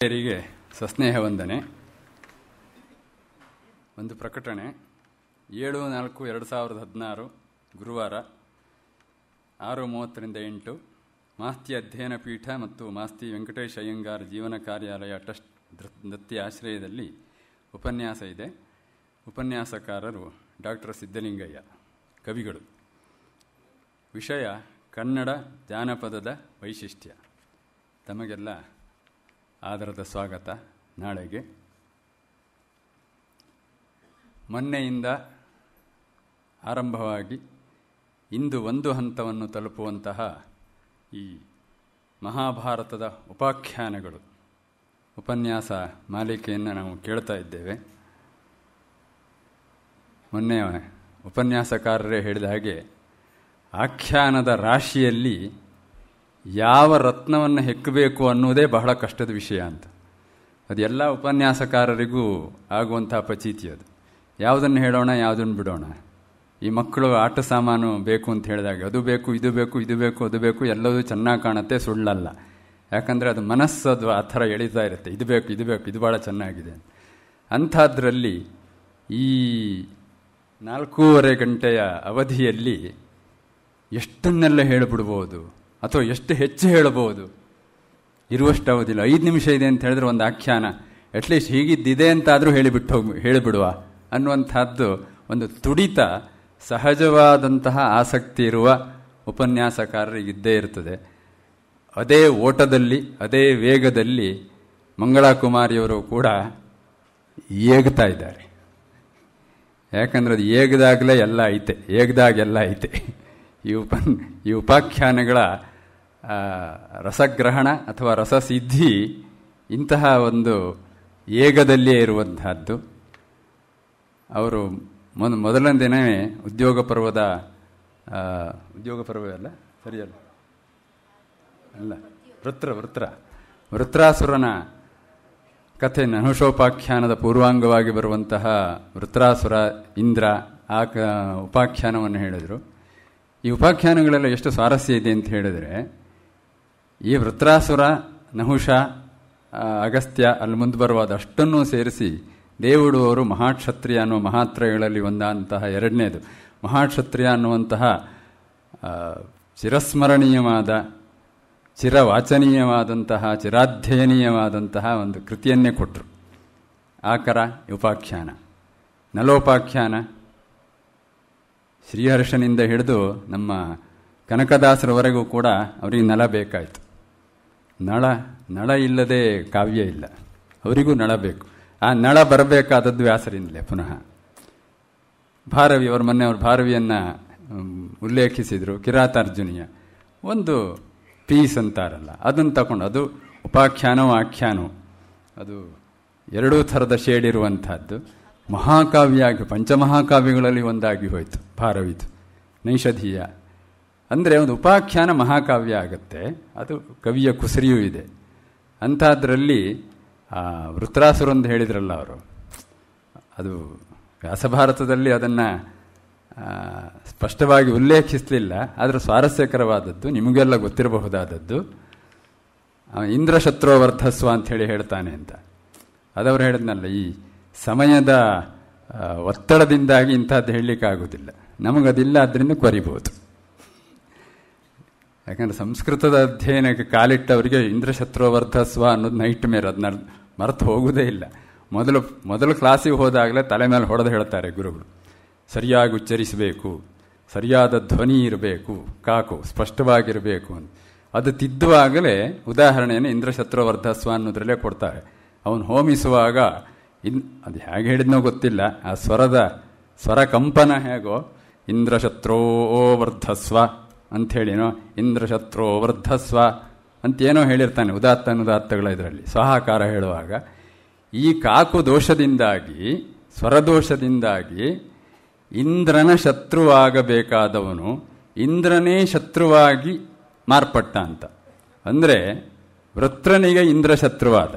ಹಿರಿಯರಿಗೆ ಸಸ್ನೇಹ ವಂದನೆ. ಒಂದು ಪ್ರಕಟಣೆ. 7/4/2016 ಗುರುವಾರ 6:30 ಮಾಸ್ತಿ ಅಧ್ಯಯನ ಪೀಠ ಮತ್ತು ಮಾಸ್ತಿ ವೆಂಕಟೇಶ್ ಅಯ್ಯಂಗಾರ್ ಜೀವನ ಕಾರ್ಯಾಲಯ ಟ್ರಸ್ಟ್ ದತ್ತಿ ಆಶ್ರಯದಲ್ಲಿ ಉಪನ್ಯಾಸ ಇದೆ. ಉಪನ್ಯಾಸಕಾರರು ಡಾಕ್ಟರ್ ಸಿದ್ದಲಿಂಗಯ್ಯ. ಕವಿಗಳು. ವಿಷಯ ಕನ್ನಡ ಜಾನಪದದ ವೈಶಿಷ್ಟ್ಯ. ತಮಗೆಲ್ಲ ಆದರದ ಸ್ವಾಗತ. ನಾಳೆಗೆ ಮೊನ್ನೆಯಿಂದ ಆರಂಭವಾಗಿ ಇಂದು ಒಂದು ಹಂತವನ್ನು ತಲುಪುವಂತಹ ಈ ಮಹಾಭಾರತದ ಉಪಾಖ್ಯಾನಗಳು ಉಪನ್ಯಾಸ ಮಾಲಿಕೆಯನ್ನು ನಾವು ಕೇಳ್ತಾ ಇದ್ದೇವೆ. ಮೊನ್ನೆ ಉಪನ್ಯಾಸಕಾರರೇ ಹೇಳಿದ ಹಾಗೆ ಆಖ್ಯಾನದ ರಾಶಿಯಲ್ಲಿ ಯಾವ ರತ್ನವನ್ನು ಹೆಕ್ಕಬೇಕು ಅನ್ನುವುದೇ ಬಹಳ ಕಷ್ಟದ ವಿಷಯ ಅಂತ. ಅದು ಎಲ್ಲ ಉಪನ್ಯಾಸಕಾರರಿಗೂ ಆಗುವಂಥ ಪಚೀತಿ. ಅದು ಯಾವುದನ್ನು ಹೇಳೋಣ, ಯಾವುದನ್ನು ಬಿಡೋಣ. ಈ ಮಕ್ಕಳು ಆಟ ಸಾಮಾನು ಬೇಕು ಅಂತ ಹೇಳಿದಾಗ ಅದು ಬೇಕು, ಇದು ಬೇಕು, ಇದು ಬೇಕು, ಅದು ಬೇಕು, ಎಲ್ಲವೂ ಚೆನ್ನಾಗಿ ಕಾಣುತ್ತೆ, ಸುಳ್ಳಲ್ಲ. ಯಾಕಂದರೆ ಅದು ಮನಸ್ಸು ಅದು ಆ ಥರ ಎಳೀತಾ ಇರುತ್ತೆ. ಇದು ಬೇಕು, ಇದು ಬೇಕು, ಇದು ಭಾಳ ಚೆನ್ನಾಗಿದೆ. ಅಂಥದ್ರಲ್ಲಿ ಈ 4.5 ಗಂಟೆಯ ಅವಧಿಯಲ್ಲಿ ಎಷ್ಟನ್ನೆಲ್ಲ ಹೇಳಿಬಿಡ್ಬೋದು ಅಥವಾ ಎಷ್ಟು ಹೆಚ್ಚು ಹೇಳಬಹುದು. ಇರುವಷ್ಟು ಅವಧಿಲ್ಲ. 5 ನಿಮಿಷ ಇದೆ ಅಂತ ಹೇಳಿದ್ರೆ ಒಂದು ಆಖ್ಯಾನ ಅಟ್ಲೀಸ್ಟ್ ಹೀಗಿದ್ದಿದೆ ಅಂತಾದರೂ ಹೇಳಿಬಿಡುವ ಅನ್ನುವಂಥದ್ದು ಒಂದು ತುಡಿತ, ಸಹಜವಾದಂತಹ ಆಸಕ್ತಿ ಇರುವ ಉಪನ್ಯಾಸಕಾರರಿಗಿದ್ದೇ ಇರ್ತದೆ. ಅದೇ ಓಟದಲ್ಲಿ, ಅದೇ ವೇಗದಲ್ಲಿ ಮಂಗಳಾ ಕುಮಾರಿಯವರು ಕೂಡ ಏಗ್ತಾ ಇದ್ದಾರೆ. ಯಾಕಂದರೆ ಅದು ಏಗದಾಗಲೇ ಎಲ್ಲ ಐತೆ, ಏಗದಾಗೆಲ್ಲ ಐತೆ. ಈ ಉಪಾಖ್ಯಾನಗಳ ರಸಗ್ರಹಣ ಅಥವಾ ರಸಸಿದ್ಧಿ ಇಂತಹ ಒಂದು ಏಗದಲ್ಲಿಯೇ ಇರುವಂತಹದ್ದು. ಅವರು ಮೊದಲನೇ ದಿನವೇ ಉದ್ಯೋಗ ಪರ್ವದ ಅಲ್ಲ, ಸರಿಯಲ್ಲ ಅಲ್ಲ ವೃತ್ರಾಸುರನ ಕಥೆ, ನಹುಷೋಪಾಖ್ಯಾನದ ಪೂರ್ವಾಂಗವಾಗಿ ಬರುವಂತಹ ವೃತ್ರಾಸುರ ಇಂದ್ರ ಆ ಉಪಾಖ್ಯಾನವನ್ನು ಹೇಳಿದರು. ಈ ಉಪಾಖ್ಯಾನಗಳೆಲ್ಲ ಎಷ್ಟು ಸ್ವಾರಸ್ಯ ಇದೆ ಅಂತ ಹೇಳಿದರೆ, ಈ ವೃತ್ರಾಸುರ, ನಹುಷ, ಅಗಸ್ತ್ಯ ಅಲ್ಲಿ ಮುಂದೆ ಬರುವಾದ ಅಷ್ಟನ್ನೂ ಸೇರಿಸಿ ದೇವುಡು ಅವರು ಮಹಾಕ್ಷತ್ರಿಯ ಅನ್ನುವ ಮಹಾತ್ರಯಗಳಲ್ಲಿ ಒಂದಂತಹ ಎರಡನೇದು ಮಹಾಕ್ಷತ್ರಿಯ ಅನ್ನುವಂತಹ ಚಿರಸ್ಮರಣೀಯವಾದ, ಚಿರವಾಚನೀಯವಾದಂತಹ, ಚಿರಾಧ್ಯಯನೀಯವಾದಂತಹ ಒಂದು ಕೃತಿಯನ್ನೇ ಕೊಟ್ಟರು. ಆಕರ ಉಪಾಖ್ಯಾನ. ನಲೋಪಾಖ್ಯಾನ ಶ್ರೀಹರ್ಷನಿಂದ ಹಿಡಿದು ನಮ್ಮ ಕನಕದಾಸರವರೆಗೂ ಕೂಡ ಅವರಿಗೆ ನಳ ಬೇಕಾಯಿತು. ನಳ ಇಲ್ಲದೆ ಕಾವ್ಯ ಇಲ್ಲ. ಅವರಿಗೂ ನಳ ಬೇಕು. ಆ ನಳ ಬರಬೇಕಾದದ್ದು ವ್ಯಾಸರಿಂದಲೇ. ಪುನಃ ಭಾರವಿ ಅವರು ಮೊನ್ನೆ ಅವರು ಭಾರವಿಯನ್ನು ಉಲ್ಲೇಖಿಸಿದರು. ಕಿರಾತಾರ್ಜುನಿಯ ಒಂದು ಪೀಸ್ ಅಂತಾರಲ್ಲ, ಅದನ್ನು ತಗೊಂಡು, ಅದು ಉಪಾಖ್ಯಾನವೂ ಆಖ್ಯಾನವೂ ಅದು ಎರಡೂ ಥರದ ಶೇಡ್ ಇರುವಂಥದ್ದು. ಮಹಾಕಾವ್ಯ ಆಗಿ ಪಂಚಮಹಾಕಾವ್ಯಗಳಲ್ಲಿ ಒಂದಾಗಿ ಹೋಯಿತು ಭಾರವಿದು. ನೈಷಧೀಯ ಅಂದರೆ ಒಂದು ಉಪಾಖ್ಯಾನ ಮಹಾಕಾವ್ಯ ಆಗುತ್ತೆ. ಅದು ಕವಿಯ ಕುಸರಿಯೂ ಇದೆ. ಅಂಥದ್ರಲ್ಲಿ ವೃತ್ರಾಸುರಂದು ಹೇಳಿದ್ರಲ್ಲ ಅವರು, ಅದು ವ್ಯಾಸಭಾರತದಲ್ಲಿ ಅದನ್ನು ಸ್ಪಷ್ಟವಾಗಿ ಉಲ್ಲೇಖಿಸಲಿಲ್ಲ. ಆದರೆ ಸ್ವಾರಸ್ಯಕರವಾದದ್ದು, ನಿಮಗೆಲ್ಲ ಗೊತ್ತಿರಬಹುದಾದದ್ದು, ಇಂದ್ರಶತ್ರುವರ್ಧಸ್ವ ಅಂಥೇಳಿ ಹೇಳ್ತಾನೆ ಅಂತ. ಅದವರು ಹೇಳಿದ್ನಲ್ಲ, ಈ ಸಮಯದ ಒತ್ತಡದಿಂದಾಗಿ ಇಂಥದ್ದು ಹೇಳಲಿಕ್ಕಾಗೋದಿಲ್ಲ. ನಮಗದಿಲ್ಲ, ಅದರಿಂದ ಕೊರಿಬಹುದು. ಯಾಕಂದರೆ ಸಂಸ್ಕೃತದ ಅಧ್ಯಯನಕ್ಕೆ ಕಾಲಿಟ್ಟವರಿಗೆ ಇಂದ್ರಶತ್ರುವರ್ಧಸ್ವ ಅನ್ನೋದು ನೈಟ್ ಮೇರ್, ಅದನ್ನ ಮರೆತು ಹೋಗುವುದೇ ಇಲ್ಲ. ಮೊದಲು ಕ್ಲಾಸಿಗೆ ಹೋದಾಗಲೇ ತಲೆ ಮೇಲೆ ಹೊಡೆದು ಹೇಳ್ತಾರೆ ಗುರುಗಳು. ಸರಿಯಾಗಿ ಉಚ್ಚರಿಸಬೇಕು, ಸರಿಯಾದ ಧ್ವನಿ ಇರಬೇಕು, ಕಾಕು ಸ್ಪಷ್ಟವಾಗಿರಬೇಕು ಅಂತ. ಅದು ತಿದ್ದುವಾಗಲೇ ಉದಾಹರಣೆಯನ್ನು ಇಂದ್ರಶತ್ರುವರ್ಧಸ್ವ ಅನ್ನೋದ್ರಲ್ಲೇ ಕೊಡ್ತಾರೆ. ಅವನು ಹೋಮಿಸುವಾಗ ಅದು ಹೇಗೆ ಹೇಳಿದ್ನೋ ಗೊತ್ತಿಲ್ಲ, ಆ ಸ್ವರ ಕಂಪನ ಹೇಗೋ ಇಂದ್ರಶತ್ರೋ ವರ್ಧಸ್ವ ಅಂಥೇಳಿನೋ ಇಂದ್ರಶತ್ರೋ ವರ್ಧಸ್ವ ಅಂತೇನೋ ಹೇಳಿರ್ತಾನೆ ಉದಾತ್ತ ಅನುದಾತ್ತಗಳ ಇದರಲ್ಲಿ ಸ್ವಹಾಕಾರ ಹೇಳುವಾಗ. ಈ ಕಾಕು ದೋಷದಿಂದಾಗಿ, ಸ್ವರದೋಷದಿಂದಾಗಿ ಇಂದ್ರನ ಶತ್ರುವಾಗಬೇಕಾದವನು ಇಂದ್ರನೇ ಶತ್ರುವಾಗಿ ಮಾರ್ಪಟ್ಟ ಅಂತ. ಅಂದರೆ ವೃತ್ರನಿಗೆ ಇಂದ್ರ ಶತ್ರುವಾದ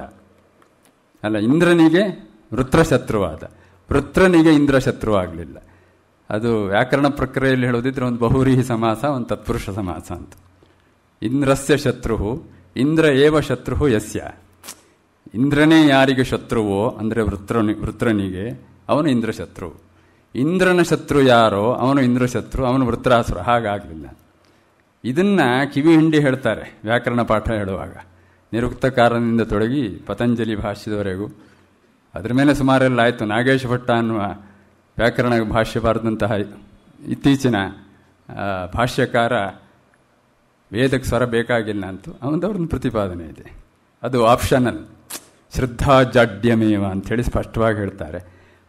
ಅಲ್ಲ, ಇಂದ್ರನಿಗೆ ವೃತ್ರಶತ್ರುವಾದ, ವೃತ್ರನಿಗೆ ಇಂದ್ರ ಶತ್ರುವಾಗಲಿಲ್ಲ. ಅದು ವ್ಯಾಕರಣ ಪ್ರಕ್ರಿಯೆಯಲ್ಲಿ ಹೇಳೋದಿದ್ರೆ ಒಂದು ಬಹುವ್ರೀಹಿ ಸಮಾಸ, ಒಂದು ತತ್ಪುರುಷ ಸಮಾಸ ಅಂತ. ಇಂದ್ರಸ್ಯ ಶತ್ರು ಇಂದ್ರ ಏವ ಶತ್ರು ಯಸ್ಯ. ಇಂದ್ರನೇ ಯಾರಿಗೆ ಶತ್ರುವೋ ಅಂದರೆ ವೃತ್ರನಿಗೆ ಅವನು ಇಂದ್ರ ಶತ್ರು. ಇಂದ್ರನ ಶತ್ರು ಯಾರೋ ಅವನು ಇಂದ್ರ ಶತ್ರು, ಅವನು ವೃತ್ರಾಸುರ. ಹಾಗಾಗಲಿಲ್ಲ. ಇದನ್ನ ಕಿವಿ ಹಿಂಡಿ ಹೇಳ್ತಾರೆ ವ್ಯಾಕರಣ ಪಾಠ ಹೇಳುವಾಗ, ನಿರುಕ್ತಕಾರನಿಂದ ತೊಡಗಿ ಪತಂಜಲಿ ಭಾಷ್ಯದವರೆಗೂ. ಅದರ ಮೇಲೆ ಸುಮಾರೆಲ್ಲ ಆಯಿತು. ನಾಗೇಶ ಭಟ್ಟ ಅನ್ನುವ ವ್ಯಾಕರಣ ಭಾಷ್ಯ ಬರೆದಂತಹ ಇತ್ತೀಚಿನ ಭಾಷ್ಯಕಾರ ವೇದಕ್ಕೆ ಸ್ವರ ಬೇಕಾಗಿಲ್ಲ ಅಂತೂ ಅವನದವ್ರನ್ನ ಪ್ರತಿಪಾದನೆ ಇದೆ. ಅದು ಆಪ್ಷನಲ್, ಶ್ರದ್ಧಾಜಾಡ್ಯಮೇವ ಅಂಥೇಳಿ ಸ್ಪಷ್ಟವಾಗಿ ಹೇಳ್ತಾರೆ.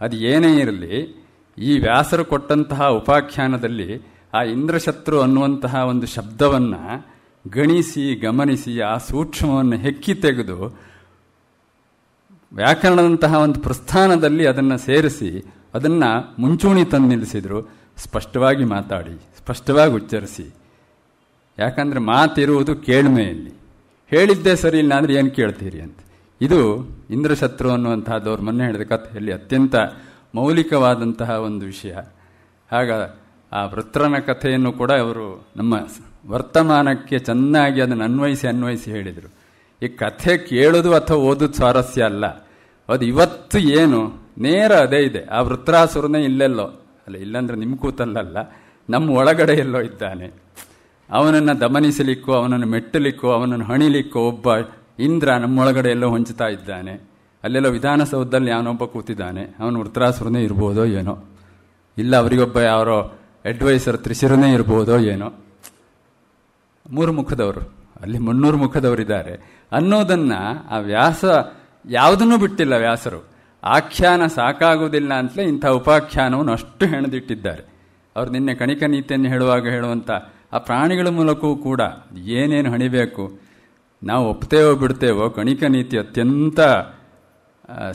ಅದು ಏನೇ ಇರಲಿ, ಈ ವ್ಯಾಸರು ಕೊಟ್ಟಂತಹ ಉಪಾಖ್ಯಾನದಲ್ಲಿ ಆ ಇಂದ್ರಶತ್ರು ಅನ್ನುವಂತಹ ಒಂದು ಶಬ್ದವನ್ನು ಗಣಿಸಿ ಗಮನಿಸಿ ಆ ಸೂಕ್ಷ್ಮವನ್ನು ಹೆಕ್ಕಿ ತೆಗೆದು ವ್ಯಾಕರಣದಂತಹ ಒಂದು ಪ್ರಸ್ಥಾನದಲ್ಲಿ ಅದನ್ನು ಸೇರಿಸಿ ಅದನ್ನು ಮುಂಚೂಣಿ ತಂದು ನಿಲ್ಲಿಸಿದ್ರು. ಸ್ಪಷ್ಟವಾಗಿ ಮಾತಾಡಿ, ಸ್ಪಷ್ಟವಾಗಿ ಉಚ್ಚರಿಸಿ. ಯಾಕಂದರೆ ಮಾತಿರುವುದು ಕೇಳ್ಮೆಯಲ್ಲಿ. ಹೇಳಿದ್ದೇ ಸರಿ ಇಲ್ಲ ಅಂದರೆ ಏನು ಕೇಳ್ತೀರಿ ಅಂತ. ಇದು ಇಂದ್ರಶತ್ರು ಅನ್ನುವಂತಹದ್ದವ್ರು ಮೊನ್ನೆ ಹೇಳಿದ ಕಥೆಯಲ್ಲಿ ಅತ್ಯಂತ ಮೌಲಿಕವಾದಂತಹ ಒಂದು ವಿಷಯ. ಆಗ ಆ ವೃತ್ರನ ಕಥೆಯನ್ನು ಕೂಡ ಅವರು ನಮ್ಮ ವರ್ತಮಾನಕ್ಕೆ ಚೆನ್ನಾಗಿ ಅದನ್ನು ಅನ್ವಯಿಸಿ ಹೇಳಿದರು. ಈ ಕಥೆ ಕೇಳೋದು ಅಥವಾ ಓದೋದು ಸ್ವಾರಸ್ಯ ಅಲ್ಲ, ಅದು ಇವತ್ತು ಏನು ನೇರ ಅದೇ ಇದೆ. ಆ ವೃತ್ರಾಸುರನೇ ಇಲ್ಲೆಲ್ಲೋ ಅಲ್ಲ, ಇಲ್ಲಾಂದ್ರೆ ನಿಮ್ಮ ಕೂತಲ್ಲಲ್ಲ, ನಮ್ಮ ಒಳಗಡೆ ಎಲ್ಲೋ ಇದ್ದಾನೆ. ಅವನನ್ನು ದಮನಿಸಲಿಕ್ಕೋ, ಅವನನ್ನು ಮೆಟ್ಟಲಿಕ್ಕೋ, ಅವನನ್ನು ಹಣಿಲಿಕ್ಕೋ ಒಬ್ಬ ಇಂದ್ರ ನಮ್ಮೊಳಗಡೆ ಎಲ್ಲೋ ಹೊಂಚುತ್ತಾ ಇದ್ದಾನೆ. ಅಲ್ಲೆಲ್ಲೋ ವಿಧಾನಸೌಧದಲ್ಲಿ ಯಾವನೊಬ್ಬ ಕೂತಿದ್ದಾನೆ, ಅವನು ವೃತ್ರಾಸುರನೇ ಇರ್ಬೋದೋ ಏನೋ, ಇಲ್ಲ ಅವರಿಗೊಬ್ಬ ಯಾರೋ ಅಡ್ವೈಸರ್ ತ್ರಿಶಿರನೇ ಇರ್ಬೋದೋ ಏನೋ. 3 ಮುಖದವರು, ಅಲ್ಲಿ 300 ಮುಖದವರಿದ್ದಾರೆ ಅನ್ನೋದನ್ನ ಆ ವ್ಯಾಸ ಯಾವುದನ್ನೂ ಬಿಟ್ಟಿಲ್ಲ. ವ್ಯಾಸರು ಆಖ್ಯಾನ ಸಾಕಾಗುವುದಿಲ್ಲ ಅಂತಲೇ ಇಂಥ ಉಪಾಖ್ಯಾನವನ್ನು ಅಷ್ಟು ಹೆಣೆದಿಟ್ಟಿದ್ದಾರೆ. ಅವರು ನಿನ್ನೆ ಕಣಿಕ ನೀತಿಯನ್ನು ಹೇಳುವಾಗ ಹೇಳುವಂಥ ಆ ಪ್ರಾಣಿಗಳ ಮೂಲಕವೂ ಕೂಡ ಏನೇನು ಹಣಿಬೇಕು, ನಾವು ಒಪ್ತೇವೋ ಬಿಡ್ತೇವೋ, ಕಣಿಕ ನೀತಿ ಅತ್ಯಂತ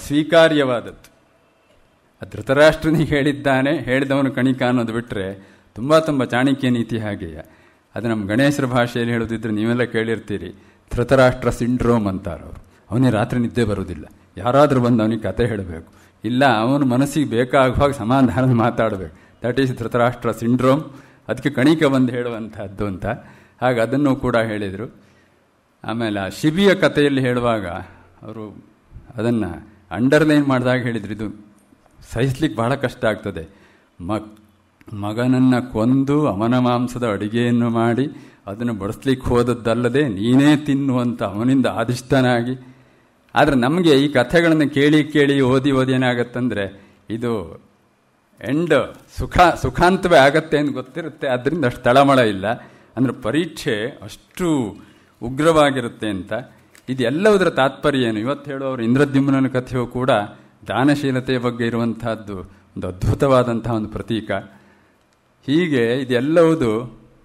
ಸ್ವೀಕಾರ್ಯವಾದದ್ದು. ಧೃತರಾಷ್ಟ್ರನಿಗೆ ಹೇಳಿದ್ದಾನೆ, ಹೇಳಿದವನು ಕಣಿಕ ಅನ್ನೋದು ಬಿಟ್ಟರೆ ತುಂಬ ಚಾಣಕ್ಯ ನೀತಿ ಹಾಗೆಯೇ. ಅದು ನಮ್ಮ ಗಣೇಶರ ಭಾಷೆಯಲ್ಲಿ ಹೇಳೋದಿದ್ರೆ ನೀವೆಲ್ಲ ಕೇಳಿರ್ತೀರಿ, ಧೃತರಾಷ್ಟ್ರ ಸಿಂಡ್ರೋಮ್ ಅಂತಾರವರು. ಅವನಿಗೆ ರಾತ್ರಿ ನಿದ್ದೆ ಬರೋದಿಲ್ಲ, ಯಾರಾದರೂ ಬಂದು ಅವನಿಗೆ ಕತೆ ಹೇಳಬೇಕು, ಇಲ್ಲ ಅವನ ಮನಸ್ಸಿಗೆ ಬೇಕಾಗುವಾಗ ಸಮಾಧಾನ ಮಾತಾಡಬೇಕು. That is Dhritarashtra syndrome. ಅದಕ್ಕೆ ಕಣಿಕ ಬಂದು ಹೇಳುವಂಥದ್ದು ಅಂತ. ಹಾಗೆ ಅದನ್ನು ಕೂಡ ಹೇಳಿದರು. ಆಮೇಲೆ ಆ ಶಿಬಿಯ ಕಥೆಯಲ್ಲಿ ಹೇಳುವಾಗ ಅವರು ಅದನ್ನು ಅಂಡರ್ಲೈನ್ ಮಾಡಿದಾಗ ಹೇಳಿದರು, ಇದು ಸಹಿಸ್ಲಿಕ್ಕೆ ಬಹಳ ಕಷ್ಟ ಆಗ್ತದೆ. ಮಗನನ್ನು ಕೊಂದು ಅವನ ಮಾಂಸದ ಅಡಿಗೆಯನ್ನು ಮಾಡಿ ಅದನ್ನು ಬಡಿಸ್ಲಿಕ್ಕೆ ಹೋದದ್ದಲ್ಲದೆ ನೀನೇ ತಿನ್ನುವಂಥ ಅವನಿಂದ ಆದಿಷ್ಟನಾಗಿ. ಆದರೆ ನಮಗೆ ಈ ಕಥೆಗಳನ್ನು ಕೇಳಿ ಓದಿ ಏನಾಗತ್ತಂದರೆ ಇದು ಎಂಡ್ ಸುಖಾಂತವೇ ಆಗತ್ತೆ ಅಂತ ಗೊತ್ತಿರುತ್ತೆ. ಅದರಿಂದ ಅಷ್ಟು ತಳಮಳ ಇಲ್ಲ. ಅಂದರೆ ಪರೀಕ್ಷೆ ಅಷ್ಟು ಉಗ್ರವಾಗಿರುತ್ತೆ ಅಂತ. ಇದೆಲ್ಲವುದರ ತಾತ್ಪರ್ಯ ಏನು? ಇವತ್ತು ಹೇಳುವವರು ಇಂದ್ರದ್ಯುಮ್ನನ ಕಥೆಯೂ ಕೂಡ ದಾನಶೀಲತೆಯ ಬಗ್ಗೆ ಇರುವಂತಹದ್ದು ಒಂದು ಅದ್ಭುತವಾದಂತಹ ಒಂದು ಪ್ರತೀಕ. ಹೀಗೆ ಇದೆಲ್ಲವುದು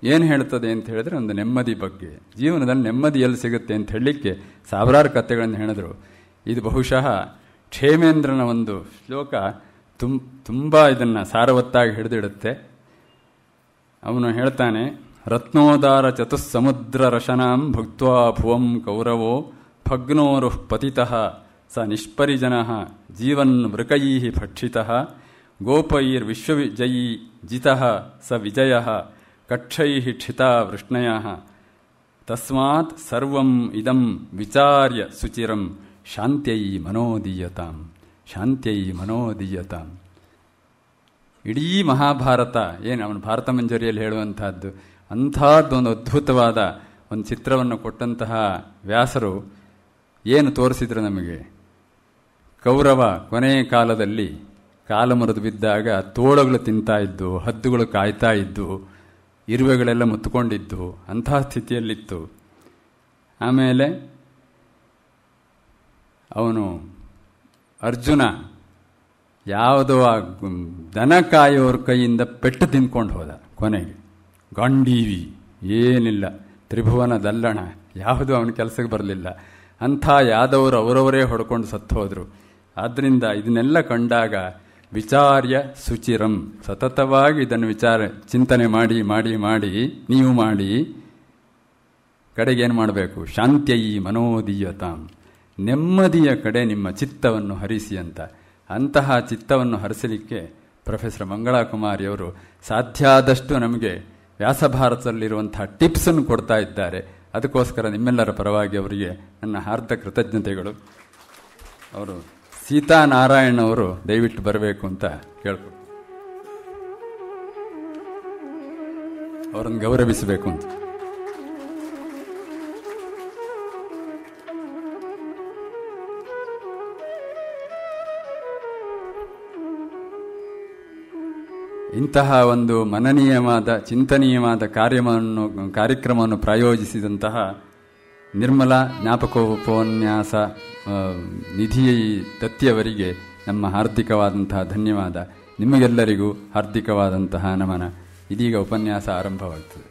ಏನು ಹೇಳ್ತದೆ ಅಂತ ಹೇಳಿದ್ರೆ ಒಂದು ನೆಮ್ಮದಿ ಬಗ್ಗೆ, ಜೀವನದಲ್ಲಿ ನೆಮ್ಮದಿ ಎಲ್ಲಿ ಸಿಗುತ್ತೆ ಅಂತ ಹೇಳಲಿಕ್ಕೆ ಸಾವಿರಾರು ಕಥೆಗಳನ್ನು ಹೇಳಿದ್ರು. ಇದು ಬಹುಶಃ ಕ್ಷೇಮೇಂದ್ರನ ಒಂದು ಶ್ಲೋಕ ತುಂಬ ಇದನ್ನು ಸಾರವತ್ತಾಗಿ ಹಿಡಿದಿಡುತ್ತೆ. ಅವನು ಹೇಳ್ತಾನೆ, ರತ್ನೋದಾರ ಚತುಸ್ಸಮುದ್ರ ರಶನಾಂ ಭುಕ್ತ್ವಾ ಭುವಂ ಕೌರವೋ ಭಗ್ನೋರುಃ ಪತಿತಃ ಸ ನಿಷ್ಪರಿಜನಃ ಜೀವನ್ ಮೃಕೈಃ ಭಕ್ಷಿತಃ ಗೋಪೈರ್ವಿಶ್ವವಿಜಯೀ ಜಿತಃ ಸ ವಿಜಯಃ ಕಕ್ಷೈಃ ಕ್ಷಿತಾ ವೃಷ್ಣಯಃ ತಸ್ಮಾತ್ ಸರ್ವಂ ಇದಂ ವಿಚಾರ್ಯ ಸುಚಿರಂ ಶಾಂತ್ಯೈ ಮನೋದೀಯತಾಂ ಶಾಂತ್ಯೈ ಮನೋದೀಯತಾಂ. ಇಡೀ ಮಹಾಭಾರತ ಏನು ಅವನು ಭಾರತ ಮಂಜರಿಯಲ್ಲಿ ಹೇಳುವಂತಹದ್ದು, ಅಂಥದ್ದೊಂದು ಅದ್ಭುತವಾದ ಒಂದು ಚಿತ್ರವನ್ನು ಕೊಟ್ಟಂತಹ ವ್ಯಾಸರು ಏನು ತೋರಿಸಿದ್ರು ನಮಗೆ. ಕೌರವ ಕೊನೆಯ ಕಾಲದಲ್ಲಿ ಕಾಲ ಮುರಿದು ಬಿದ್ದಾಗ ತೋಳಗಳು ತಿಂತಾ ಇದ್ದು, ಹದ್ದುಗಳು ಕಾಯ್ತಾ ಇದ್ದು, ಇರುವೆಗಳೆಲ್ಲ ಮುತ್ತುಕೊಂಡಿದ್ದು, ಅಂತಹ ಸ್ಥಿತಿಯಲ್ಲಿತ್ತು. ಆಮೇಲೆ ಅವನು ಅರ್ಜುನ ಯಾವುದೋ ಆ ದನ ಕಾಯೋರ ಕೈಯಿಂದ ಪೆಟ್ಟು ತಿಂದ್ಕೊಂಡು ಹೋದ. ಕೊನೆಗೆ ಗಾಂಡೀವಿ ಏನಿಲ್ಲ, ತ್ರಿಭುವನ ದಲ್ಲಣ ಯಾವುದೂ ಅವನ ಕೆಲಸಕ್ಕೆ ಬರಲಿಲ್ಲ. ಅಂಥ ಯಾದವರು ಅವರವರೇ ಹೊಡ್ಕೊಂಡು ಸತ್ತು ಹೋದರು. ಆದ್ದರಿಂದ ಇದನ್ನೆಲ್ಲ ಕಂಡಾಗ ವಿಚಾರ್ಯ ಸುಚಿರಂ, ಸತತವಾಗಿ ಇದನ್ನು ಚಿಂತನೆ ಮಾಡಿ ಮಾಡಿ ಮಾಡಿ ನೀವು ಮಾಡಿ ಕಡೆಗೇನು ಮಾಡಬೇಕು? ಶಾಂತ್ಯೈ ಮನೋದೀಯತಾಂ, ನೆಮ್ಮದಿಯ ಕಡೆ ನಿಮ್ಮ ಚಿತ್ತವನ್ನು ಹರಿಸಿ ಅಂತ. ಅಂತಹ ಚಿತ್ತವನ್ನು ಹರಿಸಲಿಕ್ಕೆ ಪ್ರೊಫೆಸರ್ ಮಂಗಳಾ ಕುಮಾರಿಯವರು ಸಾಧ್ಯಾದಷ್ಟು ನಮಗೆ ವ್ಯಾಸಭಾರತದಲ್ಲಿರುವಂತಹ ಟಿಪ್ಸನ್ನು ಕೊಡ್ತಾ ಇದ್ದಾರೆ. ಅದಕ್ಕೋಸ್ಕರ ನಿಮ್ಮೆಲ್ಲರ ಪರವಾಗಿ ಅವರಿಗೆ ನನ್ನ ಹಾರ್ದಿಕ ಕೃತಜ್ಞತೆಗಳು. ಅವರು ಸೀತಾನಾರಾಯಣ್ ಅವರು ದಯವಿಟ್ಟು ಬರಬೇಕು ಅಂತ ಕೇಳ್ಕೊಡ್ತಾರೆ. ಅವರನ್ನು ಗೌರವಿಸಬೇಕು ಅಂತ. ಇಂತಹ ಒಂದು ಮನನೀಯವಾದ ಚಿಂತನೀಯವಾದ ಕಾರ್ಯಕ್ರಮವನ್ನು ಪ್ರಾಯೋಜಿಸಿದಂತಹ ನಿರ್ಮಲಾ ಜ್ಞಾಪಕೋಪನ್ಯಾಸ ನಿಧಿ ದತ್ತಿಯವರಿಗೆ ನಮ್ಮ ಹಾರ್ದಿಕವಾದಂತಹ ಧನ್ಯವಾದ. ನಿಮಗೆಲ್ಲರಿಗೂ ಹಾರ್ದಿಕವಾದಂತಹ ನಮನ. ಇದೀಗ ಉಪನ್ಯಾಸ ಆರಂಭವಾಗ್ತದೆ.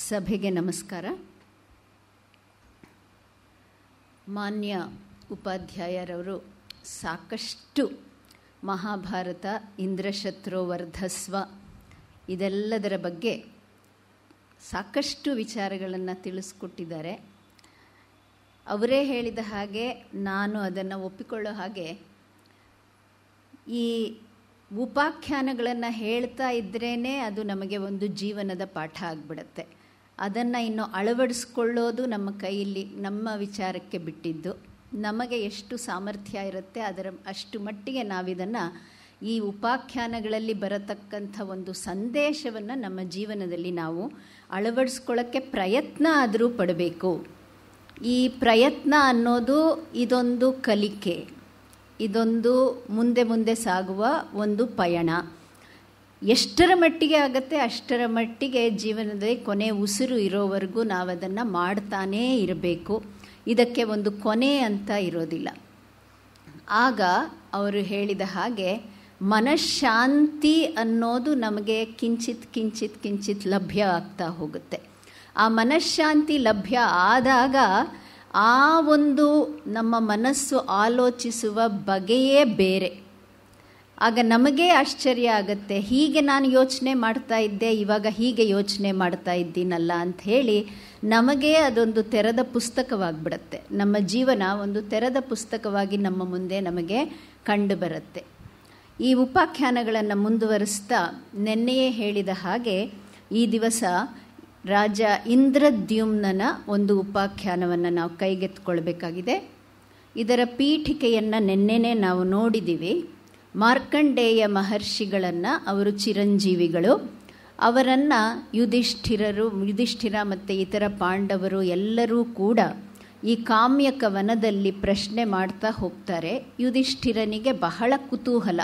ಸಭೆಗೆ ನಮಸ್ಕಾರ. ಮಾನ್ಯ ಉಪಾಧ್ಯಾಯರವರು ಸಾಕಷ್ಟು ಮಹಾಭಾರತ, ಇಂದ್ರಶತ್ರು ವರ್ಧಸ್ವ ಇದೆಲ್ಲದರ ಬಗ್ಗೆ ಸಾಕಷ್ಟು ವಿಚಾರಗಳನ್ನು ತಿಳಿಸ್ಕೊಟ್ಟಿದ್ದಾರೆ. ಅವರೇ ಹೇಳಿದ ಹಾಗೆ ನಾನು ಅದನ್ನು ಒಪ್ಪಿಕೊಳ್ಳೋ ಹಾಗೆ, ಈ ಉಪಾಖ್ಯಾನಗಳನ್ನು ಹೇಳ್ತಾ ಇದ್ರೇ ಅದು ನಮಗೆ ಒಂದು ಜೀವನದ ಪಾಠ ಆಗಿಬಿಡುತ್ತೆ. ಅದನ್ನು ಇನ್ನು ಅಳವಡಿಸ್ಕೊಳ್ಳೋದು ನಮ್ಮ ಕೈಯಲ್ಲಿ, ನಮ್ಮ ವಿಚಾರಕ್ಕೆ ಬಿಟ್ಟಿದ್ದು. ನಮಗೆ ಎಷ್ಟು ಸಾಮರ್ಥ್ಯ ಇರುತ್ತೆ ಅದರ ಅಷ್ಟು ಮಟ್ಟಿಗೆ ನಾವಿದನ್ನು, ಈ ಉಪಾಖ್ಯಾನಗಳಲ್ಲಿ ಬರತಕ್ಕಂಥ ಒಂದು ಸಂದೇಶವನ್ನು ನಮ್ಮ ಜೀವನದಲ್ಲಿ ನಾವು ಅಳವಡಿಸ್ಕೊಳ್ಳೋಕ್ಕೆ ಪ್ರಯತ್ನ ಆದರೂ ಪಡಬೇಕು. ಈ ಪ್ರಯತ್ನ ಅನ್ನೋದು ಇದೊಂದು ಕಲಿಕೆ, ಇದೊಂದು ಮುಂದೆ ಮುಂದೆ ಸಾಗುವ ಒಂದು ಪಯಣ. ಎಷ್ಟರ ಮಟ್ಟಿಗೆ ಆಗುತ್ತೆ ಅಷ್ಟರ ಮಟ್ಟಿಗೆ ಜೀವನದಲ್ಲಿ ಕೊನೆ ಉಸಿರು ಇರೋವರೆಗೂ ನಾವದನ್ನು ಮಾಡ್ತಾನೇ ಇರಬೇಕು. ಇದಕ್ಕೆ ಒಂದು ಕೊನೆ ಅಂತ ಇರೋದಿಲ್ಲ. ಆಗ ಅವರು ಹೇಳಿದ ಹಾಗೆ ಮನಃಶಾಂತಿ ಅನ್ನೋದು ನಮಗೆ ಕಿಂಚಿತ್ ಕಿಂಚಿತ್ ಕಿಂಚಿತ್ ಲಭ್ಯ ಆಗ್ತಾ ಹೋಗುತ್ತೆ. ಆ ಮನಃಶಾಂತಿ ಲಭ್ಯ ಆದಾಗ ಆ ಒಂದು ನಮ್ಮ ಮನಸ್ಸು ಆಲೋಚಿಸುವ ಬಗೆಯೇ ಬೇರೆ. ಆಗ ನಮಗೇ ಆಶ್ಚರ್ಯ ಆಗುತ್ತೆ, ಹೀಗೆ ನಾನು ಯೋಚನೆ ಮಾಡ್ತಾ ಇದ್ದೆ, ಇವಾಗ ಹೀಗೆ ಯೋಚನೆ ಮಾಡ್ತಾ ಇದ್ದೀನಲ್ಲ ಅಂತ ಹೇಳಿ ನಮಗೆ ಅದೊಂದು ತೆರೆದ ಪುಸ್ತಕವಾಗಿಬಿಡುತ್ತೆ. ನಮ್ಮ ಜೀವನ ಒಂದು ತೆರೆದ ಪುಸ್ತಕವಾಗಿ ನಮ್ಮ ಮುಂದೆ ನಮಗೆ ಕಂಡು ಬರುತ್ತೆ. ಈ ಉಪಾಖ್ಯಾನಗಳನ್ನು ಮುಂದುವರಿಸ್ತಾ ನೆನ್ನೆಯೇ ಹೇಳಿದ ಹಾಗೆ ಈ ದಿವಸ ರಾಜ ಇಂದ್ರದ್ಯುಮ್ನನ ಒಂದು ಉಪಾಖ್ಯಾನವನ್ನು ನಾವು ಕೈಗೆತ್ತಿಕೊಳ್ಬೇಕಾಗಿದೆ. ಇದರ ಪೀಠಿಕೆಯನ್ನು ನೆನ್ನೆನೇ ನಾವು ನೋಡಿದ್ದೀವಿ. ಮಾರ್ಕಂಡೇಯ ಮಹರ್ಷಿಗಳನ್ನು, ಅವರು ಚಿರಂಜೀವಿಗಳು, ಅವರನ್ನು ಯುಧಿಷ್ಠಿರ ಮತ್ತು ಇತರ ಪಾಂಡವರು ಎಲ್ಲರೂ ಕೂಡ ಈ ಕಾಮ್ಯಕ ವನದಲ್ಲಿ ಪ್ರಶ್ನೆ ಮಾಡ್ತಾ ಹೋಗ್ತಾರೆ. ಯುಧಿಷ್ಠಿರನಿಗೆ ಬಹಳ ಕುತೂಹಲ,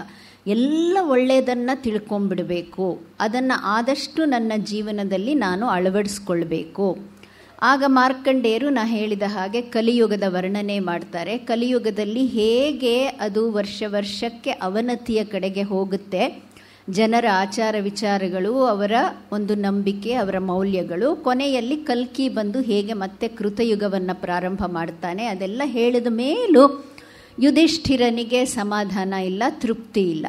ಎಲ್ಲ ಒಳ್ಳೆಯದನ್ನು ತಿಳ್ಕೊಂಬಿಡಬೇಕು, ಅದನ್ನು ಆದಷ್ಟು ನನ್ನ ಜೀವನದಲ್ಲಿ ನಾನು ಅಳವಡಿಸ್ಕೊಳ್ಬೇಕು. ಆಗ ಮಾರ್ಕಂಡೇಯರು ನಾ ಹೇಳಿದ ಹಾಗೆ ಕಲಿಯುಗದ ವರ್ಣನೆ ಮಾಡ್ತಾರೆ. ಕಲಿಯುಗದಲ್ಲಿ ಹೇಗೆ ಅದು ವರ್ಷ ವರ್ಷಕ್ಕೆ ಅವನತಿಯ ಕಡೆಗೆ ಹೋಗುತ್ತೆ, ಜನರ ಆಚಾರ ವಿಚಾರಗಳು, ಅವರ ಒಂದು ನಂಬಿಕೆ, ಅವರ ಮೌಲ್ಯಗಳು, ಕೊನೆಯಲ್ಲಿ ಕಲ್ಕಿ ಬಂದು ಹೇಗೆ ಮತ್ತೆ ಕೃತಯುಗವನ್ನು ಪ್ರಾರಂಭ ಮಾಡ್ತಾನೆ, ಅದೆಲ್ಲ ಹೇಳಿದ ಮೇಲೂ ಯುಧಿಷ್ಠಿರನಿಗೆ ಸಮಾಧಾನ ಇಲ್ಲ, ತೃಪ್ತಿ ಇಲ್ಲ.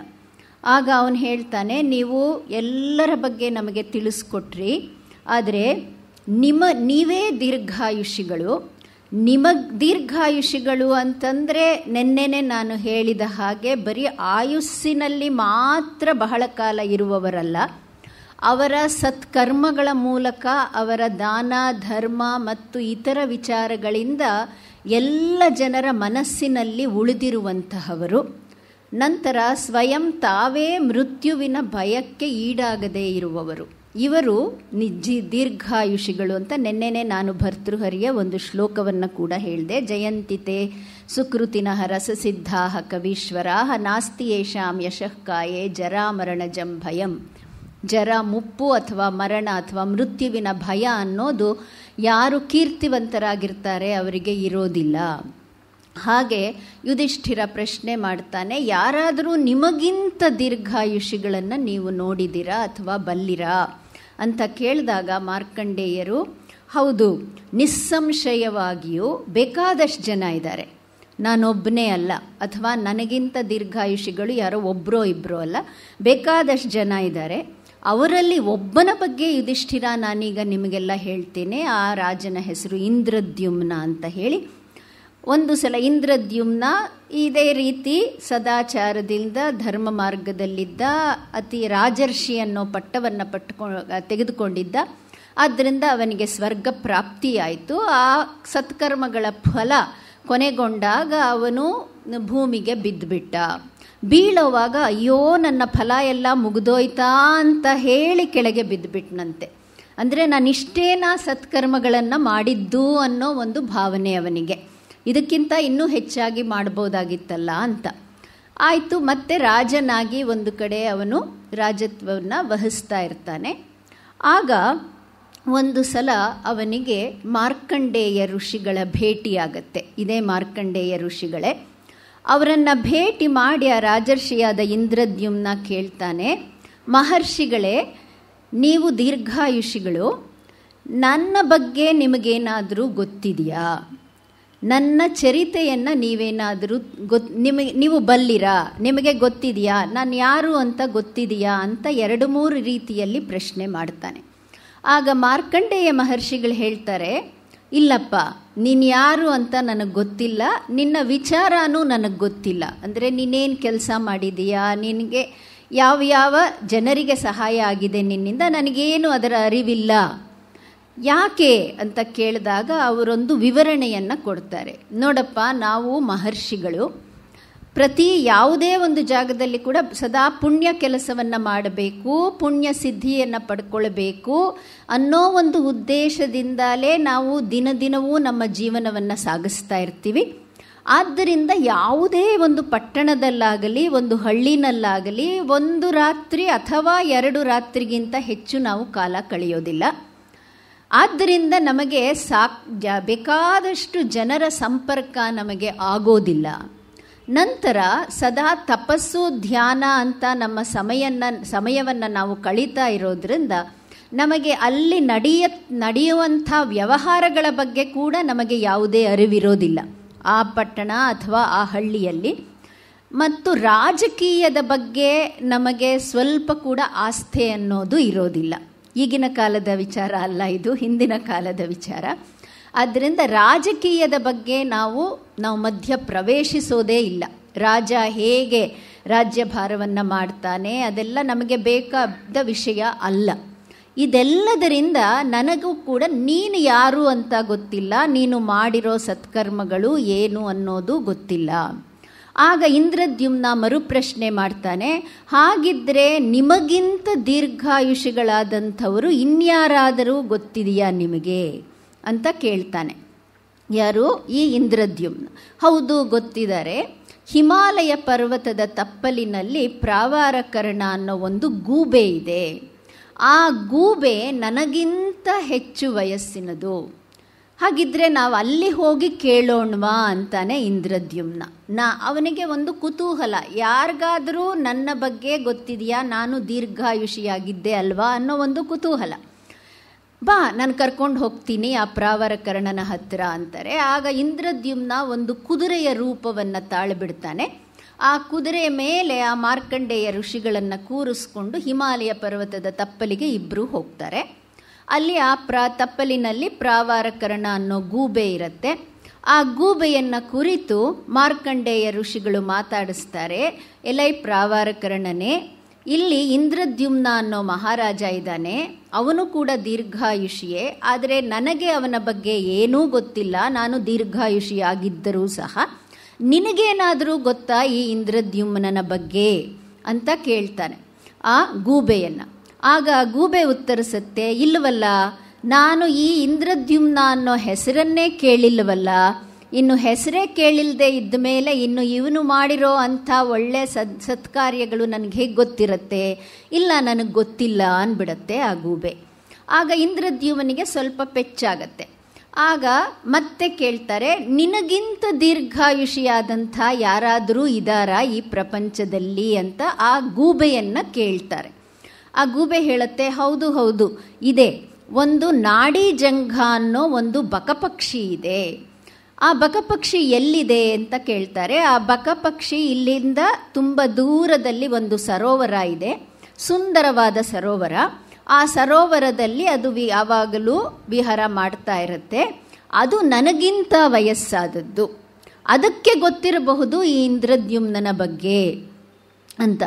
ಆಗ ಅವನು ಹೇಳ್ತಾನೆ, ನೀವು ಎಲ್ಲರ ಬಗ್ಗೆ ನಮಗೆ ತಿಳಿಸ್ಕೊಟ್ರಿ, ಆದರೆ ನೀವೇ ದೀರ್ಘಾಯುಷಿಗಳು. ದೀರ್ಘಾಯುಷಿಗಳು ಅಂತಂದರೆ ನೆನ್ನೆನೆ ನಾನು ಹೇಳಿದ ಹಾಗೆ ಬರೀ ಆಯುಸ್ಸಿನಲ್ಲಿ ಮಾತ್ರ ಬಹಳ ಕಾಲ ಇರುವವರಲ್ಲ. ಅವರ ಸತ್ಕರ್ಮಗಳ ಮೂಲಕ, ಅವರ ದಾನ ಧರ್ಮ ಮತ್ತು ಇತರ ವಿಚಾರಗಳಿಂದ ಎಲ್ಲ ಜನರ ಮನಸ್ಸಿನಲ್ಲಿ ಉಳಿದಿರುವಂತಹವರು. ನಂತರ ಸ್ವಯಂ ತಾವೇ ಮೃತ್ಯುವಿನ ಭಯಕ್ಕೆ ಈಡಾಗದೇ ಇರುವವರು. ಇವರು ದೀರ್ಘಾಯುಷಿಗಳು ಅಂತ ನೆನ್ನೆನೆ ನಾನು ಭರ್ತೃಹರಿಯ ಒಂದು ಶ್ಲೋಕವನ್ನು ಕೂಡ ಹೇಳಿದೆ. ಜಯಂತಿತೆ ಸುಕೃತಿನಃ ರಸಸಿದ್ಧಾಃ ಕವೀಶ್ವರಾಃ ನಾಸ್ತಿ ಯೇಷಾಂ ಯಶಃ ಕಾಯೇ ಜರಾಮರಣಜಂ ಭಯಂ. ಜರ, ಮುಪ್ಪು ಅಥವಾ ಮರಣ ಅಥವಾ ಮೃತ್ಯುವಿನ ಭಯ ಅನ್ನೋದು ಯಾರು ಕೀರ್ತಿವಂತರಾಗಿರ್ತಾರೆ ಅವರಿಗೆ ಇರೋದಿಲ್ಲ. ಹಾಗೆ ಯುಧಿಷ್ಠಿರ ಪ್ರಶ್ನೆ ಮಾಡ್ತಾನೆ, ಯಾರಾದರೂ ನಿಮಗಿಂತ ದೀರ್ಘಾಯುಷಿಗಳನ್ನು ನೀವು ನೋಡಿದಿರಾ ಅಥವಾ ಬಲ್ಲಿರಾ ಅಂತ ಕೇಳಿದಾಗ ಮಾರ್ಕಂಡೇಯರು, ಹೌದು, ನಿಸ್ಸಂಶಯವಾಗಿಯೂ ಬೇಕಾದಷ್ಟು ಜನ ಇದ್ದಾರೆ, ನಾನೊಬ್ಬನೇ ಅಲ್ಲ, ಅಥವಾ ನನಗಿಂತ ದೀರ್ಘಾಯುಷಿಗಳು ಯಾರೋ ಒಬ್ಬರೋ ಇಬ್ಬರೋ ಅಲ್ಲ, ಬೇಕಾದಷ್ಟು ಜನ ಇದ್ದಾರೆ. ಅವರಲ್ಲಿ ಒಬ್ಬನ ಬಗ್ಗೆ ಯುಧಿಷ್ಠಿರ ನಾನೀಗ ನಿಮಗೆಲ್ಲ ಹೇಳ್ತೇನೆ. ಆ ರಾಜನ ಹೆಸರು ಇಂದ್ರದ್ಯುಮ್ನ ಅಂತ ಹೇಳಿ. ಒಂದು ಸಲ ಇಂದ್ರದ್ಯುಮ್ನ ಇದೇ ರೀತಿ ಸದಾಚಾರದಿಂದ ಧರ್ಮ ಮಾರ್ಗದಲ್ಲಿದ್ದ, ಅತಿ ರಾಜರ್ಷಿ ಅನ್ನೋ ಪಟ್ಟವನ್ನು ತೆಗೆದುಕೊಂಡಿದ್ದ. ಆದ್ದರಿಂದ ಅವನಿಗೆ ಸ್ವರ್ಗ ಪ್ರಾಪ್ತಿಯಾಯಿತು. ಆ ಸತ್ಕರ್ಮಗಳ ಫಲ ಕೊನೆಗೊಂಡಾಗ ಅವನು ಭೂಮಿಗೆ ಬಿದ್ದುಬಿಟ್ಟ. ಬೀಳೋವಾಗ ಅಯ್ಯೋ ನನ್ನ ಫಲ ಎಲ್ಲ ಮುಗಿದೋಯ್ತಾ ಅಂತ ಹೇಳಿ ಕೆಳಗೆ ಬಿದ್ದುಬಿಟ್ನಂತೆ. ಅಂದರೆ ನಾನಿಷ್ಟೇನಾ ಸತ್ಕರ್ಮಗಳನ್ನು ಮಾಡಿದ್ದು ಅನ್ನೋ ಒಂದು ಭಾವನೆ ಅವನಿಗೆ, ಇದಕ್ಕಿಂತ ಇನ್ನೂ ಹೆಚ್ಚಾಗಿ ಮಾಡ್ಬೋದಾಗಿತ್ತಲ್ಲ ಅಂತ ಆಯಿತು. ಮತ್ತೆ ರಾಜನಾಗಿ ಒಂದು ಕಡೆ ಅವನು ರಾಜತ್ವವನ್ನು ವಹಿಸ್ತಾ ಇರ್ತಾನೆ. ಆಗ ಒಂದು ಸಲ ಅವನಿಗೆ ಮಾರ್ಕಂಡೇಯ ಋಷಿಗಳ ಭೇಟಿಯಾಗತ್ತೆ. ಇದೇ ಮಾರ್ಕಂಡೇಯ ಋಷಿಗಳೇ. ಅವರನ್ನು ಭೇಟಿ ಮಾಡಿ ಆ ರಾಜರ್ಷಿಯಾದ ಇಂದ್ರದ್ಯುಮ್ನ ಕೇಳ್ತಾನೆ, ಮಹರ್ಷಿಗಳೇ, ನೀವು ದೀರ್ಘಾಯುಷಿಗಳು, ನನ್ನ ಬಗ್ಗೆ ನಿಮಗೇನಾದರೂ ಗೊತ್ತಿದೆಯಾ? ನನ್ನ ಚರಿತೆಯನ್ನು ನೀವೇನಾದರೂ ನೀವು ಬಲ್ಲಿರಾ? ನಿಮಗೆ ಗೊತ್ತಿದೆಯಾ? ನಾನು ಯಾರು ಅಂತ ಗೊತ್ತಿದೆಯಾ ಅಂತ 2-3 ರೀತಿಯಲ್ಲಿ ಪ್ರಶ್ನೆ ಮಾಡ್ತಾನೆ. ಆಗ ಮಾರ್ಕಂಡೇಯ ಮಹರ್ಷಿಗಳು ಹೇಳ್ತಾರೆ, ಇಲ್ಲಪ್ಪ, ನೀನು ಯಾರು ಅಂತ ನನಗೆ ಗೊತ್ತಿಲ್ಲ, ನಿನ್ನ ವಿಚಾರನೂ ನನಗೆ ಗೊತ್ತಿಲ್ಲ. ಅಂದರೆ ನೀನೇನು ಕೆಲಸ ಮಾಡಿದೀಯಾ, ನಿನಗೆ ಯಾವ ಜನರಿಗೆ ಸಹಾಯ ಆಗಿದೆ ನಿನ್ನಿಂದ, ನನಗೇನು ಅದರ ಅರಿವಿಲ್ಲ. ಯಾಕೆ ಅಂತ ಕೇಳಿದಾಗ ಅವರೊಂದು ವಿವರಣೆಯನ್ನು ಕೊಡ್ತಾರೆ. ನೋಡಪ್ಪ, ನಾವು ಮಹರ್ಷಿಗಳು ಪ್ರತಿ ಯಾವುದೇ ಒಂದು ಜಾಗದಲ್ಲಿ ಕೂಡ ಸದಾ ಪುಣ್ಯ ಕೆಲಸವನ್ನು ಮಾಡಬೇಕು, ಪುಣ್ಯ ಸಿದ್ಧಿಯನ್ನು ಪಡ್ಕೊಳ್ಬೇಕು ಅನ್ನೋ ಒಂದು ಉದ್ದೇಶದಿಂದಲೇ ನಾವು ದಿನವೂ ನಮ್ಮ ಜೀವನವನ್ನು ಸಾಗಿಸ್ತಾ ಇರ್ತೀವಿ. ಆದ್ದರಿಂದ ಯಾವುದೇ ಒಂದು ಪಟ್ಟಣದಲ್ಲಾಗಲಿ ಒಂದು ಹಳ್ಳಿನಲ್ಲಾಗಲಿ 1 ರಾತ್ರಿ ಅಥವಾ 2 ರಾತ್ರಿಗಿಂತ ಹೆಚ್ಚು ನಾವು ಕಾಲ ಕಳೆಯೋದಿಲ್ಲ. ಆದ್ದರಿಂದ ನಮಗೆ ಬೇಕಾದಷ್ಟು ಜನರ ಸಂಪರ್ಕ ನಮಗೆ ಆಗೋದಿಲ್ಲ. ನಂತರ ಸದಾ ತಪಸ್ಸು ಧ್ಯಾನ ಅಂತ ನಮ್ಮ ಸಮಯವನ್ನು ನಾವು ಕಳೀತಾ ಇರೋದ್ರಿಂದ ನಮಗೆ ಅಲ್ಲಿ ನಡೆಯುವಂಥ ವ್ಯವಹಾರಗಳ ಬಗ್ಗೆ ಕೂಡ ನಮಗೆ ಯಾವುದೇ ಅರಿವಿರೋದಿಲ್ಲ ಆ ಪಟ್ಟಣ ಅಥವಾ ಆ ಹಳ್ಳಿಯಲ್ಲಿ. ಮತ್ತು ರಾಜಕೀಯದ ಬಗ್ಗೆ ನಮಗೆ ಸ್ವಲ್ಪ ಕೂಡ ಆಸ್ಥೆ ಅನ್ನೋದು ಇರೋದಿಲ್ಲ. ಈಗಿನ ಕಾಲದ ವಿಚಾರ ಅಲ್ಲ, ಇದು ಹಿಂದಿನ ಕಾಲದ ವಿಚಾರ. ಆದ್ದರಿಂದ ರಾಜಕೀಯದ ಬಗ್ಗೆ ನಾವು ಮಧ್ಯ ಪ್ರವೇಶಿಸೋದೇ ಇಲ್ಲ. ರಾಜ ಹೇಗೆ ರಾಜ್ಯಭಾರವನ್ನು ಮಾಡ್ತಾನೆ ಅದೆಲ್ಲ ನಮಗೆ ಬೇಕಾದ ವಿಷಯ ಅಲ್ಲ. ಇದೆಲ್ಲದರಿಂದ ನನಗೂ ಕೂಡ ನೀನು ಯಾರು ಅಂತ ಗೊತ್ತಿಲ್ಲ, ನೀನು ಮಾಡಿರೋ ಸತ್ಕರ್ಮಗಳು ಏನು ಅನ್ನೋದು ಗೊತ್ತಿಲ್ಲ. ಆಗ ಇಂದ್ರದ್ಯುಮ್ನ ಮರುಪ್ರಶ್ನೆ ಮಾಡ್ತಾನೆ, ಹಾಗಿದ್ರೆ ನಿಮಗಿಂತ ದೀರ್ಘಾಯುಷಿಗಳಾದಂಥವರು ಇನ್ಯಾರಾದರೂ ಗೊತ್ತಿದೆಯಾ ನಿಮಗೆ ಅಂತ ಕೇಳ್ತಾನೆ. ಯಾರು? ಈ ಇಂದ್ರದ್ಯುಮ್ನ. ಹೌದು, ಗೊತ್ತಿದ್ದಾರೆ. ಹಿಮಾಲಯ ಪರ್ವತದ ತಪ್ಪಲಿನಲ್ಲಿ ಪ್ರಾವಾರಕರ್ಣ ಅನ್ನೋ ಒಂದು ಗೂಬೆ ಇದೆ. ಆ ಗೂಬೆ ನನಗಿಂತ ಹೆಚ್ಚು ವಯಸ್ಸಿನದು. ಹಾಗಿದ್ರೆ ನಾವು ಅಲ್ಲಿ ಹೋಗಿ ಕೇಳೋಣವಾ ಅಂತಾನೆ ಇಂದ್ರದ್ಯುಮ್ನ. ಅವನಿಗೆ ಒಂದು ಕುತೂಹಲ, ಯಾರಿಗಾದರೂ ನನ್ನ ಬಗ್ಗೆ ಗೊತ್ತಿದೆಯಾ, ನಾನು ದೀರ್ಘಾಯುಷಿಯಾಗಿದ್ದೆ ಅಲ್ವಾ ಅನ್ನೋ ಒಂದು ಕುತೂಹಲ. ಬಾ, ನಾನು ಕರ್ಕೊಂಡು ಹೋಗ್ತೀನಿ ಆ ಪ್ರಾವಾರಕರ್ಣನ ಹತ್ತಿರ ಅಂತಾರೆ. ಆಗ ಇಂದ್ರದ್ಯುಮ್ನ ಒಂದು ಕುದುರೆಯ ರೂಪವನ್ನು ತಾಳ್ಬಿಡ್ತಾನೆ. ಆ ಕುದುರೆಯ ಮೇಲೆ ಆ ಮಾರ್ಕಂಡೇಯ ಋಷಿಗಳನ್ನು ಕೂರಿಸ್ಕೊಂಡು ಹಿಮಾಲಯ ಪರ್ವತದ ತಪ್ಪಲಿಗೆ ಇಬ್ಬರು ಹೋಗ್ತಾರೆ. ಅಲ್ಲಿ ಆ ತಪ್ಪಲಿನಲ್ಲಿ ಪ್ರಾವಾರಕರ್ಣ ಅನ್ನೋ ಗೂಬೆ ಇರುತ್ತೆ. ಆ ಗೂಬೆಯನ್ನು ಕುರಿತು ಮಾರ್ಕಂಡೇಯ ಋಷಿಗಳು ಮಾತಾಡಿಸ್ತಾರೆ. ಎಲೈ ಪ್ರಾವಾರಕರ್ಣನೇ, ಇಲ್ಲಿ ಇಂದ್ರದ್ಯುಮ್ನ ಅನ್ನೋ ಮಹಾರಾಜ ಇದ್ದಾನೆ, ಅವನು ಕೂಡ ದೀರ್ಘಾಯುಷಿಯೇ. ಆದರೆ ನನಗೆ ಅವನ ಬಗ್ಗೆ ಏನೂ ಗೊತ್ತಿಲ್ಲ, ನಾನು ದೀರ್ಘಾಯುಷಿಯಾಗಿದ್ದರೂ ಸಹ. ನಿನಗೇನಾದರೂ ಗೊತ್ತಾ ಈ ಇಂದ್ರದ್ಯುಮ್ನನ ಬಗ್ಗೆ ಅಂತ ಕೇಳ್ತಾನೆ ಆ ಗೂಬೆಯನ್ನು. ಆಗ ಆ ಗೂಬೆ ಉತ್ತರಿಸುತ್ತೆ, ಇಲ್ಲವಲ್ಲ, ನಾನು ಈ ಇಂದ್ರದ್ಯುಮ್ನ ಅನ್ನೋ ಹೆಸರನ್ನೇ ಕೇಳಿಲ್ಲವಲ್ಲ, ಇನ್ನು ಹೆಸರೇ ಕೇಳಿಲ್ಲದೆ ಇದ್ದ ಮೇಲೆ ಇನ್ನು ಇವನು ಮಾಡಿರೋ ಅಂಥ ಒಳ್ಳೆ ಸತ್ಕಾರ್ಯಗಳು ನನಗೆ ಹೇಗೆ ಗೊತ್ತಿರುತ್ತೆ? ಇಲ್ಲ, ನನಗೆ ಗೊತ್ತಿಲ್ಲ ಅಂದ್ಬಿಡತ್ತೆ ಆ ಗೂಬೆ. ಆಗ ಇಂದ್ರದ್ಯುಮ್ನಿಗೆ ಸ್ವಲ್ಪ ಪೆಚ್ಚಾಗತ್ತೆ. ಆಗ ಮತ್ತೆ ಕೇಳ್ತಾರೆ, ನಿನಗಿಂತ ದೀರ್ಘಾಯುಷಿಯಾದಂಥ ಯಾರಾದರೂ ಇದ್ದಾರಾ ಈ ಪ್ರಪಂಚದಲ್ಲಿ ಅಂತ ಆ ಗೂಬೆಯನ್ನು ಕೇಳ್ತಾರೆ. ಆ ಗೂಬೆ ಹೇಳುತ್ತೆ, ಹೌದು ಹೌದು ಇದೆ, ಒಂದು ನಾಡಿ ಜಂಘ ಅನ್ನೋ ಒಂದು ಬಕಪಕ್ಷಿ ಇದೆ. ಆ ಬಕಪಕ್ಷಿ ಎಲ್ಲಿದೆ ಅಂತ ಕೇಳ್ತಾರೆ. ಆ ಬಕಪಕ್ಷಿ ಇಲ್ಲಿಂದ ತುಂಬ ದೂರದಲ್ಲಿ ಒಂದು ಸರೋವರ ಇದೆ, ಸುಂದರವಾದ ಸರೋವರ. ಆ ಸರೋವರದಲ್ಲಿ ಅದು ಯಾವಾಗಲೂ ವಿಹಾರ ಮಾಡ್ತಾ ಇರುತ್ತೆ. ಅದು ನನಗಿಂತ ವಯಸ್ಸಾದದ್ದು, ಅದಕ್ಕೆ ಗೊತ್ತಿರಬಹುದು ಈ ಇಂದ್ರದ್ಯುಮ್ನನ ಬಗ್ಗೆ ಅಂತ.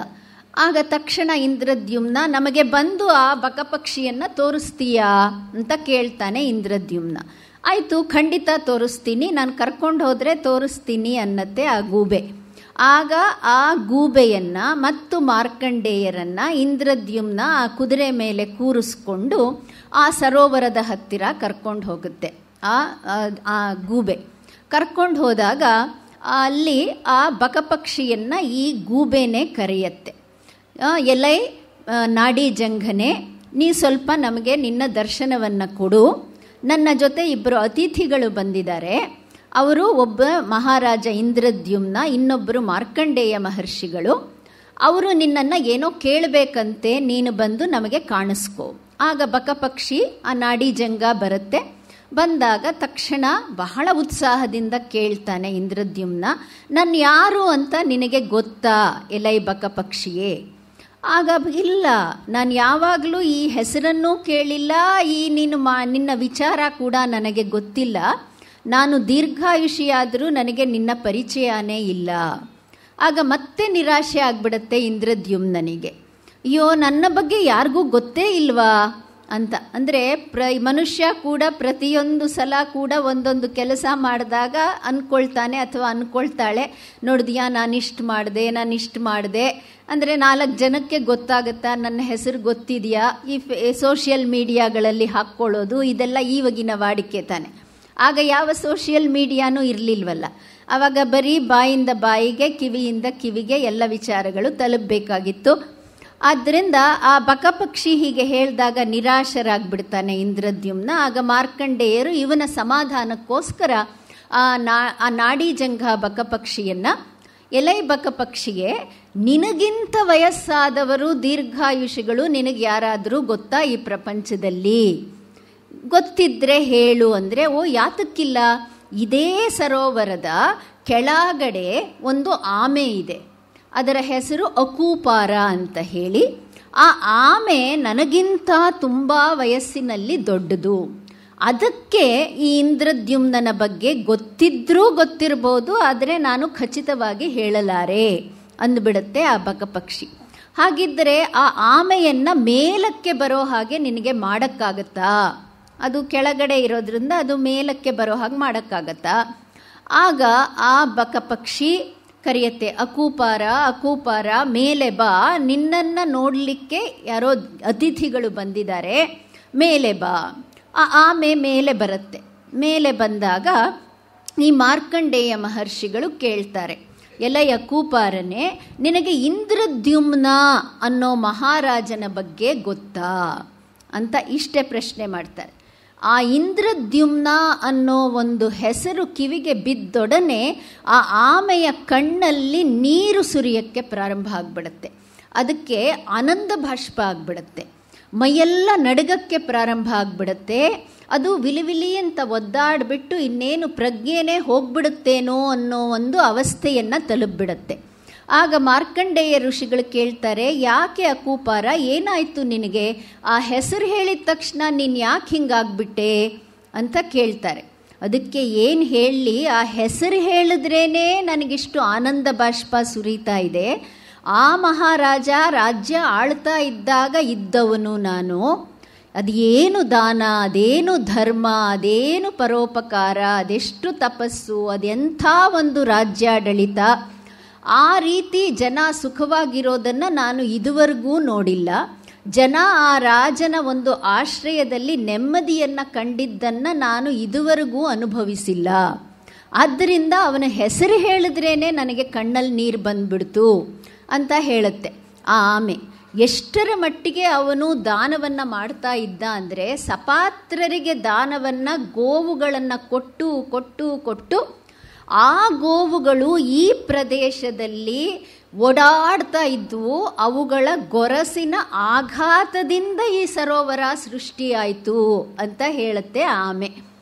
ಆಗ ತಕ್ಷಣ ಇಂದ್ರದ್ಯುಮ್ನ ನಮಗೆ ಬಂದು ಆ ಬಕಪಕ್ಷಿಯನ್ನು ತೋರಿಸ್ತೀಯಾ ಅಂತ ಕೇಳ್ತಾನೆ ಇಂದ್ರದ್ಯುಮ್ನ. ಆಯಿತು, ಖಂಡಿತ ತೋರಿಸ್ತೀನಿ, ನಾನು ಕರ್ಕೊಂಡು ಹೋದರೆ ತೋರಿಸ್ತೀನಿ ಅನ್ನತ್ತೆ ಆ ಗೂಬೆ. ಆಗ ಆ ಗೂಬೆಯನ್ನು ಮತ್ತು ಮಾರ್ಕಂಡೇಯರನ್ನು ಇಂದ್ರದ್ಯುಮ್ನ ಆ ಕುದುರೆ ಮೇಲೆ ಕೂರಿಸ್ಕೊಂಡು ಆ ಸರೋವರದ ಹತ್ತಿರ ಕರ್ಕೊಂಡು ಹೋಗುತ್ತೆ. ಆ ಗೂಬೆ ಕರ್ಕೊಂಡು ಹೋದಾಗ ಅಲ್ಲಿ ಆ ಬಕಪಕ್ಷಿಯನ್ನು ಈ ಗೂಬೆನೇ ಕರೆಯುತ್ತೆ. ಎಲೈ ನಾಡಿ ಜಂಘನೆ, ನೀ ಸ್ವಲ್ಪ ನಮಗೆ ನಿನ್ನ ದರ್ಶನವನ್ನು ಕೊಡು. ನನ್ನ ಜೊತೆ ಇಬ್ಬರು ಅತಿಥಿಗಳು ಬಂದಿದ್ದಾರೆ. ಅವರು ಒಬ್ಬ ಮಹಾರಾಜ ಇಂದ್ರದ್ಯುಮ್ನ, ಇನ್ನೊಬ್ಬರು ಮಾರ್ಕಂಡೇಯ ಮಹರ್ಷಿಗಳು. ಅವರು ನಿನ್ನನ್ನು ಏನೋ ಕೇಳಬೇಕಂತೆ, ನೀನು ಬಂದು ನಮಗೆ ಕಾಣಿಸ್ಕೋ. ಆಗ ಬಕಪಕ್ಷಿ ಆ ನಾಡಿ ಜಂಗ ಬರುತ್ತೆ. ಬಂದಾಗ ತಕ್ಷಣ ಬಹಳ ಉತ್ಸಾಹದಿಂದ ಕೇಳ್ತಾನೆ ಇಂದ್ರದ್ಯುಮ್ನ, ನಾನು ಯಾರು ಅಂತ ನಿನಗೆ ಗೊತ್ತಾ ಎಲೈ ಬಕಪಕ್ಷಿಯೇ? ಆಗ ಇಲ್ಲ, ನಾನು ಯಾವಾಗಲೂ ಈ ಹೆಸರನ್ನೂ ಕೇಳಿಲ್ಲ, ಈ ನಿನ್ನ ವಿಚಾರ ಕೂಡ ನನಗೆ ಗೊತ್ತಿಲ್ಲ, ನಾನು ದೀರ್ಘಾಯುಷಿಯಾದರೂ ನನಗೆ ನಿನ್ನ ಪರಿಚಯನೇ ಇಲ್ಲ. ಆಗ ಮತ್ತೆ ನಿರಾಶೆ ಆಗಿಬಿಡುತ್ತೆ ಇಂದ್ರದ್ಯುಮ್ನನಿಗೆ. ಅಯ್ಯೋ, ನನ್ನ ಬಗ್ಗೆ ಯಾರಿಗೂ ಗೊತ್ತೇ ಇಲ್ವಾ ಅಂತ. ಅಂದರೆ ಮನುಷ್ಯ ಕೂಡ ಪ್ರತಿಯೊಂದು ಸಲ ಕೂಡ ಒಂದೊಂದು ಕೆಲಸ ಮಾಡಿದಾಗ ಅಂದ್ಕೊಳ್ತಾನೆ ಅಥವಾ ಅಂದ್ಕೊಳ್ತಾಳೆ, ನೋಡಿದ್ಯಾ ನಾನಿಷ್ಟು ಮಾಡಿದೆ ಅಂದರೆ 4 ಜನಕ್ಕೆ ಗೊತ್ತಾಗುತ್ತಾ, ನನ್ನ ಹೆಸರು ಗೊತ್ತಿದೆಯಾ, ಈ ಸೋಷಿಯಲ್ ಮೀಡಿಯಾಗಳಲ್ಲಿ ಹಾಕ್ಕೊಳ್ಳೋದು ಇದೆಲ್ಲ ಈವಾಗಿನ ವಾಡಿಕೆ ತಾನೆ. ಆಗ ಯಾವ ಸೋಷಿಯಲ್ ಮೀಡಿಯಾನೂ ಇರಲಿಲ್ವಲ್ಲ. ಆವಾಗ ಬರೀ ಬಾಯಿಂದ ಬಾಯಿಗೆ, ಕಿವಿಯಿಂದ ಕಿವಿಗೆ ಎಲ್ಲ ವಿಚಾರಗಳು ತಲುಪಬೇಕಾಗಿತ್ತು. ಆದ್ದರಿಂದ ಆ ಬಕಪಕ್ಷಿ ಹೀಗೆ ಹೇಳಿದಾಗ ನಿರಾಶರಾಗ್ಬಿಡ್ತಾನೆ ಇಂದ್ರದ್ಯುಮ್ನ. ಆಗ ಮಾರ್ಕಂಡೇಯರು ಇವನ ಸಮಾಧಾನಕ್ಕೋಸ್ಕರ ಆ ನಾಡಿ ಜಂಘ ಬಕಪಕ್ಷಿಯನ್ನು, ಎಲೈ ಬಕಪಕ್ಷಿಗೆ, ನಿನಗಿಂತ ವಯಸ್ಸಾದವರು ದೀರ್ಘಾಯುಷಿಗಳು ನಿನಗೆ ಯಾರಾದರೂ ಗೊತ್ತಾ ಈ ಪ್ರಪಂಚದಲ್ಲಿ? ಗೊತ್ತಿದ್ರೆ ಹೇಳು ಅಂದರೆ, ಓ ಯಾತಕ್ಕಿಲ್ಲ, ಇದೇ ಸರೋವರದ ಕೆಳಗಡೆ ಒಂದು ಆಮೆ ಇದೆ, ಅದರ ಹೆಸರು ಅಕೂಪಾರ ಅಂತ ಹೇಳಿ. ಆ ಆಮೆ ನನಗಿಂತ ತುಂಬ ವಯಸ್ಸಿನಲ್ಲಿ ದೊಡ್ಡದು. ಅದಕ್ಕೆ ಈ ಇಂದ್ರದ್ಯುಮ್ನನ ಬಗ್ಗೆ ಗೊತ್ತಿರ್ಬೋದು, ಆದರೆ ನಾನು ಖಚಿತವಾಗಿ ಹೇಳಲಾರೆ ಅಂದ್ಬಿಡುತ್ತೆ ಆ ಬಕಪಕ್ಷಿ. ಹಾಗಿದ್ದರೆ ಆ ಆಮೆಯನ್ನು ಮೇಲಕ್ಕೆ ಬರೋ ಹಾಗೆ ನಿನಗೆ ಮಾಡೋಕ್ಕಾಗತ್ತಾ? ಅದು ಕೆಳಗಡೆ ಇರೋದ್ರಿಂದ ಅದು ಮೇಲಕ್ಕೆ ಬರೋ ಹಾಗೆ ಮಾಡೋಕ್ಕಾಗತ್ತಾ? ಆಗ ಆ ಬಕಪಕ್ಷಿ ಕರೆಯುತ್ತೆ, ಅಕೂಪಾರ ಮೇಲೆ ಬಾ, ನಿನ್ನನ್ನು ನೋಡಲಿಕ್ಕೆ ಯಾರೋ ಅತಿಥಿಗಳು ಬಂದಿದ್ದಾರೆ, ಮೇಲೆ ಬಾ. ಆ ಆಮೆ ಮೇಲೆ ಬರುತ್ತೆ. ಮೇಲೆ ಬಂದಾಗ ಈ ಮಾರ್ಕಂಡೇಯ ಮಹರ್ಷಿಗಳು ಕೇಳ್ತಾರೆ, ಎಲೈ ಅಕೂಪಾರನೇ, ನಿನಗೆ ಇಂದ್ರದ್ಯುಮ್ನ ಅನ್ನೋ ಮಹಾರಾಜನ ಬಗ್ಗೆ ಗೊತ್ತಾ ಅಂತ ಇಷ್ಟೇ ಪ್ರಶ್ನೆ ಮಾಡ್ತಾರೆ. ಆ ಇಂದ್ರದ್ಯುಮ್ನ ಅನ್ನೋ ಒಂದು ಹೆಸರು ಕಿವಿಗೆ ಬಿದ್ದೊಡನೆ ಆ ಆಮೆಯ ಕಣ್ಣಲ್ಲಿ ನೀರು ಸುರಿಯೋಕ್ಕೆ ಪ್ರಾರಂಭ ಆಗಿಬಿಡುತ್ತೆ. ಅದಕ್ಕೆ ಆನಂದ ಬಾಷ್ಪ ಆಗಿಬಿಡುತ್ತೆ. ಮೈಯೆಲ್ಲ ನಡುಗಕ್ಕೆ ಪ್ರಾರಂಭ ಆಗಿಬಿಡುತ್ತೆ. ಅದು ವಿಲಿವಿಲಿ ಅಂತ ಒದ್ದಾಡಿಬಿಟ್ಟು ಇನ್ನೇನು ಪ್ರಜ್ಞೆನೇ ಹೋಗ್ಬಿಡುತ್ತೇನೋ ಅನ್ನೋ ಒಂದು ಅವಸ್ಥೆಯನ್ನು ತಲುಪಿಬಿಡುತ್ತೆ. ಆಗ ಮಾರ್ಕಂಡೇಯ ಋಷಿಗಳು ಕೇಳ್ತಾರೆ, ಯಾಕೆ ಅಕೂಪಾರ, ಏನಾಯಿತು ನಿನಗೆ? ಆ ಹೆಸರು ಹೇಳಿದ ತಕ್ಷಣ ನೀನು ಯಾಕೆ ಹಿಂಗಾಗ್ಬಿಟ್ಟೆ ಅಂತ ಕೇಳ್ತಾರೆ. ಅದಕ್ಕೆ ಏನು ಹೇಳಲಿ, ಆ ಹೆಸರು ಹೇಳಿದ್ರೇ ನನಗಿಷ್ಟು ಆನಂದ ಬಾಷ್ಪ ಸುರಿತಾ ಇದೆ. ಆ ಮಹಾರಾಜ ರಾಜ್ಯ ಆಳ್ತಾ ಇದ್ದಾಗ ಇದ್ದವನು ನಾನು. ಅದೇನು ದಾನ, ಅದೇನು ಧರ್ಮ, ಅದೇನು ಪರೋಪಕಾರ, ಅದೆಷ್ಟು ತಪಸ್ಸು, ಅದೆಂಥ ಒಂದು ರಾಜ್ಯಾಡಳಿತ. ಆ ರೀತಿ ಜನ ಸುಖವಾಗಿರೋದನ್ನು ನಾನು ಇದುವರೆಗೂ ನೋಡಿಲ್ಲ. ಜನ ಆ ರಾಜನ ಒಂದು ಆಶ್ರಯದಲ್ಲಿ ನೆಮ್ಮದಿಯನ್ನು ಕಂಡಿದ್ದನ್ನು ನಾನು ಇದುವರೆಗೂ ಅನುಭವಿಸಿಲ್ಲ. ಆದ್ದರಿಂದ ಅವನ ಹೆಸರು ಹೇಳಿದ್ರೇ ನನಗೆ ಕಣ್ಣಲ್ಲಿ ನೀರು ಬಂದ್ಬಿಡ್ತು ಅಂತ ಹೇಳುತ್ತೆ ಆ ಆಮೆ. ಎಷ್ಟರ ಮಟ್ಟಿಗೆ ಅವನು ದಾನವನ್ನು ಮಾಡ್ತಾ ಇದ್ದ ಅಂದರೆ, ಸಪಾತ್ರರಿಗೆ ದಾನವನ್ನು, ಗೋವುಗಳನ್ನು ಕೊಟ್ಟು ಕೊಟ್ಟು ಕೊಟ್ಟು ಆ ಗೋವುಗಳು ಈ ಪ್ರದೇಶದಲ್ಲಿ ಓಡಾಡ್ತಾ ಇದ್ವು. ಅವುಗಳ ಗೊರಸಿನ ಆಘಾತದಿಂದ ಈ ಸರೋವರ ಸೃಷ್ಟಿಯಾಯಿತು ಅಂತ ಹೇಳುತ್ತೆ ಆಮೆ.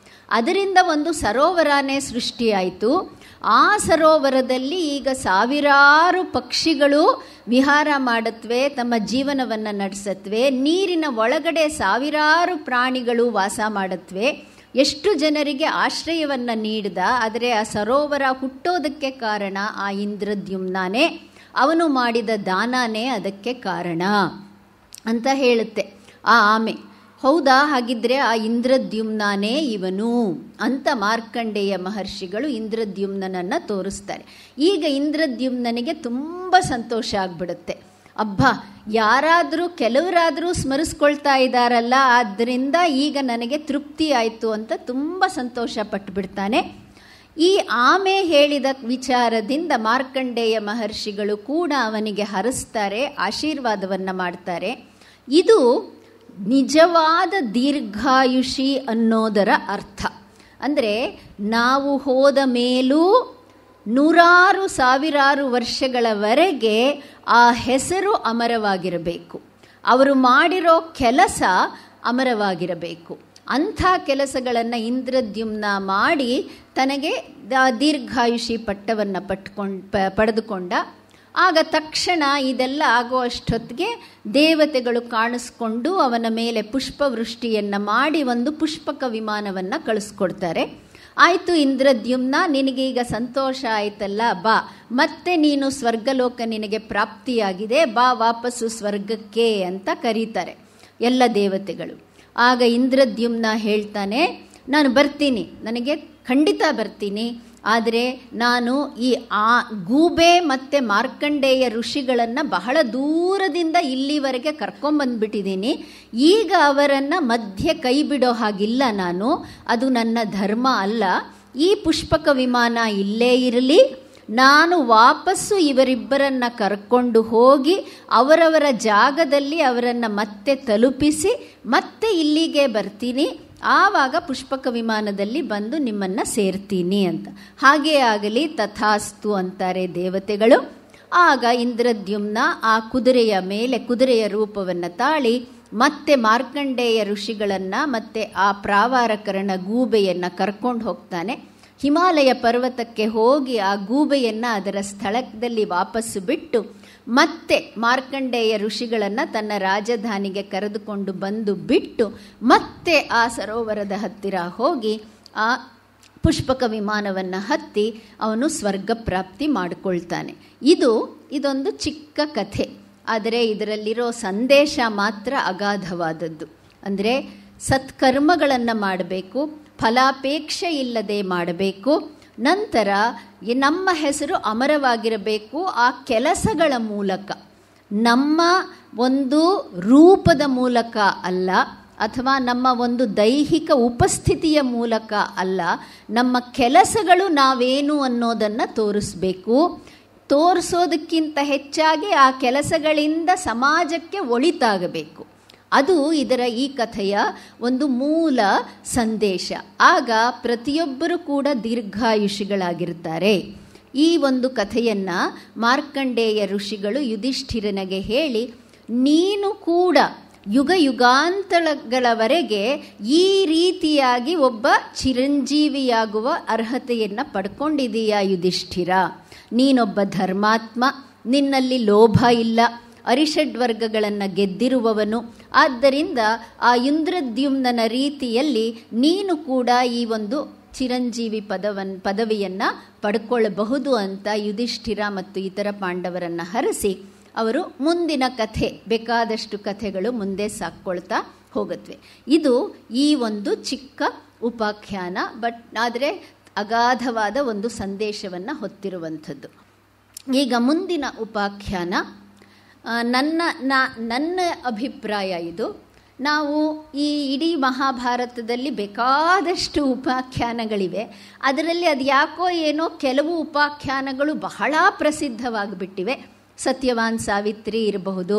ಅದರಿಂದ ಒಂದು ಸರೋವರನೇ ಸೃಷ್ಟಿಯಾಯಿತು. ಆ ಸರೋವರದಲ್ಲಿ ಈಗ ಸಾವಿರಾರು ಪಕ್ಷಿಗಳು ವಿಹಾರ ಮಾಡುತ್ತವೆ, ತಮ್ಮ ಜೀವನವನ್ನು ನಡೆಸತ್ವೆ. ನೀರಿನ ಒಳಗಡೆ ಸಾವಿರಾರು ಪ್ರಾಣಿಗಳು ವಾಸ ಮಾಡುತ್ತವೆ. ಎಷ್ಟು ಜನರಿಗೆ ಆಶ್ರಯವನ್ನು ನೀಡಿದ. ಆದರೆ ಆ ಸರೋವರ ಹುಟ್ಟೋದಕ್ಕೆ ಕಾರಣ ಆ ಇಂದ್ರದ್ಯುಮ್ನಾನೇ. ಅವನು ಮಾಡಿದ ದಾನನೇ ಅದಕ್ಕೆ ಕಾರಣ ಅಂತ ಹೇಳುತ್ತೆ ಆ ಆಮೆ. ಹೌದಾ, ಹಾಗಿದ್ರೆ ಆ ಇಂದ್ರದ್ಯುಮ್ನೇ ಇವನು ಅಂತ ಮಾರ್ಕಂಡೇಯ ಮಹರ್ಷಿಗಳು ಇಂದ್ರದ್ಯುಮ್ನನ್ನು ತೋರಿಸ್ತಾರೆ. ಈಗ ಇಂದ್ರದ್ಯುಮ್ನಿಗೆ ತುಂಬ ಸಂತೋಷ ಆಗ್ಬಿಡುತ್ತೆ. ಅಬ್ಬಾ, ಕೆಲವರಾದರೂ ಸ್ಮರಿಸ್ಕೊಳ್ತಾ ಇದ್ದಾರಲ್ಲ, ಆದ್ದರಿಂದ ಈಗ ನನಗೆ ತೃಪ್ತಿ ಆಯಿತು ಅಂತ ತುಂಬ ಸಂತೋಷ ಪಟ್ಟುಬಿಡ್ತಾನೆ. ಈ ಆಮೆ ಹೇಳಿದ ವಿಚಾರದಿಂದ ಮಾರ್ಕಂಡೇಯ ಮಹರ್ಷಿಗಳು ಕೂಡ ಅವನಿಗೆ ಹರಸ್ತಾರೆ, ಆಶೀರ್ವಾದವನ್ನು ಮಾಡ್ತಾರೆ. ಇದು ನಿಜವಾದ ದೀರ್ಘಾಯುಷಿ ಅನ್ನೋದರ ಅರ್ಥ. ಅಂದರೆ ನಾವು ಹೋದ ಮೇಲೂ ನೂರಾರು ಸಾವಿರಾರು ವರ್ಷಗಳವರೆಗೆ ಆ ಹೆಸರು ಅಮರವಾಗಿರಬೇಕು, ಅವರು ಮಾಡಿರೋ ಕೆಲಸ ಅಮರವಾಗಿರಬೇಕು. ಅಂಥ ಕೆಲಸಗಳನ್ನು ಇಂದ್ರದ್ಯುಮ್ನ ಮಾಡಿ ತನಗೆ ದೀರ್ಘಾಯುಷಿ ಪಟ್ಟವನ್ನು ಪಡೆದುಕೊಂಡ. ಆಗ ತಕ್ಷಣ ಇದೆಲ್ಲ ಆಗೋ ಅಷ್ಟೊತ್ತಿಗೆ ದೇವತೆಗಳು ಕಾಣಿಸ್ಕೊಂಡು ಅವನ ಮೇಲೆ ಪುಷ್ಪವೃಷ್ಟಿಯನ್ನು ಮಾಡಿ ಒಂದು ಪುಷ್ಪಕ ವಿಮಾನವನ್ನು ಕಳಿಸ್ಕೊಡ್ತಾರೆ. ಆಯಿತು ಇಂದ್ರದ್ಯುಮ್ನ, ನಿನಗೀಗ ಸಂತೋಷ ಆಯ್ತಲ್ಲ, ಬಾ, ಮತ್ತೆ ನೀನು ಸ್ವರ್ಗಲೋಕ ನಿನಗೆ ಪ್ರಾಪ್ತಿಯಾಗಿದೆ, ಬಾ ವಾಪಸ್ಸು ಸ್ವರ್ಗಕ್ಕೆ ಅಂತ ಕರೀತಾರೆ ಎಲ್ಲ ದೇವತೆಗಳು. ಆಗ ಇಂದ್ರದ್ಯುಮ್ನ ಹೇಳ್ತಾನೆ, ನಾನು ಬರ್ತೀನಿ, ನನಗೆ ಖಂಡಿತ ಬರ್ತೀನಿ, ಆದರೆ ನಾನು ಈ ಗೂಬೆ ಮತ್ತು ಮಾರ್ಕಂಡೇಯ ಋಷಿಗಳನ್ನು ಬಹಳ ದೂರದಿಂದ ಇಲ್ಲಿವರೆಗೆ ಕರ್ಕೊಂಬಂದ್ಬಿಟ್ಟಿದ್ದೀನಿ. ಈಗ ಅವರನ್ನು ಮಧ್ಯೆ ಕೈ ಬಿಡೋ ಹಾಗಿಲ್ಲ ನಾನು, ಅದು ನನ್ನ ಧರ್ಮ ಅಲ್ಲ. ಈ ಪುಷ್ಪಕ ವಿಮಾನ ಇಲ್ಲೇ ಇರಲಿ, ನಾನು ವಾಪಸ್ಸು ಇವರಿಬ್ಬರನ್ನು ಕರ್ಕೊಂಡು ಹೋಗಿ ಅವರವರ ಜಾಗದಲ್ಲಿ ಅವರನ್ನು ಮತ್ತೆ ತಲುಪಿಸಿ ಮತ್ತೆ ಇಲ್ಲಿಗೆ ಬರ್ತೀನಿ, ಆವಾಗ ಪುಷ್ಪಕ ವಿಮಾನದಲ್ಲಿ ಬಂದು ನಿಮ್ಮನ್ನು ಸೇರ್ತೀನಿ ಅಂತ. ಹಾಗೇ ಆಗಲಿ, ತಥಾಸ್ತು ಅಂತಾರೆ ದೇವತೆಗಳು. ಆಗ ಇಂದ್ರದ್ಯುಮ್ನ ಆ ಕುದುರೆಯ ರೂಪವನ್ನು ತಾಳಿ ಮತ್ತೆ ಮಾರ್ಕಂಡೇಯ ಋಷಿಗಳನ್ನು ಮತ್ತೆ ಆ ಪ್ರಾವಾರಕರಣ ಗೂಬೆಯನ್ನು ಕರ್ಕೊಂಡು ಹೋಗ್ತಾನೆ. ಹಿಮಾಲಯ ಪರ್ವತಕ್ಕೆ ಹೋಗಿ ಆ ಗೂಬೆಯನ್ನು ಅದರ ಸ್ಥಳದಲ್ಲಿ ವಾಪಸ್ಸು ಬಿಟ್ಟು ಮತ್ತೆ ಮಾರ್ಕಂಡೇಯ ಋಷಿಗಳನ್ನು ತನ್ನ ರಾಜಧಾನಿಗೆ ಕರೆದುಕೊಂಡು ಬಂದು ಬಿಟ್ಟು ಮತ್ತೆ ಆ ಸರೋವರದ ಹತ್ತಿರ ಹೋಗಿ ಆ ಪುಷ್ಪಕ ವಿಮಾನವನ್ನು ಹತ್ತಿ ಅವನು ಸ್ವರ್ಗ ಪ್ರಾಪ್ತಿ ಮಾಡಿಕೊಳ್ತಾನೆ. ಇದೊಂದು ಚಿಕ್ಕ ಕಥೆ, ಆದರೆ ಇದರಲ್ಲಿರೋ ಸಂದೇಶ ಮಾತ್ರ ಅಗಾಧವಾದದ್ದು. ಅಂದರೆ ಸತ್ಕರ್ಮಗಳನ್ನು ಮಾಡಬೇಕು, ಫಲಾಪೇಕ್ಷೆ ಇಲ್ಲದೆ ಮಾಡಬೇಕು, ನಂತರ ನಮ್ಮ ಹೆಸರು ಅಮರವಾಗಿರಬೇಕು. ಆ ಕೆಲಸಗಳ ಮೂಲಕ, ನಮ್ಮ ಒಂದು ರೂಪದ ಮೂಲಕ ಅಲ್ಲ, ಅಥವಾ ನಮ್ಮ ಒಂದು ದೈಹಿಕ ಉಪಸ್ಥಿತಿಯ ಮೂಲಕ ಅಲ್ಲ, ನಮ್ಮ ಕೆಲಸಗಳು ನಾವೇನು ಅನ್ನೋದನ್ನು ತೋರಿಸ್ಬೇಕು. ತೋರಿಸೋದಕ್ಕಿಂತ ಹೆಚ್ಚಾಗಿ ಆ ಕೆಲಸಗಳಿಂದ ಸಮಾಜಕ್ಕೆ ಒಳಿತಾಗಬೇಕು. ಅದು ಈ ಕಥೆಯ ಒಂದು ಮೂಲ ಸಂದೇಶ. ಆಗ ಪ್ರತಿಯೊಬ್ಬರೂ ಕೂಡ ದೀರ್ಘಾಯುಷಿಗಳಾಗಿರ್ತಾರೆ. ಈ ಒಂದು ಕಥೆಯನ್ನು ಮಾರ್ಕಂಡೇಯ ಋಷಿಗಳು ಯುಧಿಷ್ಠಿರನಿಗೆ ಹೇಳಿ, ನೀನು ಕೂಡ ಯುಗಾಂತರಗಳವರೆಗೆ ಈ ರೀತಿಯಾಗಿ ಒಬ್ಬ ಚಿರಂಜೀವಿಯಾಗುವ ಅರ್ಹತೆಯನ್ನು ಪಡ್ಕೊಂಡಿದ್ದೀಯಾ ಯುಧಿಷ್ಠಿರ. ನೀನೊಬ್ಬ ಧರ್ಮಾತ್ಮ, ನಿನ್ನಲ್ಲಿ ಲೋಭ ಇಲ್ಲ, ಅರಿಷಡ್ವರ್ಗಗಳನ್ನು ಗೆದ್ದಿರುವವನು. ಆದ್ದರಿಂದ ಆ ಇಂದ್ರದ್ಯುಮ್ನ ರೀತಿಯಲ್ಲಿ ನೀನು ಕೂಡ ಈ ಒಂದು ಚಿರಂಜೀವಿ ಪದವಿಯನ್ನು ಪಡ್ಕೊಳ್ಳಬಹುದು ಅಂತ ಯುಧಿಷ್ಠಿರ ಮತ್ತು ಇತರ ಪಾಂಡವರನ್ನು ಹರಸಿ ಅವರು ಮುಂದಿನ ಕಥೆ, ಬೇಕಾದಷ್ಟು ಕಥೆಗಳು ಮುಂದೆ ಸಾಕ್ಕೊಳ್ತಾ ಹೋಗುತ್ತವೆ. ಇದು ಈ ಒಂದು ಚಿಕ್ಕ ಉಪಾಖ್ಯಾನ, ಆದರೆ ಅಗಾಧವಾದ ಒಂದು ಸಂದೇಶವನ್ನು ಹೊತ್ತಿರುವಂಥದ್ದು. ಈಗ ಮುಂದಿನ ಉಪಾಖ್ಯಾನ ನನ್ನ ಅಭಿಪ್ರಾಯ ಇದು. ನಾವು ಈ ಇಡೀ ಮಹಾಭಾರತದಲ್ಲಿ ಬೇಕಾದಷ್ಟು ಉಪಾಖ್ಯಾನಗಳಿವೆ. ಅದರಲ್ಲಿ ಅದು ಯಾಕೋ ಏನೋ ಕೆಲವು ಉಪಾಖ್ಯಾನಗಳು ಬಹಳ ಪ್ರಸಿದ್ಧವಾಗಿಬಿಟ್ಟಿವೆ. ಸತ್ಯವಾನ್ ಸಾವಿತ್ರಿ ಇರಬಹುದು,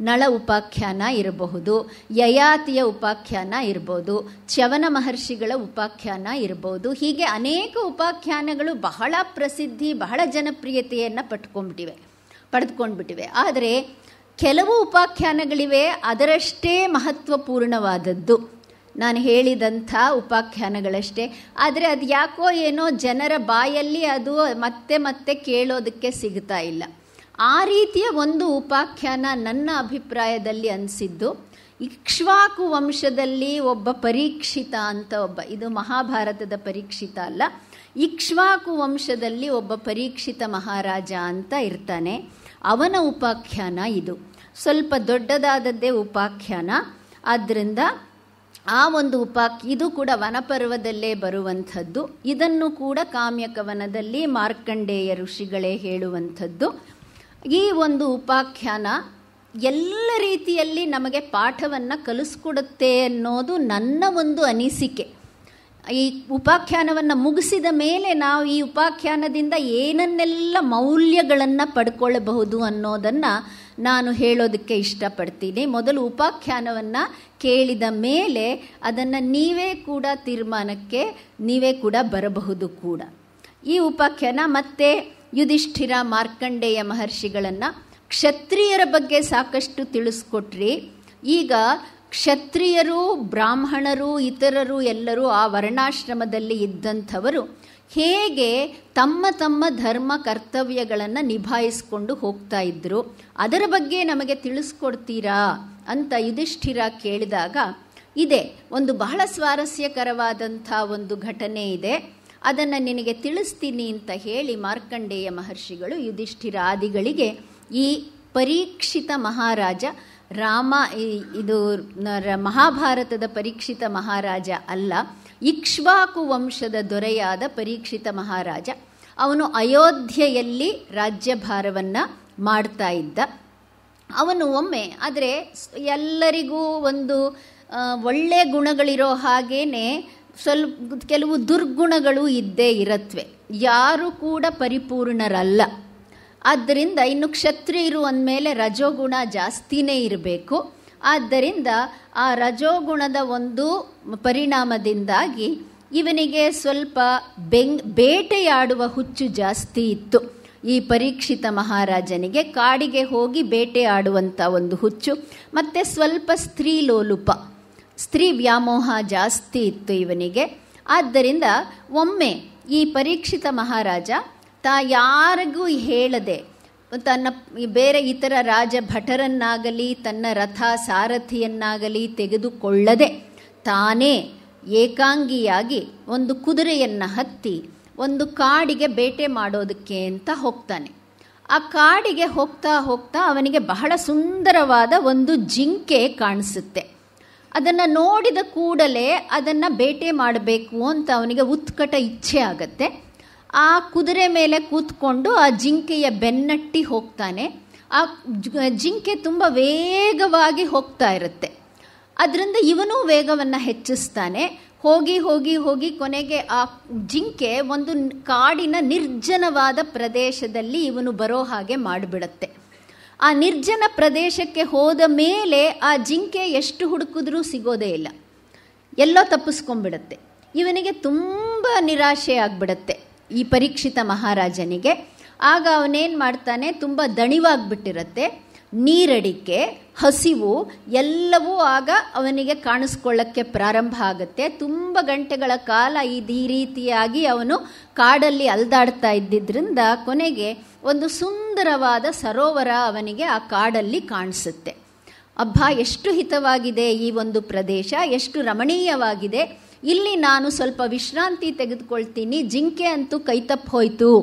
ನಳ ಉಪಾಖ್ಯಾನ ಇರಬಹುದು, ಯಯಾತಿಯ ಉಪಾಖ್ಯಾನ ಇರ್ಬೋದು, ಚ್ಯವನ ಮಹರ್ಷಿಗಳ ಉಪಾಖ್ಯಾನ ಇರ್ಬೋದು. ಹೀಗೆ ಅನೇಕ ಉಪಾಖ್ಯಾನಗಳು ಬಹಳ ಪ್ರಸಿದ್ಧಿ, ಬಹಳ ಜನಪ್ರಿಯತೆಯನ್ನು ಪಡೆದುಕೊಂಡ್ಬಿಟ್ಟಿವೆ. ಆದರೆ ಕೆಲವು ಉಪಾಖ್ಯಾನಗಳಿವೆ ಅದರಷ್ಟೇ ಮಹತ್ವಪೂರ್ಣವಾದದ್ದು, ನಾನು ಹೇಳಿದಂಥ ಉಪಾಖ್ಯಾನಗಳಷ್ಟೇ. ಆದರೆ ಅದು ಯಾಕೋ ಏನೋ ಜನರ ಬಾಯಲ್ಲಿ ಅದು ಮತ್ತೆ ಮತ್ತೆ ಕೇಳೋದಕ್ಕೆ ಸಿಗ್ತಾ ಇಲ್ಲ. ಆ ರೀತಿಯ ಒಂದು ಉಪಾಖ್ಯಾನ ನನ್ನ ಅಭಿಪ್ರಾಯದಲ್ಲಿ ಅನಿಸಿದ್ದು, ಇಕ್ಷ್ವಾಕು ವಂಶದಲ್ಲಿ ಒಬ್ಬ ಪರೀಕ್ಷಿತ ಅಂತ ಇದು ಮಹಾಭಾರತದ ಪರೀಕ್ಷಿತ ಅಲ್ಲ, ಇಕ್ಷ್ವಾಕು ವಂಶದಲ್ಲಿ ಒಬ್ಬ ಪರೀಕ್ಷಿತ ಮಹಾರಾಜ ಅಂತ ಇರ್ತಾನೆ. ಅವನ ಉಪಾಖ್ಯಾನ ಇದು. ಸ್ವಲ್ಪ ದೊಡ್ಡದಾದದ್ದೇ ಉಪಾಖ್ಯಾನ. ಆದ್ದರಿಂದ ಆ ಒಂದು ಇದು ಕೂಡ ವನಪರ್ವದಲ್ಲೇ ಬರುವಂಥದ್ದು. ಇದನ್ನು ಕೂಡ ಕಾಮ್ಯಕವನದಲ್ಲಿ ಮಾರ್ಕಂಡೇಯ ಋಷಿಗಳೇ ಹೇಳುವಂಥದ್ದು. ಈ ಒಂದು ಉಪಾಖ್ಯಾನ ಎಲ್ಲ ರೀತಿಯಲ್ಲಿ ನಮಗೆ ಪಾಠವನ್ನು ಕಲಿಸ್ಕೊಡುತ್ತೆ ಅನ್ನೋದು ನನ್ನ ಒಂದು ಅನಿಸಿಕೆ. ಈ ಉಪಾಖ್ಯಾನವನ್ನು ಮುಗಿಸಿದ ಮೇಲೆ ನಾವು ಈ ಉಪಾಖ್ಯಾನದಿಂದ ಏನನ್ನೆಲ್ಲ ಮೌಲ್ಯಗಳನ್ನು ಪಡ್ಕೊಳ್ಳಬಹುದು ಅನ್ನೋದನ್ನು ನಾನು ಹೇಳೋದಕ್ಕೆ ಇಷ್ಟಪಡ್ತೀನಿ. ಮೊದಲು ಉಪಾಖ್ಯಾನವನ್ನು ಕೇಳಿದ ಮೇಲೆ ಅದನ್ನು ನೀವೇ ಕೂಡ ತೀರ್ಮಾನಕ್ಕೆ ನೀವೇ ಕೂಡ ಬರಬಹುದು ಕೂಡ. ಈ ಉಪಾಖ್ಯಾನ ಮತ್ತು ಯುಧಿಷ್ಠಿರ ಮಾರ್ಕಂಡೇಯ ಮಹರ್ಷಿಗಳನ್ನು ಕ್ಷತ್ರಿಯರ ಬಗ್ಗೆ ಸಾಕಷ್ಟು ತಿಳಿಸ್ಕೊಟ್ರಿ. ಈಗ ಕ್ಷತ್ರಿಯರು, ಬ್ರಾಹ್ಮಣರು, ಇತರರು ಎಲ್ಲರೂ ಆ ವರ್ಣಾಶ್ರಮದಲ್ಲಿ ಇದ್ದಂಥವರು ಹೇಗೆ ತಮ್ಮ ತಮ್ಮ ಧರ್ಮ ಕರ್ತವ್ಯಗಳನ್ನು ನಿಭಾಯಿಸ್ಕೊಂಡು ಹೋಗ್ತಾ ಇದ್ದರು, ಅದರ ಬಗ್ಗೆ ನಮಗೆ ತಿಳಿಸ್ಕೊಡ್ತೀರಾ ಅಂತ ಯುಧಿಷ್ಠಿರ ಕೇಳಿದಾಗ, ಇದೆ ಒಂದು ಬಹಳ ಸ್ವಾರಸ್ಯಕರವಾದಂಥ ಒಂದು ಘಟನೆ ಇದೆ, ಅದನ್ನು ನಿನಗೆ ತಿಳಿಸ್ತೀನಿ ಅಂತ ಹೇಳಿ ಮಾರ್ಕಂಡೇಯ ಮಹರ್ಷಿಗಳು ಯುಧಿಷ್ಠಿರಾದಿಗಳಿಗೆ ಈ ಪರೀಕ್ಷಿತ ಮಹಾರಾಜ ರಾಮ, ಇದು ಮಹಾಭಾರತದ ಪರೀಕ್ಷಿತ ಮಹಾರಾಜ ಅಲ್ಲ, ಇಕ್ಷ್ವಾಕು ವಂಶದ ದೊರೆಯಾದ ಪರೀಕ್ಷಿತ ಮಹಾರಾಜ. ಅವನು ಅಯೋಧ್ಯೆಯಲ್ಲಿ ರಾಜ್ಯಭಾರವನ್ನು ಮಾಡ್ತಾ ಇದ್ದ. ಅವನು ಒಮ್ಮೆ, ಆದರೆ ಎಲ್ಲರಿಗೂ ಒಂದು ಒಳ್ಳೆಯ ಗುಣಗಳಿರೋ ಹಾಗೇನೆ ಕೆಲವು ದುರ್ಗುಣಗಳು ಇದ್ದೇ ಇರತ್ವೆ. ಯಾರು ಕೂಡ ಪರಿಪೂರ್ಣರಲ್ಲ. ಆದ್ದರಿಂದ ಇನ್ನು ಕ್ಷತ್ರಿಯರು ಅಂದಮೇಲೆ ರಜೋಗುಣ ಜಾಸ್ತಿನೇ ಇರಬೇಕು. ಆದ್ದರಿಂದ ಆ ರಜೋಗುಣದ ಒಂದು ಪರಿಣಾಮದಿಂದಾಗಿ ಇವನಿಗೆ ಸ್ವಲ್ಪ ಬೇಟೆಯಾಡುವ ಹುಚ್ಚು ಜಾಸ್ತಿ ಇತ್ತು. ಈ ಪರೀಕ್ಷಿತ ಮಹಾರಾಜನಿಗೆ ಕಾಡಿಗೆ ಹೋಗಿ ಬೇಟೆಯಾಡುವಂಥ ಒಂದು ಹುಚ್ಚು, ಮತ್ತು ಸ್ವಲ್ಪ ಸ್ತ್ರೀಲೋಲುಪ, ಸ್ತ್ರೀ ವ್ಯಾಮೋಹ ಜಾಸ್ತಿ ಇತ್ತು ಇವನಿಗೆ. ಆದ್ದರಿಂದ ಒಮ್ಮೆ ಈ ಪರೀಕ್ಷಿತ ಮಹಾರಾಜ ಯಾರಿಗೂ ಹೇಳದೆ ತನ್ನ ಬೇರೆ ಇತರ ರಾಜಭಟರನ್ನಾಗಲಿ ತನ್ನ ರಥ ಸಾರಥಿಯನ್ನಾಗಲಿ ತೆಗೆದುಕೊಳ್ಳದೆ ತಾನೇ ಏಕಾಂಗಿಯಾಗಿ ಒಂದು ಕುದುರೆಯನ್ನು ಹತ್ತಿ ಒಂದು ಕಾಡಿಗೆ ಬೇಟೆ ಮಾಡೋದಕ್ಕೆ ಅಂತ ಹೋಗ್ತಾನೆ. ಆ ಕಾಡಿಗೆ ಹೋಗ್ತಾ ಹೋಗ್ತಾ ಅವನಿಗೆ ಬಹಳ ಸುಂದರವಾದ ಒಂದು ಜಿಂಕೆ ಕಾಣಿಸುತ್ತೆ. ಅದನ್ನು ನೋಡಿದ ಕೂಡಲೇ ಅದನ್ನು ಬೇಟೆ ಮಾಡಬೇಕು ಅಂತ ಅವನಿಗೆ ಉತ್ಕಟ ಇಚ್ಛೆ ಆಗತ್ತೆ. ಆ ಕುದುರೆ ಮೇಲೆ ಕೂತ್ಕೊಂಡು ಆ ಜಿಂಕೆಯ ಬೆನ್ನಟ್ಟಿ ಹೋಗ್ತಾನೆ. ಆ ಜಿಂಕೆ ತುಂಬ ವೇಗವಾಗಿ ಹೋಗ್ತಾ ಇರುತ್ತೆ. ಅದರಿಂದ ಇವನು ವೇಗವನ್ನು ಹೆಚ್ಚಿಸ್ತಾನೆ. ಹೋಗಿ ಹೋಗಿ ಹೋಗಿ ಕೊನೆಗೆ ಆ ಜಿಂಕೆ ಒಂದು ಕಾಡಿನ ನಿರ್ಜನವಾದ ಪ್ರದೇಶದಲ್ಲಿ ಇವನು ಬರೋ ಹಾಗೆ ಮಾಡಿಬಿಡುತ್ತೆ. ಆ ನಿರ್ಜನ ಪ್ರದೇಶಕ್ಕೆ ಹೋದ ಮೇಲೆ ಆ ಜಿಂಕೆ ಎಷ್ಟು ಹುಡುಕಿದ್ರೂ ಸಿಗೋದೇ ಇಲ್ಲ, ಎಲ್ಲೋ ತಪ್ಪಿಸ್ಕೊಂಡ್ಬಿಡತ್ತೆ. ಇವನಿಗೆ ತುಂಬ ನಿರಾಶೆ ಆಗಿಬಿಡತ್ತೆ ಈ ಪರೀಕ್ಷಿತ ಮಹಾರಾಜನಿಗೆ. ಆಗ ಅವನೇನು ಮಾಡ್ತಾನೆ, ತುಂಬ ದಣಿವಾಗ್ಬಿಟ್ಟಿರತ್ತೆ, ನೀರಡಿಕೆ, ಹಸಿವು ಎಲ್ಲವೂ ಆಗ ಅವನಿಗೆ ಕಾಣಿಸ್ಕೊಳ್ಳೋಕ್ಕೆ ಪ್ರಾರಂಭ ಆಗುತ್ತೆ. ತುಂಬ ಗಂಟೆಗಳ ಕಾಲ ಈ ರೀತಿಯಾಗಿ ಅವನು ಕಾಡಲ್ಲಿ ಅಲ್ದಾಡ್ತಾ ಇದ್ದಿದ್ದರಿಂದ ಕೊನೆಗೆ ಒಂದು ಸುಂದರವಾದ ಸರೋವರ ಅವನಿಗೆ ಆ ಕಾಡಲ್ಲಿ ಕಾಣಿಸುತ್ತೆ. ಅಬ್ಬಾ, ಎಷ್ಟು ಹಿತವಾಗಿದೆ ಈ ಒಂದು ಪ್ರದೇಶ, ಎಷ್ಟು ರಮಣೀಯವಾಗಿದೆ, ಇಲ್ಲಿ ನಾನು ಸ್ವಲ್ಪ ವಿಶ್ರಾಂತಿ ತೆಗೆದುಕೊಳ್ತೀನಿ, ಜಿಂಕೆ ಅಂತೂ ಕೈತಪ್ಪು ಹೋಯಿತು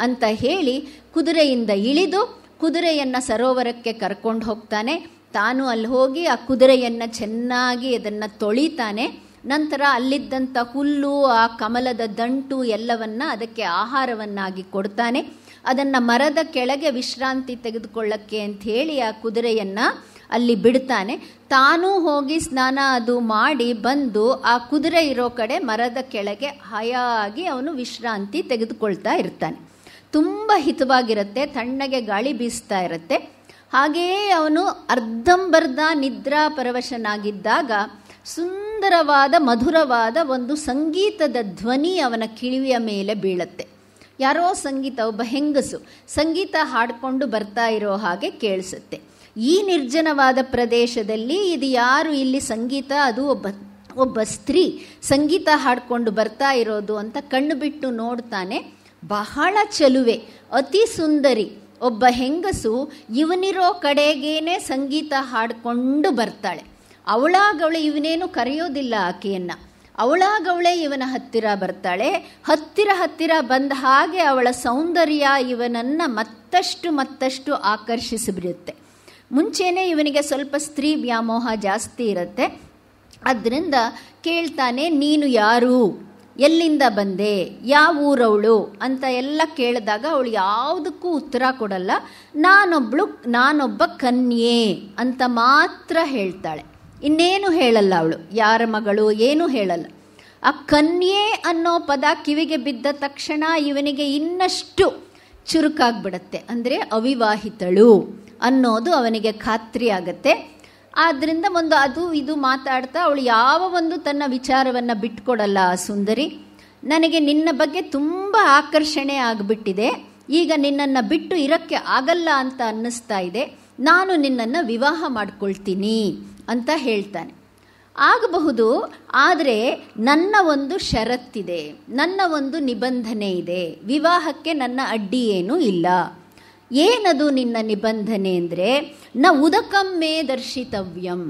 ಅಂತ ಹೇಳಿ ಕುದುರೆಯಿಂದ ಇಳಿದು ಕುದುರೆಯನ್ನು ಸರೋವರಕ್ಕೆ ಕರ್ಕೊಂಡು ಹೋಗ್ತಾನೆ. ತಾನು ಅಲ್ಲಿ ಹೋಗಿ ಆ ಕುದುರೆಯನ್ನು ಚೆನ್ನಾಗಿ ಅದನ್ನು ತೊಳಿತಾನೆ. ನಂತರ ಅಲ್ಲಿದ್ದಂಥ ಹುಲ್ಲು, ಆ ಕಮಲದ ದಂಟು ಎಲ್ಲವನ್ನ ಅದಕ್ಕೆ ಆಹಾರವನ್ನಾಗಿ ಕೊಡ್ತಾನೆ. ಅದನ್ನು ಮರದ ಕೆಳಗೆ ವಿಶ್ರಾಂತಿ ತೆಗೆದುಕೊಳ್ಳಕ್ಕೆ ಅಂಥೇಳಿ ಆ ಕುದುರೆಯನ್ನು ಅಲ್ಲಿ ಬಿಡ್ತಾನೆ. ತಾನೂ ಹೋಗಿ ಸ್ನಾನ ಅದು ಮಾಡಿ ಬಂದು ಆ ಕುದುರೆ ಇರೋ ಕಡೆ ಮರದ ಕೆಳಗೆ ಹಾಯಾಗಿ ಅವನು ವಿಶ್ರಾಂತಿ ತೆಗೆದುಕೊಳ್ತಾ ಇರ್ತಾನೆ. ತುಂಬ ಹಿತವಾಗಿರುತ್ತೆ, ತಣ್ಣಗೆ ಗಾಳಿ ಬೀಸ್ತಾ ಇರುತ್ತೆ. ಹಾಗೆಯೇ ಅವನು ಅರ್ಧಂಬರ್ಧ ನಿದ್ರಾ ಪರವಶನಾಗಿದ್ದಾಗ ಸುಂದರವಾದ ಮಧುರವಾದ ಒಂದು ಸಂಗೀತದ ಧ್ವನಿ ಅವನ ಕಿವಿಯ ಮೇಲೆ ಬೀಳುತ್ತೆ. ಯಾರೋ ಸಂಗೀತ, ಒಬ್ಬ ಹೆಂಗಸು ಸಂಗೀತ ಹಾಡಿಕೊಂಡು ಬರ್ತಾ ಇರೋ ಹಾಗೆ ಕೇಳಿಸುತ್ತೆ. ಈ ನಿರ್ಜನವಾದ ಪ್ರದೇಶದಲ್ಲಿ ಇದು ಯಾರು ಇಲ್ಲಿ ಸಂಗೀತ, ಅದು ಒಬ್ಬ ಸ್ತ್ರೀ ಸಂಗೀತ ಹಾಡಿಕೊಂಡು ಬರ್ತಾ ಇರೋದು ಅಂತ ಕಣ್ಣು ಬಿಟ್ಟು ನೋಡ್ತಾನೆ. ಬಹಳ ಚೆಲುವೆ, ಅತಿ ಸುಂದರಿ ಒಬ್ಬ ಹೆಂಗಸು ಇವನಿರೋ ಕಡೆಗೇನೆ ಸಂಗೀತ ಹಾಡಿಕೊಂಡು ಬರ್ತಾಳೆ. ಅವಳಾಗವಳು ಇವನೇನು ಕರೆಯೋದಿಲ್ಲ ಆಕೆಯನ್ನು, ಅವಳಾಗವಳೇ ಇವನ ಹತ್ತಿರ ಬರ್ತಾಳೆ. ಹತ್ತಿರ ಬಂದ ಹಾಗೆ ಅವಳ ಸೌಂದರ್ಯ ಇವನನ್ನು ಮತ್ತಷ್ಟು ಆಕರ್ಷಿಸಿಬಿಡುತ್ತೆ. ಮುಂಚೆನೇ ಇವನಿಗೆ ಸ್ವಲ್ಪ ಸ್ತ್ರೀ ವ್ಯಾಮೋಹ ಜಾಸ್ತಿ ಇರುತ್ತೆ. ಅದರಿಂದ ಕೇಳ್ತಾನೆ, ನೀನು ಯಾರು, ಎಲ್ಲಿಂದ ಬಂದೆ, ಯಾವ ಊರವಳು ಅಂತ ಎಲ್ಲ ಕೇಳಿದಾಗ ಅವಳು ಯಾವುದಕ್ಕೂ ಉತ್ತರ ಕೊಡಲ್ಲ. ನಾನೊಬ್ಬ ಕನ್ಯೆ ಅಂತ ಮಾತ್ರ ಹೇಳ್ತಾಳೆ. ಇನ್ನೇನು ಹೇಳಲ್ಲ ಅವಳು, ಯಾರ ಮಗಳು ಏನೂ ಹೇಳಲ್ಲ. ಆ ಕನ್ಯೆ ಅನ್ನೋ ಪದ ಕಿವಿಗೆ ಬಿದ್ದ ತಕ್ಷಣ ಇವನಿಗೆ ಇನ್ನಷ್ಟು ಚುರುಕಾಗ್ಬಿಡತ್ತೆ. ಅಂದರೆ ಅವಿವಾಹಿತಳು ಅನ್ನೋದು ಅವನಿಗೆ ಖಾತ್ರಿ ಆಗತ್ತೆ. ಆದ್ದರಿಂದ ಅದು ಇದು ಮಾತಾಡ್ತಾ ಅವಳು ಯಾವ ಒಂದು ತನ್ನ ವಿಚಾರವನ್ನು ಬಿಟ್ಕೊಡಲ್ಲ. ಆ ಸುಂದರಿ, ನನಗೆ ನಿನ್ನ ಬಗ್ಗೆ ತುಂಬ ಆಕರ್ಷಣೆ ಆಗಿಬಿಟ್ಟಿದೆ, ಈಗ ನಿನ್ನನ್ನು ಬಿಟ್ಟು ಇರೋಕ್ಕೆ ಆಗಲ್ಲ ಅಂತ ಅನ್ನಿಸ್ತಾ ಇದೆ, ನಾನು ನಿನ್ನನ್ನು ವಿವಾಹ ಮಾಡ್ಕೊಳ್ತೀನಿ ಅಂತ ಹೇಳ್ತಾನೆ. ಆಗಬಹುದು, ಆದರೆ ನನ್ನ ಒಂದು ಷರತ್ತಿದೆ, ನನ್ನ ಒಂದು ನಿಬಂಧನೆ ಇದೆ, ವಿವಾಹಕ್ಕೆ ನನ್ನ ಅಡ್ಡಿ ಏನೂ ಇಲ್ಲ. ಏನದು ನಿನ್ನ ನಿಬಂಧನೆ ಅಂದರೆ, ನ ಉದಕಮ್ಮೇ ದರ್ಶಿತವ್ಯಂ,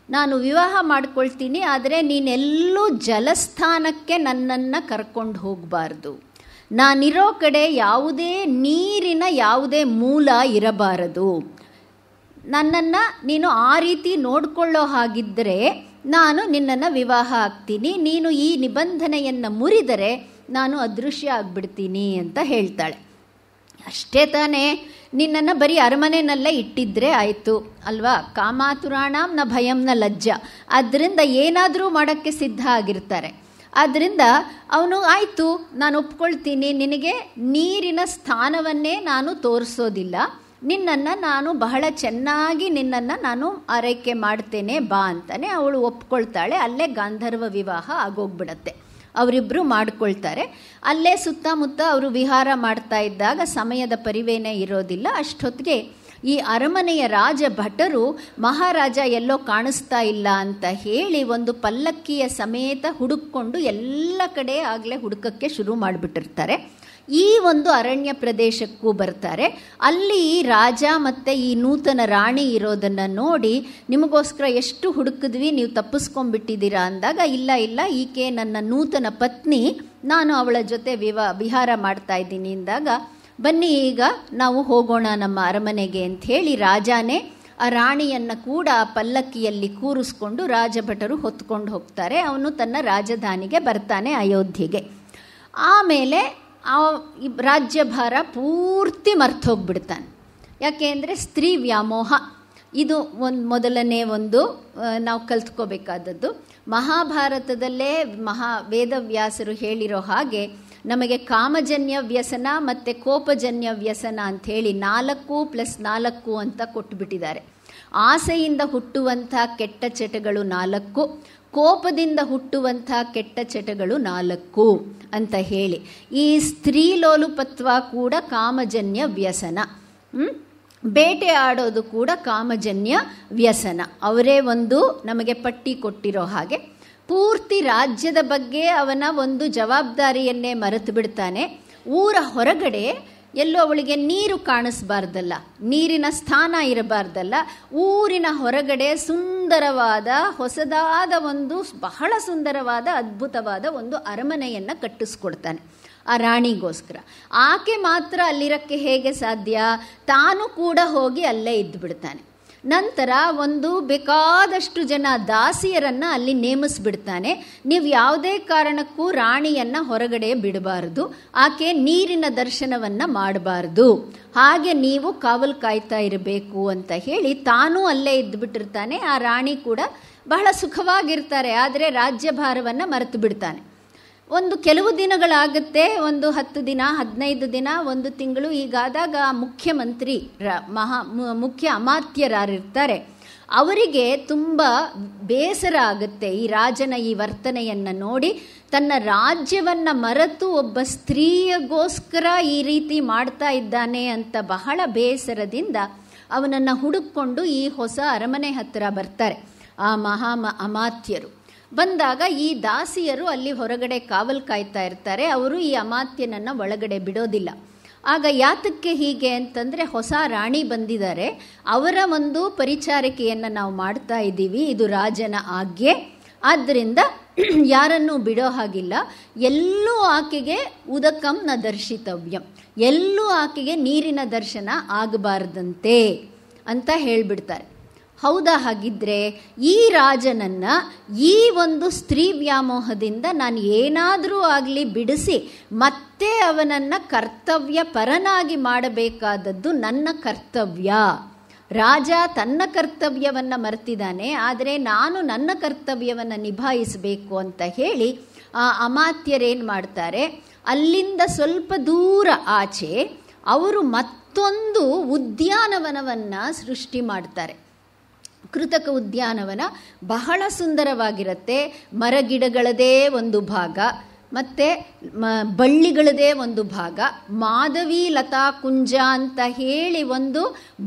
ನಾನು ವಿವಾಹ ಮಾಡ್ಕೊಳ್ತೀನಿ, ಆದರೆ ನೀನೆಲ್ಲೂ ಜಲಸ್ಥಾನಕ್ಕೆ ನನ್ನನ್ನು ಕರ್ಕೊಂಡು ಹೋಗಬಾರ್ದು, ನಾನಿರೋ ಕಡೆ ಯಾವುದೇ ನೀರಿನ ಯಾವುದೇ ಮೂಲ ಇರಬಾರದು, ನನ್ನನ್ನು ನೀನು ಆ ರೀತಿ ನೋಡಿಕೊಳ್ಳೋ ಹಾಗಿದ್ದರೆ ನಾನು ನಿನ್ನನ್ನು ವಿವಾಹ ಆಗ್ತೀನಿ, ನೀನು ಈ ನಿಬಂಧನೆಯನ್ನು ಮುರಿದರೆ ನಾನು ಅದೃಶ್ಯ ಆಗಿಬಿಡ್ತೀನಿ ಅಂತ ಹೇಳ್ತಾಳೆ. ಅಷ್ಟೇ ತಾನೇ, ನಿನ್ನನ್ನು ಬರೀ ಅರಮನೆಯಲ್ಲೇ ಇಟ್ಟಿದ್ರೆ ಆಯಿತು ಅಲ್ವಾ, ಕಾಮಾತುರಾಣಂ ನ ಭಯಂ ನ ಲಜ್ಜ, ಆದ್ದರಿಂದ ಏನಾದರೂ ಮಾಡೋಕ್ಕೆ ಸಿದ್ಧ ಆಗಿರ್ತಾರೆ. ಆದ್ದರಿಂದ ಅವನು ಆಯಿತು ನಾನು ಒಪ್ಕೊಳ್ತೀನಿ, ನಿನಗೆ ನೀರಿನ ಸ್ಥಾನವನ್ನೇ ನಾನು ತೋರಿಸೋದಿಲ್ಲ, ನಿನ್ನನ್ನು ನಾನು ಬಹಳ ಚೆನ್ನಾಗಿ ನಿನ್ನನ್ನು ನಾನು ಆರೈಕೆ ಮಾಡ್ತೇನೆ ಬಾ ಅಂತಾನೆ. ಅವಳು ಒಪ್ಕೊಳ್ತಾಳೆ. ಅಲ್ಲೇ ಗಾಂಧರ್ವ ವಿವಾಹ ಆಗೋಗ್ಬಿಡತ್ತೆ. ಅವರಿಬ್ಬರು ಮಾಡ್ಕೊಳ್ತಾರೆ. ಅಲ್ಲೇ ಸುತ್ತಮುತ್ತ ಅವರು ವಿಹಾರ ಮಾಡ್ತಾ ಇದ್ದಾಗ ಸಮಯದ ಪರಿವೇನೇ ಇರೋದಿಲ್ಲ. ಅಷ್ಟೊತ್ತಿಗೆ ಈ ಅರಮನೆಯ ರಾಜ ಭಟರು ಮಹಾರಾಜ ಎಲ್ಲೋ ಕಾಣಿಸ್ತಾ ಇಲ್ಲ ಅಂತ ಹೇಳಿ ಒಂದು ಪಲ್ಲಕ್ಕಿಯ ಸಮೇತ ಹುಡುಕೊಂಡು ಎಲ್ಲ ಕಡೆ ಆಗಲೇ ಹುಡುಕಕ್ಕೆ ಶುರು ಮಾಡಿಬಿಟ್ಟಿರ್ತಾರೆ. ಈ ಒಂದು ಅರಣ್ಯ ಪ್ರದೇಶಕ್ಕೂ ಬರ್ತಾರೆ. ಅಲ್ಲಿ ರಾಜ ಮತ್ತು ಈ ನೂತನ ರಾಣಿ ಇರೋದನ್ನು ನೋಡಿ, ನಿಮಗೋಸ್ಕರ ಎಷ್ಟು ಹುಡುಕಿದ್ವಿ, ನೀವು ತಪ್ಪಿಸ್ಕೊಂಡ್ಬಿಟ್ಟಿದ್ದೀರಾ ಅಂದಾಗ, ಇಲ್ಲ ಈಕೆ ನನ್ನ ನೂತನ ಪತ್ನಿ, ನಾನು ಅವಳ ಜೊತೆ ವಿಹಾರ ಮಾಡ್ತಾ ಇದ್ದೀನಿ ಅಂದಾಗ, ಬನ್ನಿ ಈಗ ನಾವು ಹೋಗೋಣ ನಮ್ಮ ಅರಮನೆಗೆ ಅಂತ ಹೇಳಿ ರಾಜಾನೇ ಆ ರಾಣಿಯನ್ನು ಕೂಡ ಆ ಪಲ್ಲಕ್ಕಿಯಲ್ಲಿ ಕೂರಿಸ್ಕೊಂಡು ರಾಜಭಟರು ಹೊತ್ಕೊಂಡು ಹೋಗ್ತಾರೆ. ಅವನು ತನ್ನ ರಾಜಧಾನಿಗೆ ಬರ್ತಾನೆ, ಅಯೋಧ್ಯೆಗೆ. ಆಮೇಲೆ ಆ ರಾಜ್ಯಭಾರ ಪೂರ್ತಿ ಮರ್ತೋಗ್ಬಿಡ್ತಾನೆ. ಯಾಕೆ ಅಂದರೆ ಸ್ತ್ರೀ ವ್ಯಾಮೋಹ. ಇದು ಮೊದಲನೇ ನಾವು ಕಲ್ತ್ಕೋಬೇಕಾದದ್ದು. ಮಹಾಭಾರತದಲ್ಲೇ ವೇದವ್ಯಾಸರು ಹೇಳಿರೋ ಹಾಗೆ ನಮಗೆ ಕಾಮಜನ್ಯ ವ್ಯಸನ ಮತ್ತು ಕೋಪಜನ್ಯ ವ್ಯಸನ ಅಂಥೇಳಿ 4+4 ಅಂತ ಕೊಟ್ಟುಬಿಟ್ಟಿದ್ದಾರೆ. ಆಸೆಯಿಂದ ಹುಟ್ಟುವಂಥ ಕೆಟ್ಟ ಚಟಗಳು 4, ಕೋಪದಿಂದ ಹುಟ್ಟುವಂಥ ಕೆಟ್ಟ ಚಟಗಳು 4 ಅಂತ ಹೇಳಿ. ಈ ಸ್ತ್ರೀಲೋಲುಪತ್ವ ಕೂಡ ಕಾಮಜನ್ಯ ವ್ಯಸನ, ಬೇಟೆ ಆಡೋದು ಕೂಡ ಕಾಮಜನ್ಯ ವ್ಯಸನ. ಅವರೇ ನಮಗೆ ಪಟ್ಟಿ ಕೊಟ್ಟಿರೋ ಹಾಗೆ ಪೂರ್ತಿ ರಾಜ್ಯದ ಬಗ್ಗೆ ಅವನ ಒಂದು ಜವಾಬ್ದಾರಿಯನ್ನೇ ಮರೆತು ಬಿಡ್ತಾನೆ. ಊರ ಹೊರಗಡೆ ಎಲ್ಲೋ ಅವಳಿಗೆ ನೀರು ಕಾಣಿಸ್ಬಾರ್ದಲ್ಲ, ನೀರಿನ ಸ್ಥಾನ ಇರಬಾರ್ದಲ್ಲ, ಊರಿನ ಹೊರಗಡೆ ಸುಂದರವಾದ ಹೊಸದಾದ ಬಹಳ ಸುಂದರವಾದ ಅದ್ಭುತವಾದ ಅರಮನೆಯನ್ನು ಕಟ್ಟಿಸ್ಕೊಡ್ತಾನೆ ಆ ರಾಣಿಗೋಸ್ಕರ. ಆಕೆ ಮಾತ್ರ ಅಲ್ಲಿರೋಕ್ಕೆ ಹೇಗೆ ಸಾಧ್ಯ? ತಾನು ಕೂಡ ಹೋಗಿ ಅಲ್ಲೇ ಇದ್ದು ಬಿಡ್ತಾನೆ. ನಂತರ ಬೇಕಾದಷ್ಟು ಜನ ದಾಸಿಯರನ್ನು ಅಲ್ಲಿ ನೇಮಿಸ್ಬಿಡ್ತಾನೆ. ನೀವು ಯಾವುದೇ ಕಾರಣಕ್ಕೂ ರಾಣಿಯನ್ನು ಹೊರಗಡೆ ಬಿಡಬಾರ್ದು, ಆಕೆ ನೀರಿನ ದರ್ಶನವನ್ನು ಮಾಡಬಾರ್ದು, ಹಾಗೆ ನೀವು ಕಾವಲು ಕಾಯ್ತಾ ಇರಬೇಕು ಅಂತ ಹೇಳಿ ತಾನೂ ಅಲ್ಲೇ ಇದ್ದುಬಿಟ್ಟಿರ್ತಾನೆ. ಆ ರಾಣಿ ಕೂಡ ಬಹಳ ಸುಖವಾಗಿರ್ತಾರೆ. ಆದರೆ ರಾಜ್ಯಭಾರವನ್ನು ಮರೆತು ಬಿಡ್ತಾನೆ. ಕೆಲವು ದಿನಗಳಾಗುತ್ತೆ, 10 ದಿನ 15 ದಿನ 1 ತಿಂಗಳು. ಹೀಗಾದಾಗ ಮುಖ್ಯಮಂತ್ರಿ ಮುಖ್ಯ ಅಮಾತ್ಯರಾರಿರ್ತಾರೆ, ಅವರಿಗೆ ತುಂಬ ಬೇಸರ ಆಗುತ್ತೆ ಈ ರಾಜನ ಈ ವರ್ತನೆಯನ್ನು ನೋಡಿ. ತನ್ನ ರಾಜ್ಯವನ್ನು ಮರೆತು ಒಬ್ಬ ಸ್ತ್ರೀಯಗೋಸ್ಕರ ಈ ರೀತಿ ಮಾಡ್ತಾ ಇದ್ದಾನೆ ಅಂತ ಬಹಳ ಬೇಸರದಿಂದ ಅವನನ್ನು ಹುಡುಕೊಂಡು ಈ ಹೊಸ ಅರಮನೆ ಹತ್ತಿರ ಬರ್ತಾರೆ ಆ ಅಮಾತ್ಯರು. ಬಂದಾಗ ಈ ದಾಸಿಯರು ಅಲ್ಲಿ ಹೊರಗಡೆ ಕಾವಲು ಕಾಯ್ತಾ ಇರ್ತಾರೆ. ಅವರು ಈ ಅಮಾತ್ಯನನ್ನು ಒಳಗಡೆ ಬಿಡೋದಿಲ್ಲ. ಆಗ ಯಾತಕ್ಕೆ ಹೀಗೆ ಅಂತಂದರೆ, ಹೊಸ ರಾಣಿ ಬಂದಿದ್ದಾರೆ, ಅವರ ಪರಿಚಾರಿಕೆಯನ್ನು ನಾವು ಮಾಡ್ತಾ ಇದ್ದೀವಿ, ಇದು ರಾಜನ ಆಜ್ಞೆ, ಆದ್ದರಿಂದ ಯಾರನ್ನೂ ಬಿಡೋ ಹಾಗಿಲ್ಲ. ಎಲ್ಲೂ ಆಕೆಗೆ ಉದಕಂ ನ ದರ್ಶಿತವ್ಯಂ, ಎಲ್ಲೂ ಆಕೆಗೆ ನೀರಿನ ದರ್ಶನ ಆಗಬಾರ್ದಂತೆ ಅಂತ ಹೇಳಿಬಿಡ್ತಾರೆ. ಹೌದಾ? ಹಾಗಿದ್ರೆ ಈ ರಾಜನನ್ನು ಈ ಒಂದು ಸ್ತ್ರೀ ವ್ಯಾಮೋಹದಿಂದ ನಾನು ಏನಾದರೂ ಆಗಲಿ ಬಿಡಿಸಿ ಮತ್ತೆ ಅವನನ್ನು ಕರ್ತವ್ಯ ಪರನಾಗಿ ಮಾಡಬೇಕಾದದ್ದು ನನ್ನ ಕರ್ತವ್ಯ. ರಾಜ ತನ್ನ ಕರ್ತವ್ಯವನ್ನು ಮರೆತಿದ್ದಾನೆ, ಆದರೆ ನಾನು ನನ್ನ ಕರ್ತವ್ಯವನ್ನು ನಿಭಾಯಿಸಬೇಕು ಅಂತ ಹೇಳಿ ಆ ಅಮಾತ್ಯರೇನು ಮಾಡ್ತಾರೆ, ಅಲ್ಲಿಂದ ಸ್ವಲ್ಪ ದೂರ ಆಚೆ ಅವರು ಮತ್ತೊಂದು ಉದ್ಯಾನವನವನ್ನು ಸೃಷ್ಟಿ ಮಾಡ್ತಾರೆ. ಕೃತಕ ಉದ್ಯಾನವನ ಬಹಳ ಸುಂದರವಾಗಿರುತ್ತೆ. ಮರಗಿಡಗಳದೇ ಒಂದು ಭಾಗ, ಮತ್ತು ಬಳ್ಳಿಗಳದೇ ಒಂದು ಭಾಗ, ಮಾಧವಿ ಲತಾ ಕುಂಜ ಅಂತ ಹೇಳಿ ಒಂದು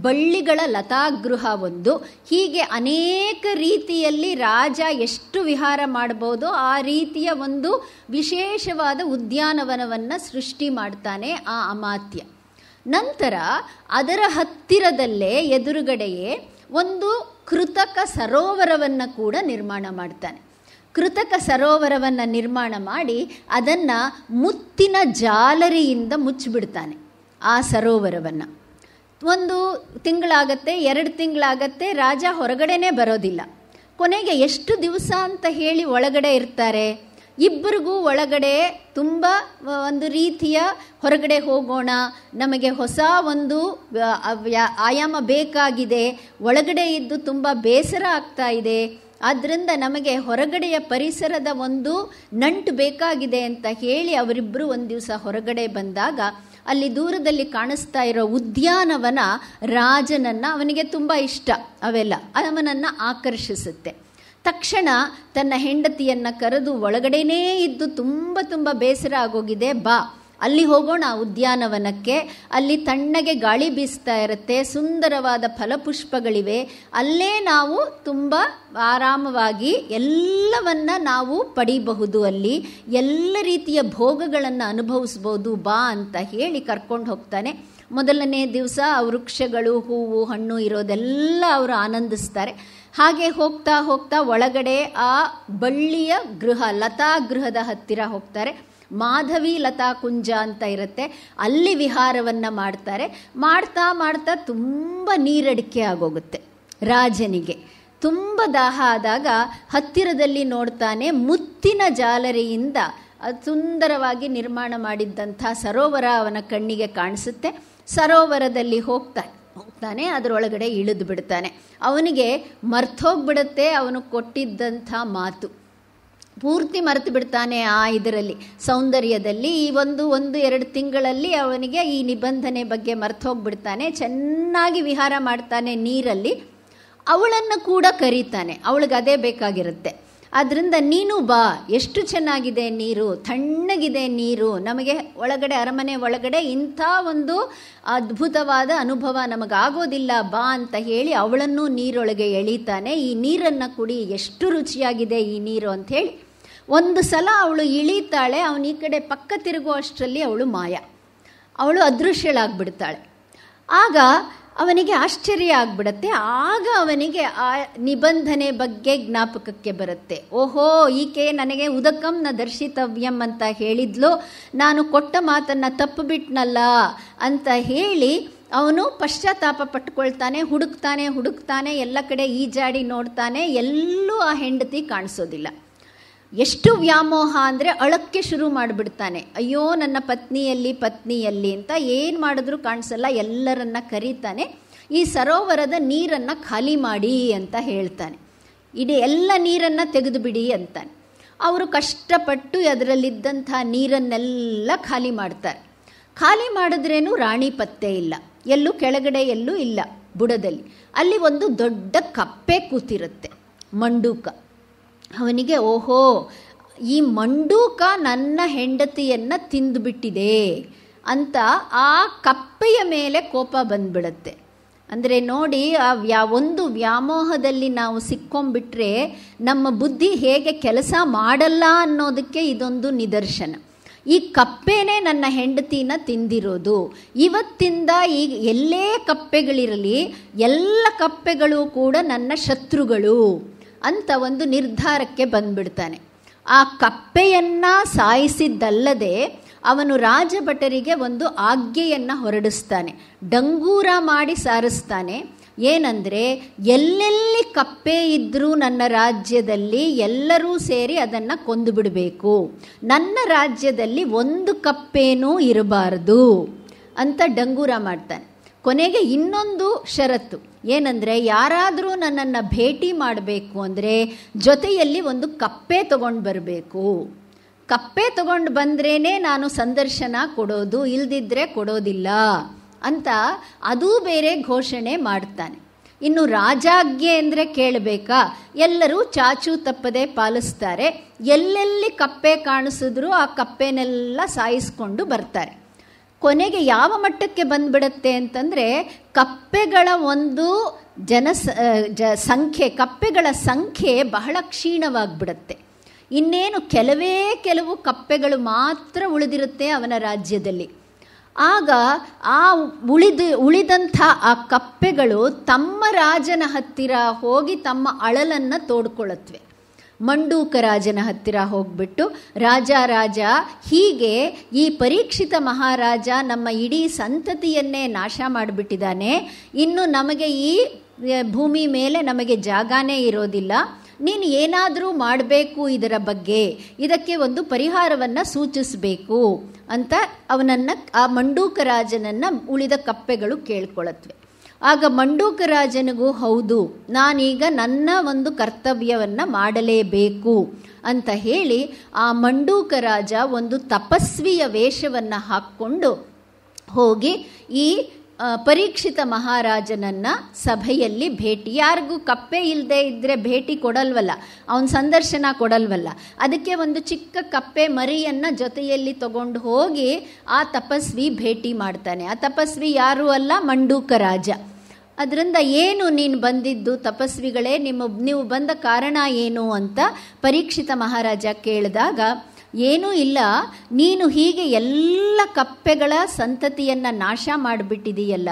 ಬಳ್ಳಿಗಳ ಲತಾಗೃಹ ಒಂದು, ಹೀಗೆ ಅನೇಕ ರೀತಿಯಲ್ಲಿ ರಾಜ ಎಷ್ಟು ವಿಹಾರ ಮಾಡ್ಬೋದೋ ಆ ರೀತಿಯ ಒಂದು ವಿಶೇಷವಾದ ಉದ್ಯಾನವನವನ್ನು ಸೃಷ್ಟಿ ಮಾಡ್ತಾನೆ ಆ ಅಮಾತ್ಯ. ನಂತರ ಅದರ ಹತ್ತಿರದಲ್ಲೇ ಎದುರುಗಡೆಯೇ ಒಂದು ಕೃತಕ ಸರೋವರವನ್ನು ಕೂಡ ನಿರ್ಮಾಣ ಮಾಡ್ತಾನೆ. ಕೃತಕ ಸರೋವರವನ್ನು ನಿರ್ಮಾಣ ಮಾಡಿ ಅದನ್ನು ಮುತ್ತಿನ ಜಾಲರಿಯಿಂದ ಮುಚ್ಚಿಬಿಡ್ತಾನೆ. ಆ ಸರೋವರವನ್ನು 1 ತಿಂಗಳಾಗತ್ತೆ, 2 ತಿಂಗಳಾಗತ್ತೆ, ರಾಜ ಹೊರಗಡೆನೇ ಬರೋದಿಲ್ಲ. ಕೊನೆಗೆ ಎಷ್ಟು ದಿವಸ ಅಂತ ಹೇಳಿ ಒಳಗಡೆ ಇರ್ತಾರೆ. ಇಬ್ಬರಿಗೂ ಒಳಗಡೆ ತುಂಬ ಒಂದು ರೀತಿಯ ಹೊರಗಡೆ ಹೋಗೋಣ, ನಮಗೆ ಹೊಸ ಒಂದು ಆಯಾಮ ಬೇಕಾಗಿದೆ, ಒಳಗಡೆ ಇದ್ದು ತುಂಬ ಬೇಸರ ಆಗ್ತಾ ಇದೆ, ಆದ್ದರಿಂದ ನಮಗೆ ಹೊರಗಡೆಯ ಪರಿಸರದ ಒಂದು ನಂಟು ಬೇಕಾಗಿದೆ ಅಂತ ಹೇಳಿ ಅವರಿಬ್ಬರು ಒಂದು ದಿವಸ ಹೊರಗಡೆ ಬಂದಾಗ ಅಲ್ಲಿ ದೂರದಲ್ಲಿ ಕಾಣಿಸ್ತಾ ಇರೋ ಉದ್ಯಾನವನ ರಾಜನನ್ನು, ಅವನಿಗೆ ತುಂಬ ಇಷ್ಟ ಅವೆಲ್ಲ, ಅವನನ್ನು ಆಕರ್ಷಿಸುತ್ತೆ. ತಕ್ಷಣ ತನ್ನ ಹೆಂಡತಿಯನ್ನು ಕರೆದು, ಒಳಗಡೆನೇ ಇದ್ದು ತುಂಬ ಬೇಸರ ಆಗೋಗಿದೆ, ಬಾ ಅಲ್ಲಿ ಹೋಗೋಣ ಉದ್ಯಾನವನಕ್ಕೆ, ಅಲ್ಲಿ ತಣ್ಣಗೆ ಗಾಳಿ ಬೀಸ್ತಾ ಇರುತ್ತೆ, ಸುಂದರವಾದ ಫಲಪುಷ್ಪಗಳಿವೆ, ಅಲ್ಲೇ ನಾವು ತುಂಬ ಆರಾಮವಾಗಿ ಎಲ್ಲವನ್ನ ನಾವು ಪಡೀಬಹುದು, ಅಲ್ಲಿ ಎಲ್ಲ ರೀತಿಯ ಭೋಗಗಳನ್ನು ಅನುಭವಿಸ್ಬೋದು, ಬಾ ಅಂತ ಹೇಳಿ ಕರ್ಕೊಂಡು ಹೋಗ್ತಾನೆ. ಮೊದಲನೇ ದಿವಸ ವೃಕ್ಷಗಳು, ಹೂವು, ಹಣ್ಣು ಇರೋದೆಲ್ಲ ಅವರು ಆನಂದಿಸ್ತಾರೆ. ಹಾಗೆ ಹೋಗ್ತಾ ಹೋಗ್ತಾ ಒಳಗಡೆ ಆ ಬಳ್ಳಿಯ ಗೃಹ, ಲತಾಗೃಹದ ಹತ್ತಿರ ಹೋಗ್ತಾರೆ. ಮಾಧವಿ ಲತಾ ಕುಂಜ ಅಂತ ಇರುತ್ತೆ, ಅಲ್ಲಿ ವಿಹಾರವನ್ನು ಮಾಡ್ತಾರೆ. ಮಾಡ್ತಾ ಮಾಡ್ತಾ ತುಂಬ ನೀರಡಿಕೆ ಆಗೋಗುತ್ತೆ ರಾಜನಿಗೆ. ತುಂಬ ದಾಹ ಆದಾಗ ಹತ್ತಿರದಲ್ಲಿ ನೋಡ್ತಾನೆ, ಮುತ್ತಿನ ಜಾಲರಿಯಿಂದ ಸುಂದರವಾಗಿ ನಿರ್ಮಾಣ ಮಾಡಿದ್ದಂಥ ಸರೋವರ ಅವನ ಕಣ್ಣಿಗೆ ಕಾಣಿಸುತ್ತೆ. ಸರೋವರದಲ್ಲಿ ಹೋಗ್ತಾನೆ, ಅದರೊಳಗಡೆ ಇಳಿದು ಬಿಡ್ತಾನೆ. ಅವನಿಗೆ ಮರ್ತೋಗ್ಬಿಡುತ್ತೆ ಅವನು ಕೊಟ್ಟಿದ್ದಂಥ ಮಾತು, ಪೂರ್ತಿ ಮರೆತು ಬಿಡ್ತಾನೆ. ಆ ಇದರಲ್ಲಿ ಸೌಂದರ್ಯದಲ್ಲಿ ಈ 1-2 ತಿಂಗಳಲ್ಲಿ ಅವನಿಗೆ ಈ ನಿಬಂಧನೆ ಬಗ್ಗೆ ಮರ್ತೋಗ್ಬಿಡ್ತಾನೆ. ಚೆನ್ನಾಗಿ ವಿಹಾರ ಮಾಡ್ತಾನೆ ನೀರಲ್ಲಿ. ಅವಳನ್ನು ಕೂಡ ಕರೀತಾನೆ, ಅವಳಿಗೆ ಅದೇ ಬೇಕಾಗಿರುತ್ತೆ. ಆದ್ದರಿಂದ ನೀನು ಬಾ, ಎಷ್ಟು ಚೆನ್ನಾಗಿದೆ ನೀರು, ತಣ್ಣಗಿದೆ ನೀರು, ನಮಗೆ ಒಳಗಡೆ ಅರಮನೆ ಒಳಗಡೆ ಇಂಥ ಒಂದು ಅದ್ಭುತವಾದ ಅನುಭವ ನಮಗಾಗೋದಿಲ್ಲ, ಬಾ ಅಂತ ಹೇಳಿ ಅವಳನ್ನು ನೀರೊಳಗೆ ಎಳೀತಾನೆ. ಈ ನೀರನ್ನು ಕುಡಿ, ಎಷ್ಟು ರುಚಿಯಾಗಿದೆ ಈ ನೀರು ಅಂಥೇಳಿ. ಒಂದು ಸಲ ಅವಳು ಇಳೀತಾಳೆ, ಅವನು ಈ ಕಡೆ ಪಕ್ಕ ತಿರುಗೋ ಅಷ್ಟರಲ್ಲಿ ಅವಳು ಮಾಯ, ಅವಳು ಅದೃಶ್ಯಳಾಗ್ಬಿಡ್ತಾಳೆ. ಆಗ ಅವನಿಗೆ ಆಶ್ಚರ್ಯ ಆಗ್ಬಿಡತ್ತೆ. ಆಗ ಅವನಿಗೆ ಆ ನಿಬಂಧನೆ ಬಗ್ಗೆ ಜ್ಞಾಪಕಕ್ಕೆ ಬರುತ್ತೆ. ಓಹೋ, ಈಕೆ ನನಗೆ ಉದಕಂ ನ ದರ್ಶಿತವ್ಯಂ ಅಂತ ಹೇಳಿದ್ಲು, ನಾನು ಕೊಟ್ಟ ಮಾತನ್ನು ತಪ್ಪುಬಿಟ್ನಲ್ಲ ಅಂತ ಹೇಳಿ ಅವನು ಪಶ್ಚಾತ್ತಾಪ ಪಟ್ಕೊಳ್ತಾನೆ. ಹುಡುಕ್ತಾನೆ, ಎಲ್ಲ ಕಡೆ ಈಜಾಡಿ ನೋಡ್ತಾನೆ, ಎಲ್ಲೂ ಆ ಹೆಂಡತಿ ಕಾಣಿಸೋದಿಲ್ಲ. ಎಷ್ಟು ವ್ಯಾಮೋಹ ಅಂದರೆ ಅಳಕ್ಕೆ ಶುರು ಮಾಡಿಬಿಡ್ತಾನೆ. ಅಯ್ಯೋ ನನ್ನ ಪತ್ನಿಯಲ್ಲಿ ಅಂತ ಏನು ಮಾಡಿದ್ರೂ ಕಾಣಿಸಲ್ಲ. ಎಲ್ಲರನ್ನ ಕರೀತಾನೆ, ಈ ಸರೋವರದ ನೀರನ್ನು ಖಾಲಿ ಮಾಡಿ ಅಂತ ಹೇಳ್ತಾನೆ. ಇಡೀ ಎಲ್ಲ ನೀರನ್ನು ತೆಗೆದು ಬಿಡಿ ಅಂತಾನೆ. ಅವರು ಕಷ್ಟಪಟ್ಟು ಅದರಲ್ಲಿದ್ದಂಥ ನೀರನ್ನೆಲ್ಲ ಖಾಲಿ ಮಾಡ್ತಾರೆ. ಖಾಲಿ ಮಾಡಿದ್ರೇನು ರಾಣಿ ಪತ್ತೆ ಇಲ್ಲ, ಎಲ್ಲೂ ಕೆಳಗಡೆ ಎಲ್ಲೂ ಇಲ್ಲ. ಬುಡದಲ್ಲಿ ಅಲ್ಲಿ ಒಂದು ದೊಡ್ಡ ಕಪ್ಪೆ ಕೂತಿರುತ್ತೆ, ಮಂಡೂಕ. ಅವನಿಗೆ ಓಹೋ, ಈ ಮಂಡೂಕ ನನ್ನ ಹೆಂಡತಿಯನ್ನು ತಿಂದುಬಿಟ್ಟಿದೆ ಅಂತ ಆ ಕಪ್ಪೆಯ ಮೇಲೆ ಕೋಪ ಬಂದ್ಬಿಡುತ್ತೆ. ಅಂದರೆ ನೋಡಿ, ಒಂದು ವ್ಯಾಮೋಹದಲ್ಲಿ ನಾವು ಸಿಕ್ಕೊಂಡ್ಬಿಟ್ರೆ ನಮ್ಮ ಬುದ್ಧಿ ಹೇಗೆ ಕೆಲಸ ಮಾಡಲ್ಲ ಅನ್ನೋದಕ್ಕೆ ಇದೊಂದು ನಿದರ್ಶನ. ಈ ಕಪ್ಪೆನೇ ನನ್ನ ಹೆಂಡತಿನ ತಿಂದಿರೋದು. ಇವತ್ತಿಂದ ಈಗ ಎಲ್ಲೇ ಕಪ್ಪೆಗಳಿರಲಿ, ಎಲ್ಲ ಕಪ್ಪೆಗಳು ಕೂಡ ನನ್ನ ಶತ್ರುಗಳು ಅಂತ ಒಂದು ನಿರ್ಧಾರಕ್ಕೆ ಬಂದ್ಬಿಡ್ತಾನೆ. ಆ ಕಪ್ಪೆಯನ್ನು ಸಾಯಿಸಿದ್ದಲ್ಲದೆ ಅವನು ರಾಜಭಟರಿಗೆ ಒಂದು ಆಜ್ಞೆಯನ್ನು ಹೊರಡಿಸ್ತಾನೆ, ಡಂಗೂರ ಮಾಡಿ ಸಾರಿಸ್ತಾನೆ. ಏನಂದರೆ, ಎಲ್ಲೆಲ್ಲಿ ಕಪ್ಪೆ ಇದ್ದರೂ ನನ್ನ ರಾಜ್ಯದಲ್ಲಿ ಎಲ್ಲರೂ ಸೇರಿ ಅದನ್ನು ಕೊಂದು ಬಿಡಬೇಕು, ನನ್ನ ರಾಜ್ಯದಲ್ಲಿ ಒಂದು ಕಪ್ಪೇನೂ ಇರಬಾರ್ದು ಅಂತ ಡಂಗೂರ ಮಾಡ್ತಾನೆ. ಕೊನೆಗೆ ಇನ್ನೊಂದು ಷರತ್ತು ಏನಂದರೆ, ಯಾರಾದರೂ ನನ್ನನ್ನು ಭೇಟಿ ಮಾಡಬೇಕು ಅಂದರೆ ಜೊತೆಯಲ್ಲಿ ಒಂದು ಕಪ್ಪೆ ತಗೊಂಡು ಬರಬೇಕು, ಕಪ್ಪೆ ತಗೊಂಡು ಬಂದ್ರೇ ನಾನು ಸಂದರ್ಶನ ಕೊಡೋದು, ಇಲ್ದಿದ್ರೆ ಕೊಡೋದಿಲ್ಲ ಅಂತ ಅದೂ ಬೇರೆ ಘೋಷಣೆ ಮಾಡ್ತಾನೆ. ಇನ್ನು ರಾಜಾಜ್ಞೆ ಅಂದರೆ ಕೇಳಬೇಕಾ, ಎಲ್ಲರೂ ಚಾಚೂ ತಪ್ಪದೆ ಪಾಲಿಸ್ತಾರೆ. ಎಲ್ಲೆಲ್ಲಿ ಕಪ್ಪೆ ಕಾಣಿಸಿದ್ರೂ ಆ ಕಪ್ಪೆನೆಲ್ಲ ಸಾಯಿಸ್ಕೊಂಡು ಬರ್ತಾರೆ. ಕೊನೆಗೆ ಯಾವ ಮಟ್ಟಕ್ಕೆ ಬಂದ್ಬಿಡುತ್ತೆ ಅಂತಂದರೆ, ಕಪ್ಪೆಗಳ ಒಂದು ಕಪ್ಪೆಗಳ ಸಂಖ್ಯೆ ಬಹಳ ಕ್ಷೀಣವಾಗಿಬಿಡುತ್ತೆ. ಇನ್ನೇನು ಕೆಲವು ಕಪ್ಪೆಗಳು ಮಾತ್ರ ಉಳಿದಿರುತ್ತೆ ಅವನ ರಾಜ್ಯದಲ್ಲಿ. ಆಗ ಆ ಉಳಿದಂಥ ಆ ಕಪ್ಪೆಗಳು ತಮ್ಮ ರಾಜನ ಹತ್ತಿರ ಹೋಗಿ ತಮ್ಮ ಅಳಲನ್ನು ತೋಡ್ಕೊಳ್ಳುತ್ತವೆ. ಮಂಡೂಕ ರಾಜನ ಹತ್ತಿರ ಹೋಗ್ಬಿಟ್ಟು, ರಾಜ ಹೀಗೆ ಈ ಪರೀಕ್ಷಿತ ಮಹಾರಾಜ ನಮ್ಮ ಇಡೀ ಸಂತತಿಯನ್ನೇ ನಾಶ ಮಾಡಿಬಿಟ್ಟಿದ್ದಾನೆ, ಇನ್ನು ನಮಗೆ ಈ ಭೂಮಿ ಮೇಲೆ ನಮಗೆ ಜಾಗನೇ ಇರೋದಿಲ್ಲ, ನೀನು ಏನಾದರೂ ಮಾಡಬೇಕು ಇದರ ಬಗ್ಗೆ, ಇದಕ್ಕೆ ಒಂದು ಪರಿಹಾರವನ್ನು ಸೂಚಿಸಬೇಕು ಅಂತ ಅವನನ್ನು, ಆ ಮಂಡೂಕ ರಾಜನನ್ನು ಉಳಿದ ಕಪ್ಪೆಗಳು ಕೇಳ್ಕೊಳ್ಳುತ್ತವೆ. ಆಗ ಮಂಡೂಕ ರಾಜನಿಗೂ ಹೌದು, ನಾನೀಗ ನನ್ನ ಒಂದು ಕರ್ತವ್ಯವನ್ನು ಮಾಡಲೇಬೇಕು ಅಂತ ಹೇಳಿ ಆ ಮಂಡೂಕ ರಾಜ ಒಂದು ತಪಸ್ವಿಯ ವೇಷವನ್ನು ಹಾಕ್ಕೊಂಡು ಹೋಗಿ ಈ ಪರೀಕ್ಷಿತ ಮಹಾರಾಜನನ್ನು ಸಭೆಯಲ್ಲಿ ಭೇಟಿ, ಯಾರಿಗೂ ಕಪ್ಪೆ ಇಲ್ಲದೆ ಇದ್ದರೆ ಭೇಟಿ ಕೊಡಲ್ವಲ್ಲ, ಅವನ ಸಂದರ್ಶನ ಕೊಡಲ್ವಲ್ಲ, ಅದಕ್ಕೆ ಒಂದು ಚಿಕ್ಕ ಕಪ್ಪೆ ಮರಿಯನ್ನು ಜೊತೆಯಲ್ಲಿ ತಗೊಂಡು ಹೋಗಿ ಆ ತಪಸ್ವಿ ಭೇಟಿ ಮಾಡ್ತಾನೆ. ಆ ತಪಸ್ವಿ ಯಾರೂ ಅಲ್ಲ, ಮಂಡೂಕ ರಾಜ. ಅದರಿಂದ ಏನು ನೀನು ಬಂದಿದ್ದು ತಪಸ್ವಿಗಳೇ, ನೀವು ಬಂದ ಕಾರಣ ಏನು ಅಂತ ಪರೀಕ್ಷಿತ ಮಹಾರಾಜ ಕೇಳಿದಾಗ, ಏನೂ ಇಲ್ಲ, ನೀನು ಹೀಗೆ ಎಲ್ಲ ಕಪ್ಪೆಗಳ ಸಂತತಿಯನ್ನು ನಾಶ ಮಾಡಿಬಿಟ್ಟಿದೆಯಲ್ಲ,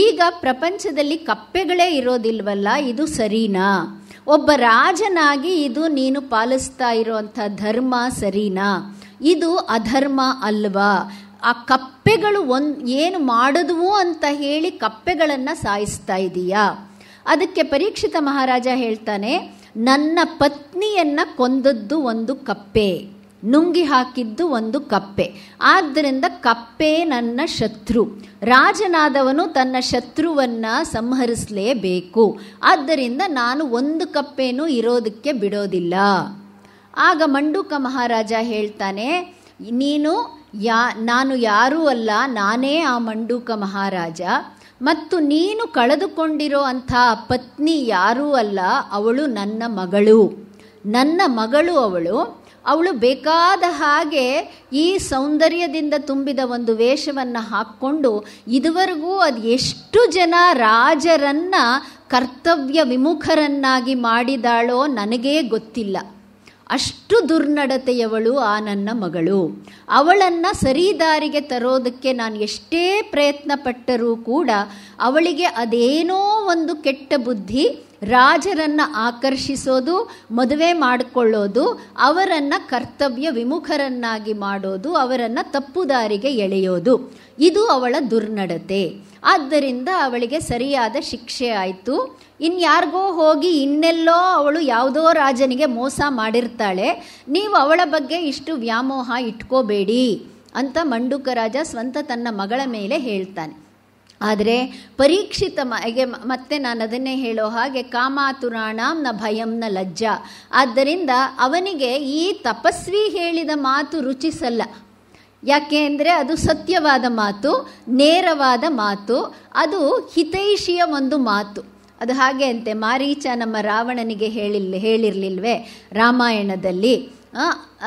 ಈಗ ಪ್ರಪಂಚದಲ್ಲಿ ಕಪ್ಪೆಗಳೇ ಇರೋದಿಲ್ವಲ್ಲ, ಇದು ಸರಿನಾ? ಒಬ್ಬ ರಾಜನಾಗಿ ಇದು ನೀನು ಪಾಲಿಸ್ತಾ ಇರೋವಂಥ ಧರ್ಮ ಸರಿನಾ? ಇದು ಅಧರ್ಮ ಅಲ್ವಾ? ಆ ಕಪ್ಪೆಗಳು ಏನು ಮಾಡಿದ್ವು ಅಂತ ಹೇಳಿ ಕಪ್ಪೆಗಳನ್ನು ಸಾಯಿಸ್ತಾ ಇದೀಯಾ? ಅದಕ್ಕೆ ಪರೀಕ್ಷಿತ ಮಹಾರಾಜ ಹೇಳ್ತಾನೆ, ನನ್ನ ಪತ್ನಿಯನ್ನು ಕೊಂದದ್ದು ಒಂದು ಕಪ್ಪೆ, ನುಂಗಿ ಹಾಕಿದ್ದು ಒಂದು ಕಪ್ಪೆ, ಆದ್ದರಿಂದ ಕಪ್ಪೆ ನನ್ನ ಶತ್ರು. ರಾಜನಾದವನು ತನ್ನ ಶತ್ರುವನ್ನು ಸಂಹರಿಸಲೇಬೇಕು, ಆದ್ದರಿಂದ ನಾನು ಒಂದು ಕಪ್ಪೆನೂ ಇರೋದಕ್ಕೆ ಬಿಡೋದಿಲ್ಲ. ಆಗ ಮಂಡೂಕ ಮಹಾರಾಜ ಹೇಳ್ತಾನೆ, ನಾನು ಯಾರೂ ಅಲ್ಲ, ನಾನೇ ಆ ಮಂಡೂಕ ಮಹಾರಾಜ, ಮತ್ತು ನೀನು ಕಳೆದುಕೊಂಡಿರೋ ಅಂಥ ಪತ್ನಿ ಯಾರೂ ಅಲ್ಲ, ಅವಳು ನನ್ನ ಮಗಳು ಅವಳು ಬೇಕಾದ ಹಾಗೆ ಈ ಸೌಂದರ್ಯದಿಂದ ತುಂಬಿದ ಒಂದು ವೇಷವನ್ನು ಹಾಕ್ಕೊಂಡು ಇದುವರೆಗೂ ಅದು ಎಷ್ಟು ಜನ ರಾಜರನ್ನು ಕರ್ತವ್ಯ ವಿಮುಖರನ್ನಾಗಿ ಮಾಡಿದಾಳೋ ನನಗೇ ಗೊತ್ತಿಲ್ಲ. ಅಷ್ಟು ದುರ್ನಡತೆಯವಳು ಆ ನನ್ನ ಮಗಳು. ಅವಳನ್ನು ಸರಿದಾರಿಗೆ ತರೋದಕ್ಕೆ ನಾನು ಎಷ್ಟೇ ಪ್ರಯತ್ನ ಪಟ್ಟರೂ ಕೂಡ ಅವಳಿಗೆ ಅದೇನೋ ಒಂದು ಕೆಟ್ಟ ಬುದ್ಧಿ, ರಾಜರನ್ನು ಆಕರ್ಷಿಸೋದು, ಮದುವೆ ಮಾಡಿಕೊಳ್ಳೋದು, ಅವರನ್ನು ಕರ್ತವ್ಯ ವಿಮುಖರನ್ನಾಗಿ ಮಾಡೋದು, ಅವರನ್ನು ತಪ್ಪು ದಾರಿಗೆ ಎಳೆಯೋದು, ಇದು ಅವಳ ದುರ್ನಡತೆ. ಆದ್ದರಿಂದ ಅವಳಿಗೆ ಸರಿಯಾದ ಶಿಕ್ಷೆ ಆಯಿತು. ಇನ್ಯಾರಿಗೋ ಹೋಗಿ ಇನ್ನೆಲ್ಲೋ ಅವಳು ಯಾವುದೋ ರಾಜನಿಗೆ ಮೋಸ ಮಾಡಿರ್ತಾಳೆ, ನೀವು ಅವಳ ಬಗ್ಗೆ ಇಷ್ಟು ವ್ಯಾಮೋಹ ಇಟ್ಕೋಬೇಡಿ ಅಂತ ಮಂಡೂಕ ರಾಜ ಸ್ವಂತ ತನ್ನ ಮಗಳ ಮೇಲೆ ಹೇಳ್ತಾನೆ. ಆದರೆ ಪರೀಕ್ಷಿತ ಮತ್ತೆ ನಾನು ಅದನ್ನೇ ಹೇಳೋ ಹಾಗೆ, ಕಾಮಾತುರಾಣಂ ನ ಭಯಂ ನ ಲಜ್ಜಾ. ಆದ್ದರಿಂದ ಅವನಿಗೆ ಈ ತಪಸ್ವಿ ಹೇಳಿದ ಮಾತು ರುಚಿಸಲ್ಲ. ಯಾಕೆ ಅಂದರೆ ಅದು ಸತ್ಯವಾದ ಮಾತು, ನೇರವಾದ ಮಾತು, ಅದು ಹಿತೈಷಿಯ ಒಂದು ಮಾತು. ಅದು ಹಾಗೆ ಅಂತೆ, ಮಾರೀಚ ನಮ್ಮ ರಾವಣನಿಗೆ ಹೇಳಿರಲಿಲ್ವೇ ರಾಮಾಯಣದಲ್ಲಿ.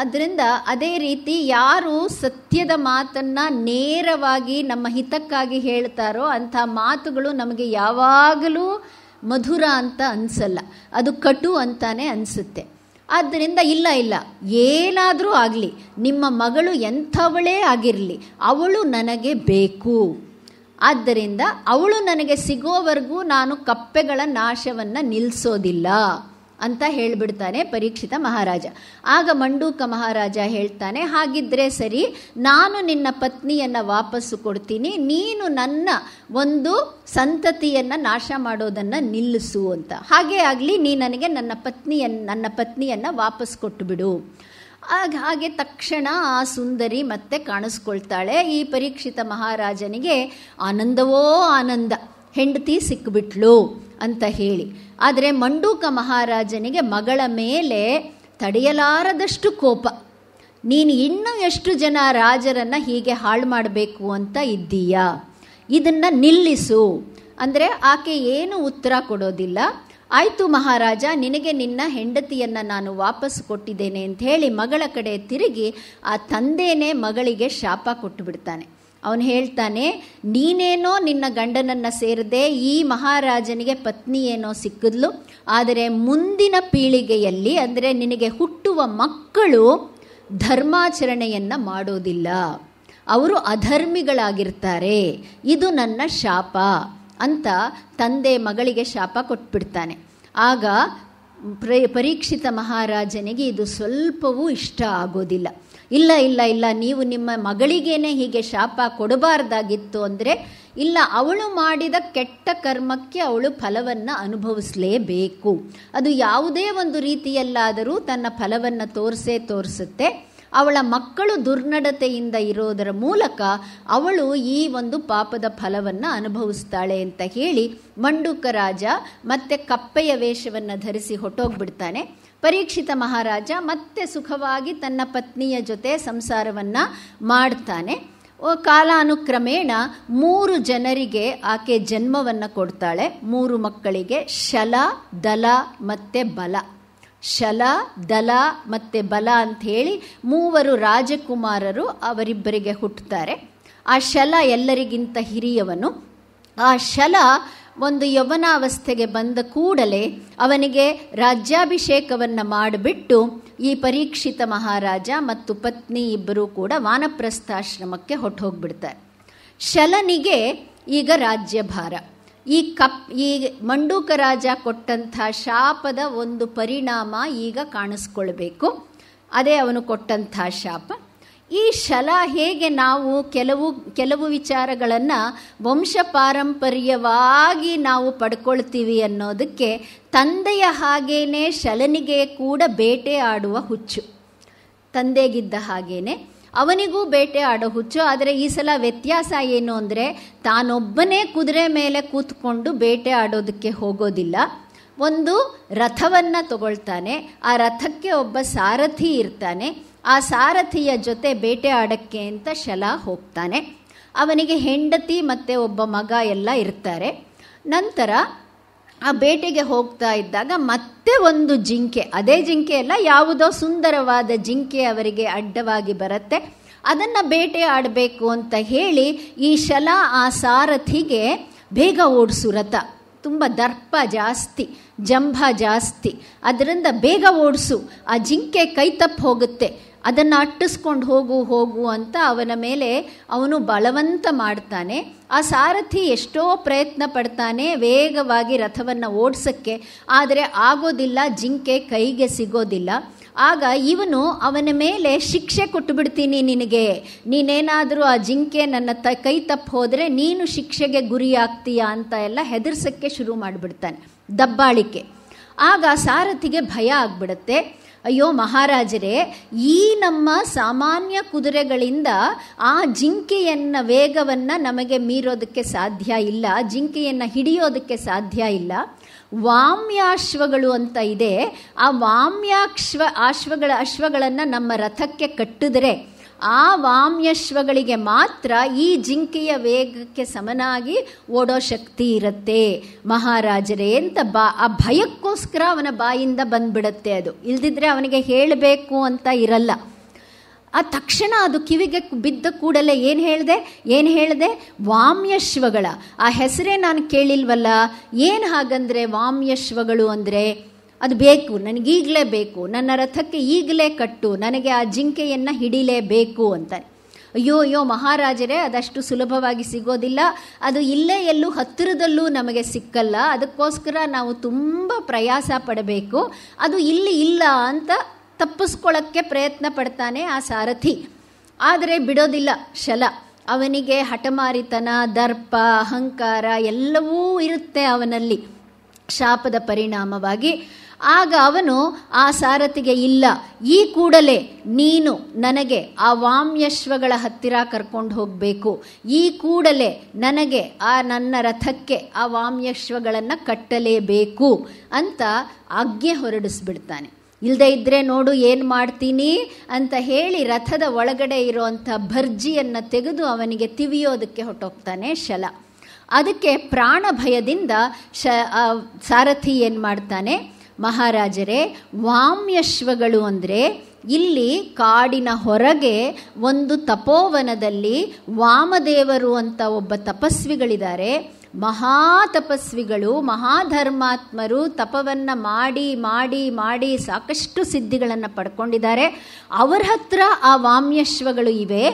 ಅದರಿಂದ ಅದೇ ರೀತಿ ಯಾರು ಸತ್ಯದ ಮಾತನ್ನು ನೇರವಾಗಿ ನಮ್ಮ ಹಿತಕ್ಕಾಗಿ ಹೇಳ್ತಾರೋ ಅಂಥ ಮಾತುಗಳು ನಮಗೆ ಯಾವಾಗಲೂ ಮಧುರ ಅಂತ ಅನಿಸಲ್ಲ, ಅದು ಕಟು ಅಂತಾನೆ ಅನಿಸುತ್ತೆ. ಆದ್ದರಿಂದ ಇಲ್ಲ ಏನಾದರೂ ಆಗಲಿ, ನಿಮ್ಮ ಮಗಳು ಎಂಥವಳೇ ಆಗಿರಲಿ, ಅವಳು ನನಗೆ ಬೇಕು. ಆದ್ದರಿಂದ ಅವಳು ನನಗೆ ಸಿಗೋವರೆಗೂ ನಾನು ಕಪ್ಪೆಗಳ ನಾಶವನ್ನು ನಿಲ್ಲಿಸೋದಿಲ್ಲ ಅಂತ ಹೇಳಿಬಿಡ್ತಾನೆ ಪರೀಕ್ಷಿತ ಮಹಾರಾಜ. ಆಗ ಮಂಡೂಕ ಮಹಾರಾಜ ಹೇಳ್ತಾನೆ, ಹಾಗಿದ್ರೆ ಸರಿ, ನಾನು ನಿನ್ನ ಪತ್ನಿಯನ್ನು ವಾಪಸ್ಸು ಕೊಡ್ತೀನಿ, ನೀನು ನನ್ನ ಒಂದು ಸಂತತಿಯನ್ನು ನಾಶ ಮಾಡೋದನ್ನು ನಿಲ್ಲಿಸು ಅಂತ. ಹಾಗೇ ಆಗಲಿ, ನೀ ನನಗೆ ನನ್ನ ಪತ್ನಿಯನ್ನು ವಾಪಸ್ ಕೊಟ್ಟುಬಿಡು. ಹಾಗೆ ತಕ್ಷಣ ಆ ಸುಂದರಿ ಮತ್ತೆ ಕಾಣಿಸ್ಕೊಳ್ತಾಳೆ. ಈ ಪರೀಕ್ಷಿತ ಮಹಾರಾಜನಿಗೆ ಆನಂದವೋ ಆನಂದ, ಹೆಂಡತಿ ಸಿಕ್ಕಿಬಿಟ್ಲು ಅಂತ ಹೇಳಿ. ಆದರೆ ಮಂಡೂಕ ಮಹಾರಾಜನಿಗೆ ಮಗಳ ಮೇಲೆ ತಡೆಯಲಾರದಷ್ಟು ಕೋಪ. ನೀನು ಇನ್ನೂ ಎಷ್ಟು ಜನ ರಾಜರನ್ನು ಹೀಗೆ ಹಾಳು ಮಾಡಬೇಕು ಅಂತ ಇದ್ದೀಯಾ, ಇದನ್ನು ನಿಲ್ಲಿಸು ಅಂದರೆ ಆಕೆ ಏನು ಉತ್ತರ ಕೊಡೋದಿಲ್ಲ. ಆಯಿತು ಮಹಾರಾಜ, ನಿನಗೆ ನಿನ್ನ ಹೆಂಡತಿಯನ್ನು ನಾನು ವಾಪಸ್ ಕೊಟ್ಟಿದ್ದೇನೆ ಅಂತ ಹೇಳಿ ಮಗಳ ಕಡೆ ತಿರುಗಿ ಆ ತಂದೆನೇ ಮಗಳಿಗೆ ಶಾಪ ಕೊಟ್ಟು ಬಿಡ್ತಾನೆ. ಅವನು ಹೇಳ್ತಾನೆ, ನೀನೇನೋ ನಿನ್ನ ಗಂಡನನ್ನು ಸೇರದೆ ಈ ಮಹಾರಾಜನಿಗೆ ಪತ್ನಿ ಏನೋ ಸಿಕ್ಕಿದ್ಲು, ಆದರೆ ಮುಂದಿನ ಪೀಳಿಗೆಯಲ್ಲಿ ಅಂದರೆ ನಿನಗೆ ಹುಟ್ಟುವ ಮಕ್ಕಳು ಧರ್ಮಾಚರಣೆಯನ್ನು ಮಾಡೋದಿಲ್ಲ, ಅವರು ಅಧರ್ಮಿಗಳಾಗಿರ್ತಾರೆ, ಇದು ನನ್ನ ಶಾಪ ಅಂತ ತಂದೆ ಮಗಳಿಗೆ ಶಾಪ ಕೊಟ್ಬಿಡ್ತಾನೆ. ಆಗ ಪರೀಕ್ಷಿತ ಮಹಾರಾಜನಿಗೆ ಇದು ಸ್ವಲ್ಪವೂ ಇಷ್ಟ ಆಗೋದಿಲ್ಲ. ಇಲ್ಲ ಇಲ್ಲ ಇಲ್ಲ, ನೀವು ನಿಮ್ಮ ಮಗಳಿಗೇನೆ ಹೀಗೆ ಶಾಪ ಕೊಡಬಾರ್ದಾಗಿತ್ತು ಅಂದರೆ, ಇಲ್ಲ, ಅವಳು ಮಾಡಿದ ಕೆಟ್ಟ ಕರ್ಮಕ್ಕೆ ಅವಳು ಫಲವನ್ನು ಅನುಭವಿಸಲೇಬೇಕು. ಅದು ಯಾವುದೇ ಒಂದು ರೀತಿಯಲ್ಲಾದರೂ ತನ್ನ ಫಲವನ್ನು ತೋರಿಸುತ್ತೆ. ಅವಳ ಮಕ್ಕಳು ದುರ್ನಡತೆಯಿಂದ ಇರೋದರ ಮೂಲಕ ಅವಳು ಈ ಒಂದು ಪಾಪದ ಫಲವನ್ನು ಅನುಭವಿಸ್ತಾಳೆ ಅಂತ ಹೇಳಿ ಮಂಡೂಕ ರಾಜ ಮತ್ತೆ ಕಪ್ಪೆಯ ವೇಷವನ್ನು ಧರಿಸಿ ಹೊಟ್ಟೋಗ್ಬಿಡ್ತಾನೆ. ಪರೀಕ್ಷಿತ ಮಹಾರಾಜ ಮತ್ತೆ ಸುಖವಾಗಿ ತನ್ನ ಪತ್ನಿಯ ಜೊತೆ ಸಂಸಾರವನ್ನು ಮಾಡ್ತಾನೆ. ಕಾಲಾನುಕ್ರಮೇಣ 3 ಜನರಿಗೆ ಆಕೆ ಜನ್ಮವನ್ನು ಕೊಡ್ತಾಳೆ. 3 ಮಕ್ಕಳಿಗೆ ಶಲ, ದಲ ಮತ್ತು ಬಲ. ಶಲ, ದಲ ಮತ್ತು ಬಲ ಅಂಥೇಳಿ 3 ರಾಜಕುಮಾರರು ಅವರಿಬ್ಬರಿಗೆ ಹುಟ್ಟುತ್ತಾರೆ. ಆ ಶಲ ಎಲ್ಲರಿಗಿಂತ ಹಿರಿಯವನು. ಆ ಶಲ ಒಂದು ಯೌವನಾವಸ್ಥೆಗೆ ಬಂದ ಕೂಡಲೇ ಅವನಿಗೆ ರಾಜ್ಯಾಭಿಷೇಕವನ್ನು ಮಾಡಿಬಿಟ್ಟು ಈ ಪರೀಕ್ಷಿತ ಮಹಾರಾಜ ಮತ್ತು ಪತ್ನಿ ಇಬ್ಬರೂ ಕೂಡ ವಾನಪ್ರಸ್ಥಾಶ್ರಮಕ್ಕೆ ಹೊರಟೋಗ್ಬಿಡ್ತಾರೆ. ಶಲನಿಗೆ ಈಗ ರಾಜ್ಯಭಾರ. ಈ ಮಂಡೂಕ ರಾಜ ಕೊಟ್ಟಂಥ ಶಾಪದ ಒಂದು ಪರಿಣಾಮ ಈಗ ಕಾಣಿಸ್ಕೊಳ್ಬೇಕು. ಅದೇ ಅವನು ಕೊಟ್ಟಂಥ ಶಾಪ. ಈ ಶಲ ಹೇಗೆ ನಾವು ಕೆಲವು ವಿಚಾರಗಳನ್ನು ವಂಶ ಪಾರಂಪರ್ಯವಾಗಿ ನಾವು ಪಡ್ಕೊಳ್ತೀವಿ ಅನ್ನೋದಕ್ಕೆ ತಂದೆಯ ಹಾಗೇನೆ ಶಲನಿಗೆ ಕೂಡ ಬೇಟೆ ಆಡುವ ಹುಚ್ಚು. ತಂದೆಗಿದ್ದ ಹಾಗೇನೆ ಅವನಿಗೂ ಬೇಟೆ ಆಡೋ ಹುಚ್ಚು. ಆದರೆ ಈ ಸಲ ವ್ಯತ್ಯಾಸ ಏನು ಅಂದರೆ, ತಾನೊಬ್ಬನೇ ಕುದುರೆ ಮೇಲೆ ಕೂತ್ಕೊಂಡು ಬೇಟೆ ಆಡೋದಕ್ಕೆ ಹೋಗೋದಿಲ್ಲ. ಒಂದು ರಥವನ್ನು ತಗೊಳ್ತಾನೆ. ಆ ರಥಕ್ಕೆ ಒಬ್ಬ ಸಾರಥಿ ಇರ್ತಾನೆ. ಆ ಸಾರಥಿಯ ಜೊತೆ ಬೇಟೆ ಆಡೋಕ್ಕೆ ಅಂತ ಶಲ ಹೋಗ್ತಾನೆ. ಅವನಿಗೆ ಹೆಂಡತಿ ಮತ್ತು ಒಬ್ಬ ಮಗ ಎಲ್ಲ ಇರ್ತಾರೆ. ನಂತರ ಆ ಬೇಟೆಗೆ ಹೋಗ್ತಾ ಇದ್ದಾಗ ಮತ್ತೆ ಒಂದು ಜಿಂಕೆ, ಅದೇ ಜಿಂಕೆ ಅಲ್ಲ, ಯಾವುದೋ ಸುಂದರವಾದ ಜಿಂಕೆ ಅವರಿಗೆ ಅಡ್ಡವಾಗಿ ಬರುತ್ತೆ. ಅದನ್ನು ಬೇಟೆ ಆಡಬೇಕು ಅಂತ ಹೇಳಿ ಈ ಶಲ ಆ ಸಾರಥಿಗೆ ಬೇಗ ಓಡಿಸು ರಥ, ತುಂಬ ದರ್ಪ ಜಾಸ್ತಿ, ಜಂಭ ಜಾಸ್ತಿ, ಅದರಿಂದ ಬೇಗ ಓಡಿಸು, ಆ ಜಿಂಕೆ ಕೈ ತಪ್ಪಿ ಹೋಗುತ್ತೆ, ಅದನ್ನು ಅಟ್ಟಿಸ್ಕೊಂಡು ಹೋಗು ಅಂತ ಅವನ ಮೇಲೆ ಅವನು ಬಲವಂತ ಮಾಡ್ತಾನೆ. ಆ ಸಾರಥಿ ಎಷ್ಟೋ ಪ್ರಯತ್ನ ಪಡ್ತಾನೆ ವೇಗವಾಗಿ ರಥವನ್ನು ಓಡಿಸೋಕ್ಕೆ, ಆದರೆ ಆಗೋದಿಲ್ಲ, ಜಿಂಕೆ ಕೈಗೆ ಸಿಗೋದಿಲ್ಲ. ಆಗ ಇವನು ಅವನ ಮೇಲೆ ಶಿಕ್ಷೆ ಕೊಟ್ಟುಬಿಡ್ತೀನಿ ನಿನಗೆ, ನೀನೇನಾದರೂ ಆ ಜಿಂಕೆ ನನ್ನ ಕೈ ತಪ್ಪಿ ಹೋದರೆ ನೀನು ಶಿಕ್ಷೆಗೆ ಗುರಿಯಾಗ್ತೀಯಾ ಅಂತ ಎಲ್ಲ ಹೆದರ್ಸೋಕ್ಕೆ ಶುರು ಮಾಡಿಬಿಡ್ತಾನೆ, ದಬ್ಬಾಳಿಕೆ. ಆಗ ಸಾರಥಿಗೆ ಭಯ ಆಗ್ಬಿಡುತ್ತೆ. ಅಯ್ಯೋ ಮಹಾರಾಜರೇ, ಈ ನಮ್ಮ ಸಾಮಾನ್ಯ ಕುದುರೆಗಳಿಂದ ಆ ಜಿಂಕೆಯನ್ನು ವೇಗವನ್ನು ನಮಗೆ ಮೀರೋದಕ್ಕೆ ಸಾಧ್ಯ ಇಲ್ಲ, ಜಿಂಕೆಯನ್ನು ಹಿಡಿಯೋದಕ್ಕೆ ಸಾಧ್ಯ ಇಲ್ಲ. ವಾಮ್ಯಾಶ್ವಗಳು ಅಂತ ಇದೆ, ಆ ಅಶ್ವಗಳನ್ನು ನಮ್ಮ ರಥಕ್ಕೆ ಕಟ್ಟಿದರೆ ಆ ವಾಮ್ಯಶ್ವಗಳಿಗೆ ಮಾತ್ರ ಈ ಜಿಂಕೆಯ ವೇಗಕ್ಕೆ ಸಮನಾಗಿ ಓಡೋ ಶಕ್ತಿ ಇರುತ್ತೆ ಮಹಾರಾಜರೇ ಅಂತ ಆ ಭಯಕ್ಕೋಸ್ಕರ ಅವನ ಬಾಯಿಂದ ಬಂದ್ಬಿಡುತ್ತೆ ಅದು. ಇಲ್ದಿದ್ರೆ ಅವನಿಗೆ ಹೇಳಬೇಕು ಅಂತ ಇರಲ್ಲ. ಆ ತಕ್ಷಣ ಅದು ಕಿವಿಗೆ ಬಿದ್ದ ಕೂಡಲೇ ಏನು ಹೇಳಿದೆ ವಾಮ್ಯಶ್ವಗಳ ಆ ಹೆಸರೇ ನಾನು ಕೇಳಿಲ್ವಲ್ಲ, ಏನು ಹಾಗಂದರೆ ವಾಮ್ಯಶ್ವಗಳು ಅಂದರೆ ಅದು ಬೇಕು, ನನಗೀಗಲೇ ಬೇಕು, ನನ್ನ ರಥಕ್ಕೆ ಈಗಲೇ ಕಟ್ಟು, ನನಗೆ ಆ ಜಿಂಕೆಯನ್ನು ಹಿಡಿಲೇಬೇಕು ಅಂತಾನೆ. ಅಯ್ಯೋ ಅಯ್ಯೋ ಮಹಾರಾಜರೇ, ಅದಷ್ಟು ಸುಲಭವಾಗಿ ಸಿಗೋದಿಲ್ಲ, ಅದು ಇಲ್ಲೇ ಎಲ್ಲೂ ಹತ್ತಿರದಲ್ಲೂ ನಮಗೆ ಸಿಕ್ಕಲ್ಲ, ಅದಕ್ಕೋಸ್ಕರ ನಾವು ತುಂಬ ಪ್ರಯಾಸ ಪಡಬೇಕು, ಅದು ಇಲ್ಲಿ ಇಲ್ಲ ಅಂತ ತಪ್ಪಿಸ್ಕೊಳ್ಳೋಕ್ಕೆ ಪ್ರಯತ್ನ ಪಡ್ತಾನೆ ಆ ಸಾರಥಿ. ಆದರೆ ಬಿಡೋದಿಲ್ಲ ಶಲ. ಅವನಿಗೆ ಹಠಮಾರಿತನ, ದರ್ಪ, ಅಹಂಕಾರ ಎಲ್ಲವೂ ಇರುತ್ತೆ ಅವನಲ್ಲಿ ಶಾಪದ ಪರಿಣಾಮವಾಗಿ. ಆಗ ಅವನು ಆ ಸಾರಥಿಗೆ, ಇಲ್ಲ, ಈ ಕೂಡಲೇ ನೀನು ನನಗೆ ಆ ವಾಮ್ಯಶ್ವಗಳ ಹತ್ತಿರ ಕರ್ಕೊಂಡು ಹೋಗಬೇಕು, ಈ ಕೂಡಲೇ ನನಗೆ ಆ ನನ್ನ ರಥಕ್ಕೆ ಆ ವಾಮ್ಯಶ್ವಗಳನ್ನು ಕಟ್ಟಲೇಬೇಕು ಅಂತ ಆಜ್ಞೆ ಹೊರಡಿಸ್ಬಿಡ್ತಾನೆ. ಇಲ್ಲದೆ ಇದ್ದರೆ ನೋಡು ಏನು ಮಾಡ್ತೀನಿ ಅಂತ ಹೇಳಿ ರಥದ ಒಳಗಡೆ ಇರೋವಂಥ ಭರ್ಜಿಯನ್ನು ತೆಗೆದು ಅವನಿಗೆ ತಿವಿಯೋದಕ್ಕೆ ಹೊರಟೋಗ್ತಾನೆ ಶಲ. ಅದಕ್ಕೆ ಪ್ರಾಣ ಭಯದಿಂದ ಸಾರಥಿ ಏನು ಮಾಡ್ತಾನೆ, ಮಹಾರಾಜರೇ, ವಾಮ್ಯಶ್ವಗಳು ಅಂದರೆ ಇಲ್ಲಿ ಕಾಡಿನ ಹೊರಗೆ ಒಂದು ತಪೋವನದಲ್ಲಿ ವಾಮದೇವರು ಅಂತ ಒಬ್ಬ ತಪಸ್ವಿಗಳಿದ್ದಾರೆ. ಮಹಾ ತಪಸ್ವಿಗಳು, ಮಹಾಧರ್ಮಾತ್ಮರು, ತಪವನ್ನು ಮಾಡಿ ಮಾಡಿ ಮಾಡಿ ಸಾಕಷ್ಟು ಸಿದ್ಧಿಗಳನ್ನು ಪಡ್ಕೊಂಡಿದ್ದಾರೆ. ಅವರ ಹತ್ರ ಆ ವಾಮ್ಯಶ್ವಗಳು ಇವೆ.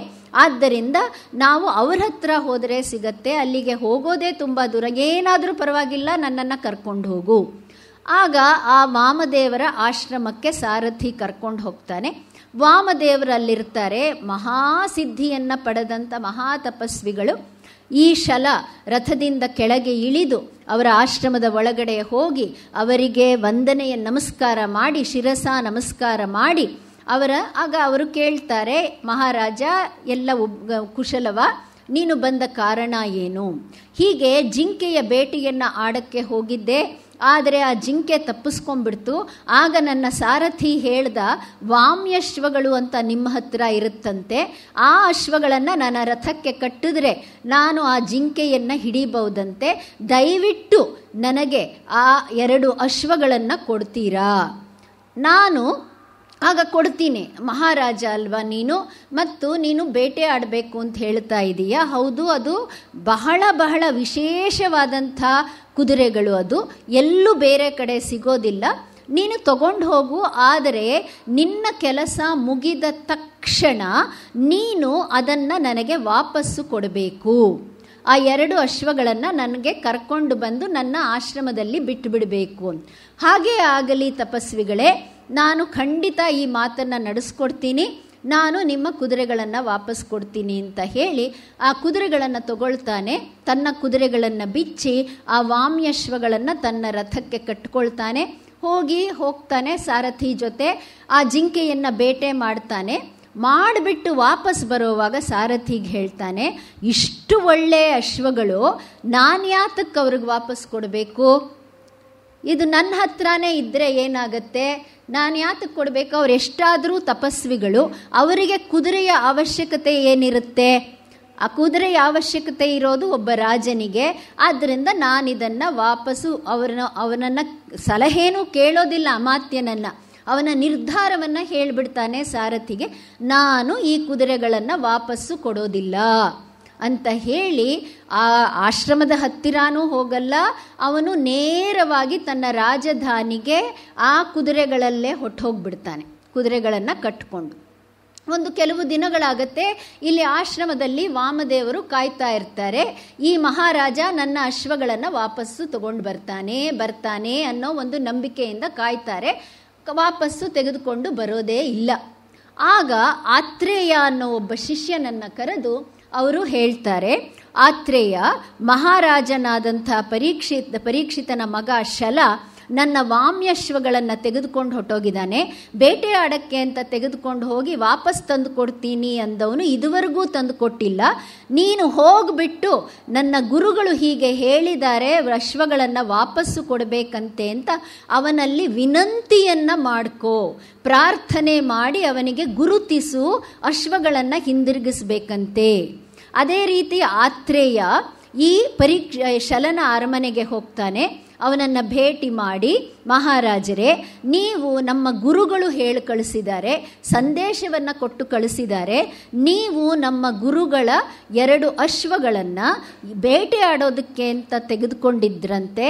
ಆದ್ದರಿಂದ ನಾವು ಅವ್ರ ಹತ್ರ ಹೋದರೆ ಸಿಗತ್ತೆ, ಅಲ್ಲಿಗೆ ಹೋಗೋದೇ ತುಂಬ ದೂರ, ಏನಾದರೂ ಪರವಾಗಿಲ್ಲ, ನನ್ನನ್ನು ಕರ್ಕೊಂಡು ಹೋಗು. ಆಗ ಆ ವಾಮದೇವರ ಆಶ್ರಮಕ್ಕೆ ಸಾರಥಿ ಕರ್ಕೊಂಡು ಹೋಗ್ತಾನೆ. ವಾಮದೇವರಲ್ಲಿರ್ತಾರೆ ಮಹಾಸಿದ್ಧಿಯನ್ನು ಪಡೆದಂಥ ಮಹಾತಪಸ್ವಿಗಳು. ಈ ಶಲ ರಥದಿಂದ ಕೆಳಗೆ ಇಳಿದು ಅವರ ಆಶ್ರಮದ ಒಳಗಡೆ ಹೋಗಿ ಅವರಿಗೆ ವಂದನೆಯ ನಮಸ್ಕಾರ ಮಾಡಿ, ಶಿರಸ ನಮಸ್ಕಾರ ಮಾಡಿ ಆಗ ಅವರು ಕೇಳ್ತಾರೆ, ಮಹಾರಾಜ ಎಲ್ಲ ಕುಶಲವ, ನೀನು ಬಂದ ಕಾರಣ ಏನು? ಹೀಗೆ ಜಿಂಕೆಯ ಬೇಟೆಯನ್ನು ಆಡಕ್ಕೆ ಹೋಗಿದ್ದೆ, ಆದರೆ ಆ ಜಿಂಕೆ ತಪ್ಪಿಸ್ಕೊಂಡ್ಬಿಡ್ತು. ಆಗ ನನ್ನ ಸಾರಥಿ ಹೇಳ್ದ, ವಾಮ್ಯಶ್ವಗಳು ಅಂತ ನಿಮ್ಮ ಹತ್ರ ಇರುತ್ತಂತೆ, ಆ ಅಶ್ವಗಳನ್ನು ನನ್ನ ರಥಕ್ಕೆ ಕಟ್ಟಿದ್ರೆ ನಾನು ಆ ಜಿಂಕೆಯನ್ನು ಹಿಡಿಬಹುದಂತೆ, ದಯವಿಟ್ಟು ನನಗೆ ಆ 2 ಅಶ್ವಗಳನ್ನು ಕೊಡ್ತೀರಾ? ನಾನು ಆಗ ಕೊಡ್ತೀನಿ, ಮಹಾರಾಜ ಅಲ್ವಾ ನೀನು, ಮತ್ತು ನೀನು ಬೇಟೆ ಆಡಬೇಕು ಅಂತ ಹೇಳ್ತಾ ಇದೀಯಾ, ಹೌದು, ಅದು ಬಹಳ ಬಹಳ ವಿಶೇಷವಾದಂಥ ಕುದುರೆಗಳು, ಅದು ಎಲ್ಲೂ ಬೇರೆ ಕಡೆ ಸಿಗೋದಿಲ್ಲ, ನೀನು ತಗೊಂಡು ಹೋಗು. ಆದರೆ ನಿನ್ನ ಕೆಲಸ ಮುಗಿದ ತಕ್ಷಣ ನೀನು ಅದನ್ನು ನನಗೆ ವಾಪಸ್ಸು ಕೊಡಬೇಕು. ಆ 2 ಅಶ್ವಗಳನ್ನು ನನಗೆ ಕರ್ಕೊಂಡು ಬಂದು ನನ್ನ ಆಶ್ರಮದಲ್ಲಿ ಬಿಟ್ಟು ಬಿಡಬೇಕು. ಹಾಗೇ ಆಗಲಿ ತಪಸ್ವಿಗಳೇ, ನಾನು ಖಂಡಿತ ಈ ಮಾತನ್ನು ನಡೆಸ್ಕೊಡ್ತೀನಿ, ನಾನು ನಿಮ್ಮ ಕುದುರೆಗಳನ್ನು ವಾಪಸ್ ಕೊಡ್ತೀನಿ ಅಂತ ಹೇಳಿ ಆ ಕುದುರೆಗಳನ್ನು ತಗೊಳ್ತಾನೆ. ತನ್ನ ಕುದುರೆಗಳನ್ನು ಬಿಚ್ಚಿ ಆ ವಾಮ್ಯಶ್ವಗಳನ್ನು ತನ್ನ ರಥಕ್ಕೆ ಕಟ್ಕೊಳ್ತಾನೆ. ಹೋಗ್ತಾನೆ ಸಾರಥಿ ಜೊತೆ ಆ ಜಿಂಕೆಯನ್ನು ಬೇಟೆ ಮಾಡ್ತಾನೆ. ಮಾಡಿಬಿಟ್ಟು ವಾಪಸ್ ಬರೋವಾಗ ಸಾರಥಿಗೆ ಹೇಳ್ತಾನೆ, ಇಷ್ಟು ಒಳ್ಳೆಯ ಅಶ್ವಗಳು ನಾನು ಯಾತಕ್ಕೆ ಅವ್ರಿಗೆ ವಾಪಸ್ ಕೊಡಬೇಕು? ಇದು ನನ್ನ ಹತ್ರನೇ ಇದ್ದರೆ ಏನಾಗತ್ತೆ, ನಾನು ಯಾತಕ್ಕೆ ಕೊಡಬೇಕು? ಅವ್ರು ಎಷ್ಟಾದರೂ ತಪಸ್ವಿಗಳು, ಅವರಿಗೆ ಕುದುರೆಯ ಅವಶ್ಯಕತೆ ಏನಿರುತ್ತೆ? ಆ ಕುದುರೆಯ ಅವಶ್ಯಕತೆ ಇರೋದು ಒಬ್ಬ ರಾಜನಿಗೆ. ಆದ್ದರಿಂದ ನಾನಿದನ್ನು ವಾಪಸ್ಸು ಅವನನ್ನು ಸಲಹೆನೂ ಕೇಳೋದಿಲ್ಲ, ಅಮಾತ್ಯನನ್ನು, ಅವನ ನಿರ್ಧಾರವನ್ನು ಹೇಳಿಬಿಡ್ತಾನೆ ಸಾರಥಿಗೆ, ನಾನು ಈ ಕುದುರೆಗಳನ್ನು ವಾಪಸ್ಸು ಕೊಡೋದಿಲ್ಲ ಅಂತ ಹೇಳಿ ಆ ಆಶ್ರಮದ ಹತ್ತಿರನೂ ಹೋಗಲ್ಲ. ಅವನು ನೇರವಾಗಿ ತನ್ನ ರಾಜಧಾನಿಗೆ ಆ ಕುದುರೆಗಳಲ್ಲೇ ಹೊಟ್ಟೋಗ್ಬಿಡ್ತಾನೆ, ಕುದುರೆಗಳನ್ನು ಕಟ್ಕೊಂಡು. ಒಂದು ಕೆಲವು ದಿನಗಳಾಗತ್ತೆ. ಇಲ್ಲಿ ಆಶ್ರಮದಲ್ಲಿ ವಾಮದೇವರು ಕಾಯ್ತಾ ಇರ್ತಾರೆ. ಈ ಮಹಾರಾಜ ನನ್ನ ಅಶ್ವಗಳನ್ನು ವಾಪಸ್ಸು ತಗೊಂಡು ಬರ್ತಾನೆ ಅನ್ನೋ ಒಂದು ನಂಬಿಕೆಯಿಂದ ಕಾಯ್ತಾರೆ. ವಾಪಸ್ಸು ತೆಗೆದುಕೊಂಡು ಬರೋದೇ ಇಲ್ಲ. ಆಗ ಆತ್ರೇಯ ಅನ್ನೋ ಒಬ್ಬ ಶಿಷ್ಯನನ್ನು ಕರೆದು ಅವರು ಹೇಳ್ತಾರೆ, ಆತ್ರೇಯ, ಮಹಾರಾಜನಾದಂಥ ಪರೀಕ್ಷಿತನ ಮಗ ಶಲ ನನ್ನ ವಾಮ್ಯಶ್ವಗಳನ್ನು ತೆಗೆದುಕೊಂಡು ಹೊಟ್ಟೋಗಿದ್ದಾನೆ. ಬೇಟೆ ಆಡಕ್ಕೆ ಅಂತ ತೆಗೆದುಕೊಂಡು ಹೋಗಿ ವಾಪಸ್ ತಂದು ಕೊಡ್ತೀನಿ ಅಂದವನು ಇದುವರೆಗೂ ತಂದು ಕೊಟ್ಟಿಲ್ಲ. ನೀನು ಹೋಗಿಬಿಟ್ಟು ನನ್ನ ಗುರುಗಳು ಹೀಗೆ ಹೇಳಿದ್ದಾರೆ, ಅಶ್ವಗಳನ್ನು ವಾಪಸ್ಸು ಕೊಡಬೇಕಂತೆ ಅಂತ ಅವನಲ್ಲಿ ವಿನಂತಿಯನ್ನು ಮಾಡ್ಕೋ, ಪ್ರಾರ್ಥನೆ ಮಾಡಿ ಅವನಿಗೆ ಗುರುತಿಸು, ಅಶ್ವಗಳನ್ನು ಹಿಂದಿರುಗಿಸ್ಬೇಕಂತೆ. ಅದೇ ರೀತಿ ಆತ್ರೇಯ ಈ ಶಲನ ಅರಮನೆಗೆ ಹೋಗ್ತಾನೆ. ಅವನನ್ನು ಭೇಟಿ ಮಾಡಿ, ಮಹಾರಾಜರೇ, ನೀವು ನಮ್ಮ ಗುರುಗಳು ಹೇಳಿ ಕಳಿಸಿದ್ದಾರೆ, ಸಂದೇಶವನ್ನು ಕೊಟ್ಟು ಕಳಿಸಿದ್ದಾರೆ, ನೀವು ನಮ್ಮ ಗುರುಗಳ 2 ಅಶ್ವಗಳನ್ನು ಬೇಟೆ ಆಡೋದಕ್ಕೆ ಅಂತ ತೆಗೆದುಕೊಂಡಿದ್ರಂತೆ,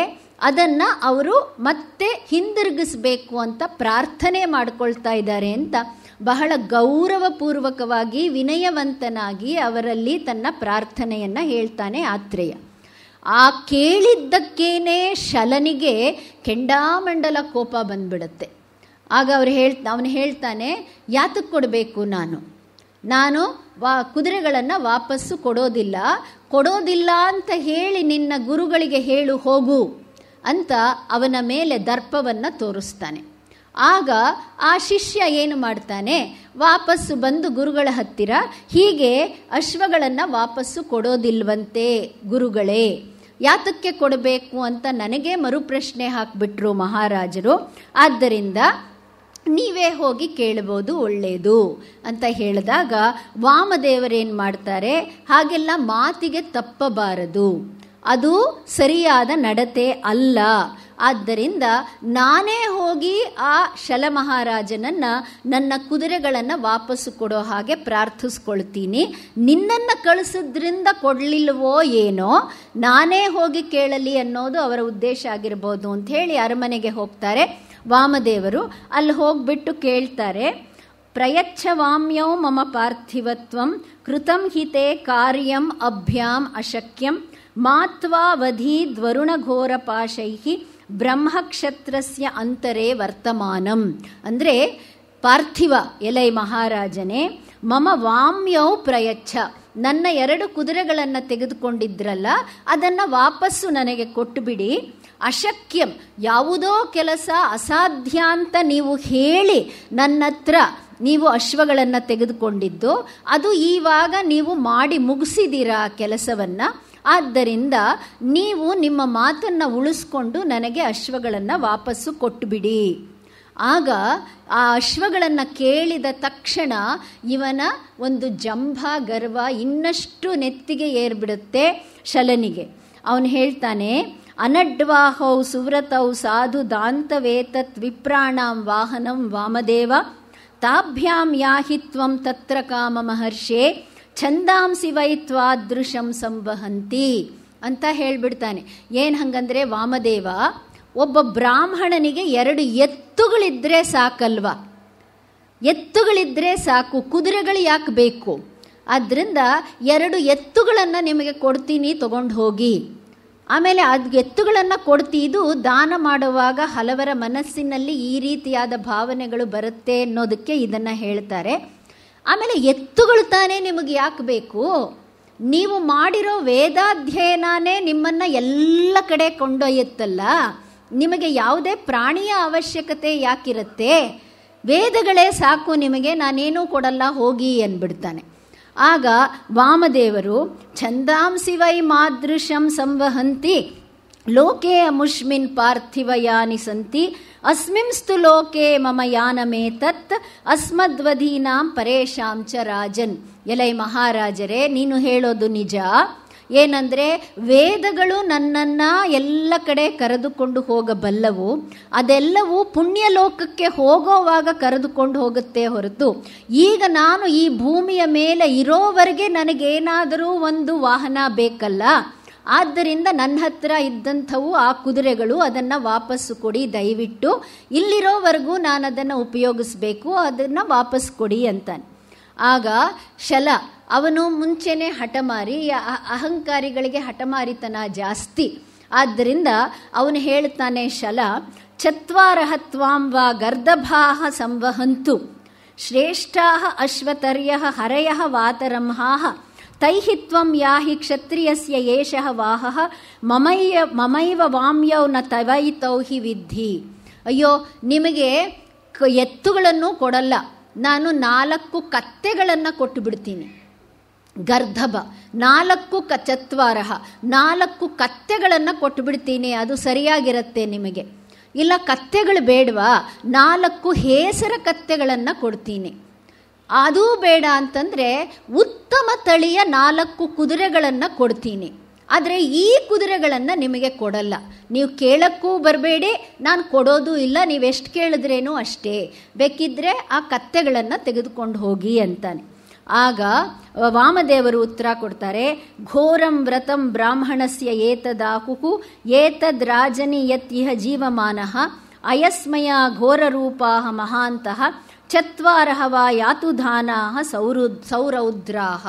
ಅದನ್ನು ಅವರು ಮತ್ತೆ ಹಿಂದಿರುಗಿಸ್ಬೇಕು ಅಂತ ಪ್ರಾರ್ಥನೆ ಮಾಡ್ಕೊಳ್ತಾ ಇದ್ದಾರೆ ಅಂತ ಬಹಳ ಗೌರವಪೂರ್ವಕವಾಗಿ ವಿನಯವಂತನಾಗಿ ಅವರಲ್ಲಿ ತನ್ನ ಪ್ರಾರ್ಥನೆಯನ್ನು ಹೇಳ್ತಾನೆ ಆತ್ರೇಯ. ಆ ಕೇಳಿದ್ದಕ್ಕೇನೆ ಶಲನಿಗೆ ಕೆಂಡಾಮಂಡಲ ಕೋಪ ಬಂದ್ಬಿಡುತ್ತೆ. ಆಗ ಅವನು ಹೇಳ್ತಾನೆ, ಯಾತಕ್ಕೆ ಕೊಡಬೇಕು ನಾನು ಕುದುರೆಗಳನ್ನು ವಾಪಸ್ಸು ಕೊಡೋದಿಲ್ಲ ಅಂತ ಹೇಳಿ ನಿನ್ನ ಗುರುಗಳಿಗೆ ಹೇಳು ಹೋಗು ಅಂತ ಅವನ ಮೇಲೆ ದರ್ಪವನ್ನು ತೋರಿಸ್ತಾನೆ. ಆಗ ಆ ಶಿಷ್ಯ ಏನು ಮಾಡ್ತಾನೆ, ವಾಪಸ್ಸು ಬಂದು ಗುರುಗಳ ಹತ್ತಿರ, ಹೀಗೆ ಅಶ್ವಗಳನ್ನು ವಾಪಸ್ಸು ಕೊಡೋದಿಲ್ವಂತೆ ಗುರುಗಳೇ, ಯಾತಕ್ಕೆ ಕೊಡಬೇಕು ಅಂತ ನನಗೆ ಮರುಪ್ರಶ್ನೆ ಹಾಕಿಬಿಟ್ರು ಮಹಾರಾಜರು, ಆದ್ದರಿಂದ ನೀವೇ ಹೋಗಿ ಕೇಳ್ಬೋದು, ಒಳ್ಳೆಯದು ಅಂತ ಹೇಳಿದಾಗ ವಾಮದೇವರೇನು ಮಾಡ್ತಾರೆ, ಹಾಗೆಲ್ಲ ಮಾತಿಗೆ ತಪ್ಪಬಾರದು, ಅದು ಸರಿಯಾದ ನಡತೆ ಅಲ್ಲ, ಆದ್ದರಿಂದ ನಾನೇ ಹೋಗಿ ಆ ಶಲ ಮಹಾರಾಜನನ್ನು ನನ್ನ ಕುದುರೆಗಳನ್ನು ವಾಪಸ್ಸು ಕೊಡೋ ಹಾಗೆ ಪ್ರಾರ್ಥಿಸ್ಕೊಳ್ತೀನಿ, ನಿನ್ನನ್ನು ಕಳಿಸಿದ್ರಿಂದ ಕೊಡಲಿಲ್ವೋ ಏನೋ, ನಾನೇ ಹೋಗಿ ಕೇಳಲಿ ಅನ್ನೋದು ಅವರ ಉದ್ದೇಶ ಆಗಿರ್ಬೋದು ಅಂತ ಹೇಳಿ ಅರಮನೆಗೆ ಹೋಗ್ತಾರೆ ವಾಮದೇವರು. ಅಲ್ಲಿ ಹೋಗ್ಬಿಟ್ಟು ಕೇಳ್ತಾರೆ, ಪ್ರಯಚ್ಛ ವಾಮ್ಯೌ ಮಮ ಪಾರ್ಥಿವತ್ವಂ ಕೃತಂ ಹಿತೆ ಕಾರ್ಯಂ ಅಭ್ಯಾಂ ಅಶಕ್ಯಂ ಮಾತ್ವಾ ವಧೀದ್ವರುಣಘೋರ ಪಾಶೈಹಿ ಬ್ರಹ್ಮಕ್ಷತ್ರಸ್ಯ ಅಂತರೇ ವರ್ತಮಾನಂ. ಅಂದರೆ ಪಾರ್ಥಿವ, ಎಲೈ ಮಹಾರಾಜನೇ, ಮಮ ವಾಮ್ಯೌ ಪ್ರಯಚ್ಛ, ನನ್ನ 2 ಕುದುರೆಗಳನ್ನು ತೆಗೆದುಕೊಂಡಿದ್ರಲ್ಲ ಅದನ್ನು ವಾಪಸ್ಸು ನನಗೆ ಕೊಟ್ಟುಬಿಡಿ. ಅಶಕ್ಯಂ, ಯಾವುದೋ ಕೆಲಸ ಅಸಾಧ್ಯ ಅಂತ ನೀವು ಹೇಳಿ ನನ್ನ ಹತ್ರ ನೀವು ಅಶ್ವಗಳನ್ನು ತೆಗೆದುಕೊಂಡಿದ್ದು, ಅದು ಈವಾಗ ನೀವು ಮಾಡಿ ಮುಗಿಸಿದ್ದೀರಾ ಕೆಲಸವನ್ನು, ಆದ್ದರಿಂದ ನೀವು ನಿಮ್ಮ ಮಾತನ್ನು ಉಳಿಸ್ಕೊಂಡು ನನಗೆ ಅಶ್ವಗಳನ್ನು ವಾಪಸ್ಸು ಕೊಟ್ಟುಬಿಡಿ. ಆಗ ಆ ಅಶ್ವಗಳನ್ನು ಕೇಳಿದ ತಕ್ಷಣ ಇವನ ಒಂದು ಜಂಭ ಗರ್ವ ಇನ್ನಷ್ಟು ನೆತ್ತಿಗೆ ಏರ್ಬಿಡುತ್ತೆ ಶಲನಿಗೆ. ಅವನು ಹೇಳ್ತಾನೆ, ಅನಡ್ವಾಹೌ ಸುವ್ರತೌ ಸಾಧು ದಾಂತವೇತತ್ ವಿಪ್ರಾಣಾಂ ವಾಹನಂ ವಾಮದೇವ ತಾಭ್ಯಾಂ ಯಾಹಿತ್ವಂ ತತ್ರ ಕಾಮ ಮಹರ್ಷೇ ಛಂದಾಂಸಿ ವೈತ್ವಾದೃಶಂ ಸಂವಹಂತಿ ಅಂತ ಹೇಳ್ಬಿಡ್ತಾನೆ. ಏನು ಹಂಗಂದ್ರೆ, ವಾಮದೇವ, ಒಬ್ಬ ಬ್ರಾಹ್ಮಣನಿಗೆ 2 ಎತ್ತುಗಳಿದ್ರೆ ಸಾಕಲ್ವಾ, ಎತ್ತುಗಳಿದ್ರೆ ಸಾಕು, ಕುದುರೆಗಳು ಯಾಕೆ ಬೇಕು? ಆದ್ದರಿಂದ 2 ಎತ್ತುಗಳನ್ನು ನಿಮಗೆ ಕೊಡ್ತೀನಿ, ತಗೊಂಡು ಹೋಗಿ. ಆಮೇಲೆ ಎತ್ತುಗಳನ್ನು ಕೊಡ್ತಿದ್ದು ದಾನ ಮಾಡುವಾಗ ಹಲವರ ಮನಸ್ಸಿನಲ್ಲಿ ಈ ರೀತಿಯಾದ ಭಾವನೆಗಳು ಬರುತ್ತೆ ಅನ್ನೋದಕ್ಕೆ ಇದನ್ನು ಹೇಳ್ತಾರೆ. ಆಮೇಲೆ ಎತ್ತುಗಳು ತಾನೇ ನಿಮಗೆ ಯಾಕೆ ಬೇಕು? ನೀವು ಮಾಡಿರೋ ವೇದಾಧ್ಯಯನನೇ ನಿಮ್ಮನ್ನು ಎಲ್ಲ ಕಡೆ ಕೊಂಡೊಯ್ಯುತ್ತಲ್ಲ, ನಿಮಗೆ ಯಾವುದೇ ಪ್ರಾಣಿಯ ಅವಶ್ಯಕತೆ ಯಾಕಿರುತ್ತೆ? ವೇದಗಳೇ ಸಾಕು ನಿಮಗೆ, ನಾನೇನೂ ಕೊಡಲ್ಲ ಹೋಗಿ ಅಂದ್ಬಿಡ್ತಾನೆ. ಆಗ ವಾಮದೇವರು ಛಂದಾಂಸಿ ವೈ ಮಾದೃಶಂ ಸಂವಹಂತಿ ಲೋಕೆ ಅಮುಷ್ಮಿನ್ ಪಾರ್ಥಿವ ಯಾನಿ ಸಂತಿ ಅಸ್ಮಿಂಸ್ತು ಲೋಕೆ ಮಮ ಯಾನಮೇತತ್ ಅಸ್ಮದ್ವಧೀನಾಂ ಪರೇಶಾಂ ಚ ರಾಜನ್. ಎಲೈ ಮಹಾರಾಜರೇ, ನೀನು ಹೇಳೋದು ನಿಜ. ಏನಂದರೆ, ವೇದಗಳು ನನ್ನನ್ನು ಎಲ್ಲ ಕಡೆ ಕರೆದುಕೊಂಡು ಹೋಗಬಲ್ಲವು, ಅದೆಲ್ಲವೂ ಪುಣ್ಯಲೋಕಕ್ಕೆ ಹೋಗೋವಾಗ ಕರೆದುಕೊಂಡು ಹೋಗುತ್ತೆ ಹೊರತು ಈಗ ನಾನು ಈ ಭೂಮಿಯ ಮೇಲೆ ಇರೋವರೆಗೆ ನನಗೇನಾದರೂ ಒಂದು ವಾಹನ ಬೇಕಲ್ಲ, ಆದ್ದರಿಂದ ನನ್ನ ಹತ್ರ ಇದ್ದಂಥವು ಆ ಕುದುರೆಗಳು, ಅದನ್ನು ವಾಪಸ್ಸು ಕೊಡಿ ದಯವಿಟ್ಟು, ಇಲ್ಲಿರೋವರೆಗೂ ನಾನು ಅದನ್ನು ಉಪಯೋಗಿಸ್ಬೇಕು, ಅದನ್ನು ವಾಪಸ್ ಕೊಡಿ ಅಂತಾನೆ. ಆಗ ಶಲ ಅವನು ಮುಂಚೆನೇ ಹಠಮಾರಿ, ಅಹಂಕಾರಿಗಳಿಗೆ ಹಠಮಾರಿತನ ಜಾಸ್ತಿ, ಆದ್ದರಿಂದ ಅವನು ಹೇಳ್ತಾನೆ, ಶಲ ಚತ್ವಾರಹತ್ವಾಂ ವಾ ಗರ್ದಭಾಹ ಸಂವಹಂತು ಶ್ರೇಷ್ಠಾಃ ಅಶ್ವತರ್ಯಃ ಹರಯಃ ವಾತರಂಹಾಃ ತೈಹಿತ್ವಂ ಯಾಹಿ ಕ್ಷತ್ರಿಯಸ್ಯ ಏಷಃ ವಾಹಃ ಮಮೈವ ವಾಮ್ಯೌ ನ ತವೈತೌ ಹಿ ವಿದ್ಧಿ. ಅಯ್ಯೋ, ನಿಮಗೆ ಎತ್ತುಗಳನ್ನು ಕೊಡಲ್ಲ, ನಾನು 4 ಕತ್ತೆಗಳನ್ನು ಕೊಟ್ಟು ಬಿಡ್ತೀನಿ. ಗರ್ಧಭ 4 ಚತ್ವಾರಹ 4 ಕತ್ತೆಗಳನ್ನು ಕೊಟ್ಟು ಬಿಡ್ತೀನಿ, ಅದು ಸರಿಯಾಗಿರುತ್ತೆ ನಿಮಗೆ. ಇಲ್ಲ ಕತ್ತೆಗಳು ಬೇಡವಾ, 4 ಹೇಸರ ಕತ್ತೆಗಳನ್ನು ಕೊಡ್ತೀನಿ. ಅದೂ ಬೇಡ ಅಂತಂದರೆ ಉತ್ತಮ ತಳಿಯ 4 ಕುದುರೆಗಳನ್ನು ಕೊಡ್ತೀನಿ. ಆದರೆ ಈ ಕುದುರೆಗಳನ್ನು ನಿಮಗೆ ಕೊಡಲ್ಲ, ನೀವು ಕೇಳಕ್ಕೂ ಬರಬೇಡಿ, ನಾನು ಕೊಡೋದು ಇಲ್ಲ, ನೀವೆಷ್ಟು ಕೇಳಿದ್ರೇನೂ ಅಷ್ಟೇ, ಬೇಕಿದ್ದರೆ ಆ ಕತ್ತೆಗಳನ್ನು ತೆಗೆದುಕೊಂಡು ಹೋಗಿ ಅಂತಾನೆ. ಆಗ ವಾಮದೇವರು ಉತ್ತರ ಕೊಡ್ತಾರೆ, ಘೋರಂ ವ್ರತಂ ಬ್ರಾಹ್ಮಣಸ್ಯ ಏತದಾಹುಹು ಏತದ್ ರಾಜನಿ ಯತ್ ಇಹ ಜೀವಮಾನಃ ಅಯಸ್ಮಯ ಘೋರರೂಪಾಃ ಮಹಾಂತಃ ಚತ್ವಾರಹವ ಯಾತುಧಾನಾಹ ಸೌರೌದ್ರಾಹ.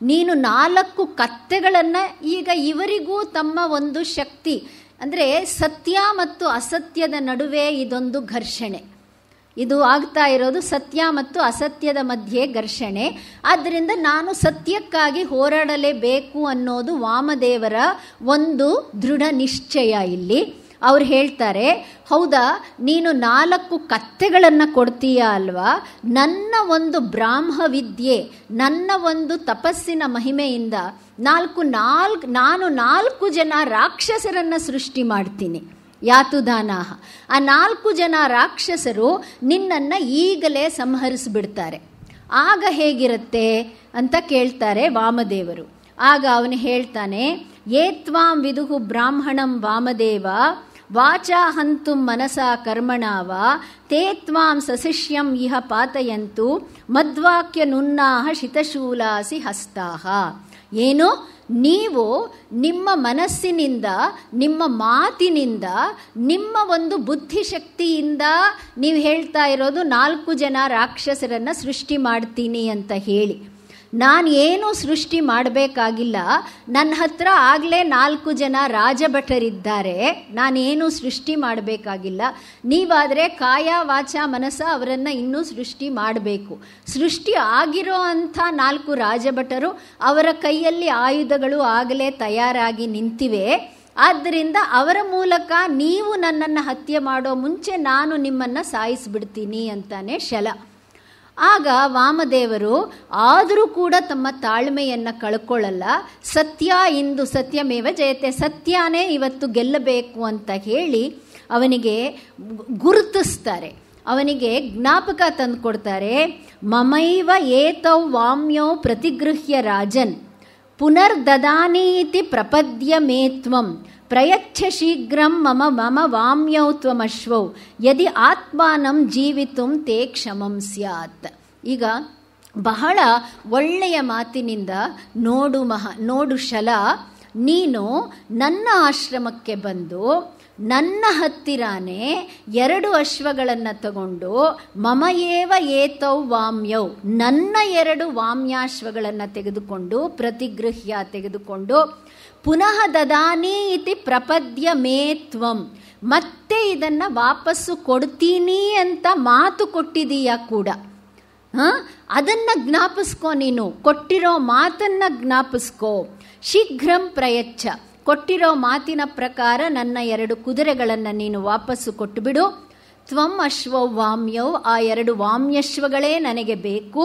ನೀನು 4 ಕತ್ತೆಗಳನ್ನು, ಈಗ ಇವರಿಗೂ ತಮ್ಮ ಒಂದು ಶಕ್ತಿ ಅಂದರೆ ಸತ್ಯ ಮತ್ತು ಅಸತ್ಯದ ನಡುವೆ ಇದೊಂದು ಘರ್ಷಣೆ, ಇದು ಆಗ್ತಾ ಇರೋದು ಸತ್ಯ ಮತ್ತು ಅಸತ್ಯದ ಮಧ್ಯೆ ಘರ್ಷಣೆ. ಆದ್ದರಿಂದ ನಾನು ಸತ್ಯಕ್ಕಾಗಿ ಹೋರಾಡಲೇಬೇಕು ಅನ್ನೋದು ವಾಮದೇವರ ಒಂದು ದೃಢ ನಿಶ್ಚಯ. ಇಲ್ಲಿ ಅವ್ರು ಹೇಳ್ತಾರೆ, ಹೌದಾ ನೀನು 4 ಕತ್ತೆಗಳನ್ನು ಕೊಡ್ತೀಯ ಅಲ್ವಾ, ನನ್ನ ಒಂದು ಬ್ರಾಹ್ಮ ವಿದ್ಯೆ, ನನ್ನ ಒಂದು ತಪಸ್ಸಿನ ಮಹಿಮೆಯಿಂದ ನಾನು 4 ಜನ ರಾಕ್ಷಸರನ್ನು ಸೃಷ್ಟಿ ಮಾಡ್ತೀನಿ. ಯಾತುಧಾನಾಹ, ಆ 4 ಜನ ರಾಕ್ಷಸರು ನಿನ್ನನ್ನು ಈಗಲೇ ಸಂಹರಿಸಿಬಿಡ್ತಾರೆ. ಆಗ ಹೇಗಿರುತ್ತೆ ಅಂತ ಕೇಳ್ತಾರೆ ವಾಮದೇವರು. ಆಗ ಅವನು ಹೇಳ್ತಾನೆ, ಏತ್ವಾಂ ವಿದುಹು ಬ್ರಾಹ್ಮಣಂ ವಾಮದೇವ ವಾಚಾ ಹಂತು ಮನಸಾ ಕರ್ಮಣಾವ ತೇ ತ್ವಾಂ ಸಶಿಷ್ಯಂ ಇಹ ಪಾತಯಂತು ಮದ್ವಾಕ್ಯ ನುನ್ನಾಹ ಶಿತಶೂಲಾಸಿ ಹಸ್ತಾಹ. ಏನು, ನೀವು ನಿಮ್ಮ ಮನಸ್ಸಿನಿಂದ, ನಿಮ್ಮ ಮಾತಿನಿಂದ, ನಿಮ್ಮ ಒಂದು ಬುದ್ಧಿಶಕ್ತಿಯಿಂದ ನೀವು ಹೇಳ್ತಾ ಇರೋದು 4 ಜನ ರಾಕ್ಷಸರನ್ನು ಸೃಷ್ಟಿ ಮಾಡ್ತೀನಿ ಅಂತ ಹೇಳಿ. ನಾನು ಏನೂ ಸೃಷ್ಟಿ ಮಾಡಬೇಕಾಗಿಲ್ಲ, ನನ್ನ ಹತ್ರ ಆಗಲೇ 4 ಜನ ರಾಜಭಟರಿದ್ದಾರೆ, ನಾನೇನು ಸೃಷ್ಟಿ ಮಾಡಬೇಕಾಗಿಲ್ಲ. ನೀವಾದರೆ ಕಾಯ ವಾಚ ಮನಸ ಅವರನ್ನು ಇನ್ನೂ ಸೃಷ್ಟಿ ಮಾಡಬೇಕು. ಸೃಷ್ಟಿ ಆಗಿರೋ ಅಂಥ 4 ರಾಜಭಟರು, ಅವರ ಕೈಯಲ್ಲಿ ಆಯುಧಗಳು ಆಗಲೇ ತಯಾರಾಗಿ ನಿಂತಿವೆ. ಆದ್ದರಿಂದ ಅವರ ಮೂಲಕ ನೀವು ನನ್ನನ್ನು ಹತ್ಯೆ ಮಾಡೋ ಮುಂಚೆ ನಾನು ನಿಮ್ಮನ್ನು ಸಾಯಿಸಿಬಿಡ್ತೀನಿ ಅಂತಾನೆ ಶಲ. ಆಗ ವಾಮದೇವರು ಆದರೂ ಕೂಡ ತಮ್ಮ ತಾಳ್ಮೆಯನ್ನು ಕಳ್ಕೊಳ್ಳಲ್ಲ. ಸತ್ಯ ಇಂದು ಸತ್ಯಮೇವ ಜಯತೆ, ಸತ್ಯನೇ ಇವತ್ತು ಗೆಲ್ಲಬೇಕು ಅಂತ ಹೇಳಿ ಅವನಿಗೆ ಗುರುತಿಸ್ತಾರೆ, ಅವನಿಗೆ ಜ್ಞಾಪಕ ತಂದುಕೊಡ್ತಾರೆ. ಮಮೈವ ಏತೌ ವಾಮ್ಯೋ ಪ್ರತಿಗೃಹ್ಯ ರಾಜನ್ ಪುನರ್ದದಾನೀತಿ ಪ್ರಪದ್ಯ ಮೇತ್ವಂ ಪ್ರಯಚ್ಛ ಶೀಘ್ರಂ ಮಮ ವಾಮ್ಯೌ ತ್ವಮಶ್ವೌ ಯದಿ ಆತ್ಮಾನಂ ಜೀವಿತುಂ ತೇ ಕ್ಷಮಂ ಸ್ಯಾತ್. ಈಗ ಬಹಳ ಒಳ್ಳೆಯ ಮಾತಿನಿಂದ ನೋಡು ಶಲ, ನೀನು ನನ್ನ ಆಶ್ರಮಕ್ಕೆ ಬಂದು ನನ್ನ ಹತ್ತಿರಾನೇ 2 ಅಶ್ವಗಳನ್ನು ತಗೊಂಡು ಮಮಯೇವ ಏತೌ ವಾಮ್ಯೌ, ನನ್ನ 2 ವಾಮ್ಯಾಶ್ವಗಳನ್ನು ತೆಗೆದುಕೊಂಡು ಪ್ರತಿಗೃಹ್ಯ ತೆಗೆದುಕೊಂಡು ಪುನಃ ದದಾನಿ ಇತಿ ಪ್ರಪದ್ಯ ಮೇತ್ವಂ, ಮತ್ತೆ ಇದನ್ನು ವಾಪಸ್ಸು ಕೊಡ್ತೀನಿ ಅಂತ ಮಾತು ಕೊಟ್ಟಿದೀಯ ಕೂಡ. ಅದನ್ನು ಜ್ಞಾಪಿಸ್ಕೋ, ನೀನು ಕೊಟ್ಟಿರೋ ಮಾತನ್ನು ಜ್ಞಾಪಿಸ್ಕೋ. ಶೀಘ್ರಂ ಪ್ರಯಚ್ಛ, ಕೊಟ್ಟಿರೋ ಮಾತಿನ ಪ್ರಕಾರ ನನ್ನ 2 ಕುದುರೆಗಳನ್ನು ನೀನು ವಾಪಸ್ಸು ಕೊಟ್ಟುಬಿಡು. ತ್ವಂ ಅಶ್ವೌ ವಾಮ್ಯೌ, ಆ 2 ವಾಮ್ಯಶ್ವಗಳೇ ನನಗೆ ಬೇಕು.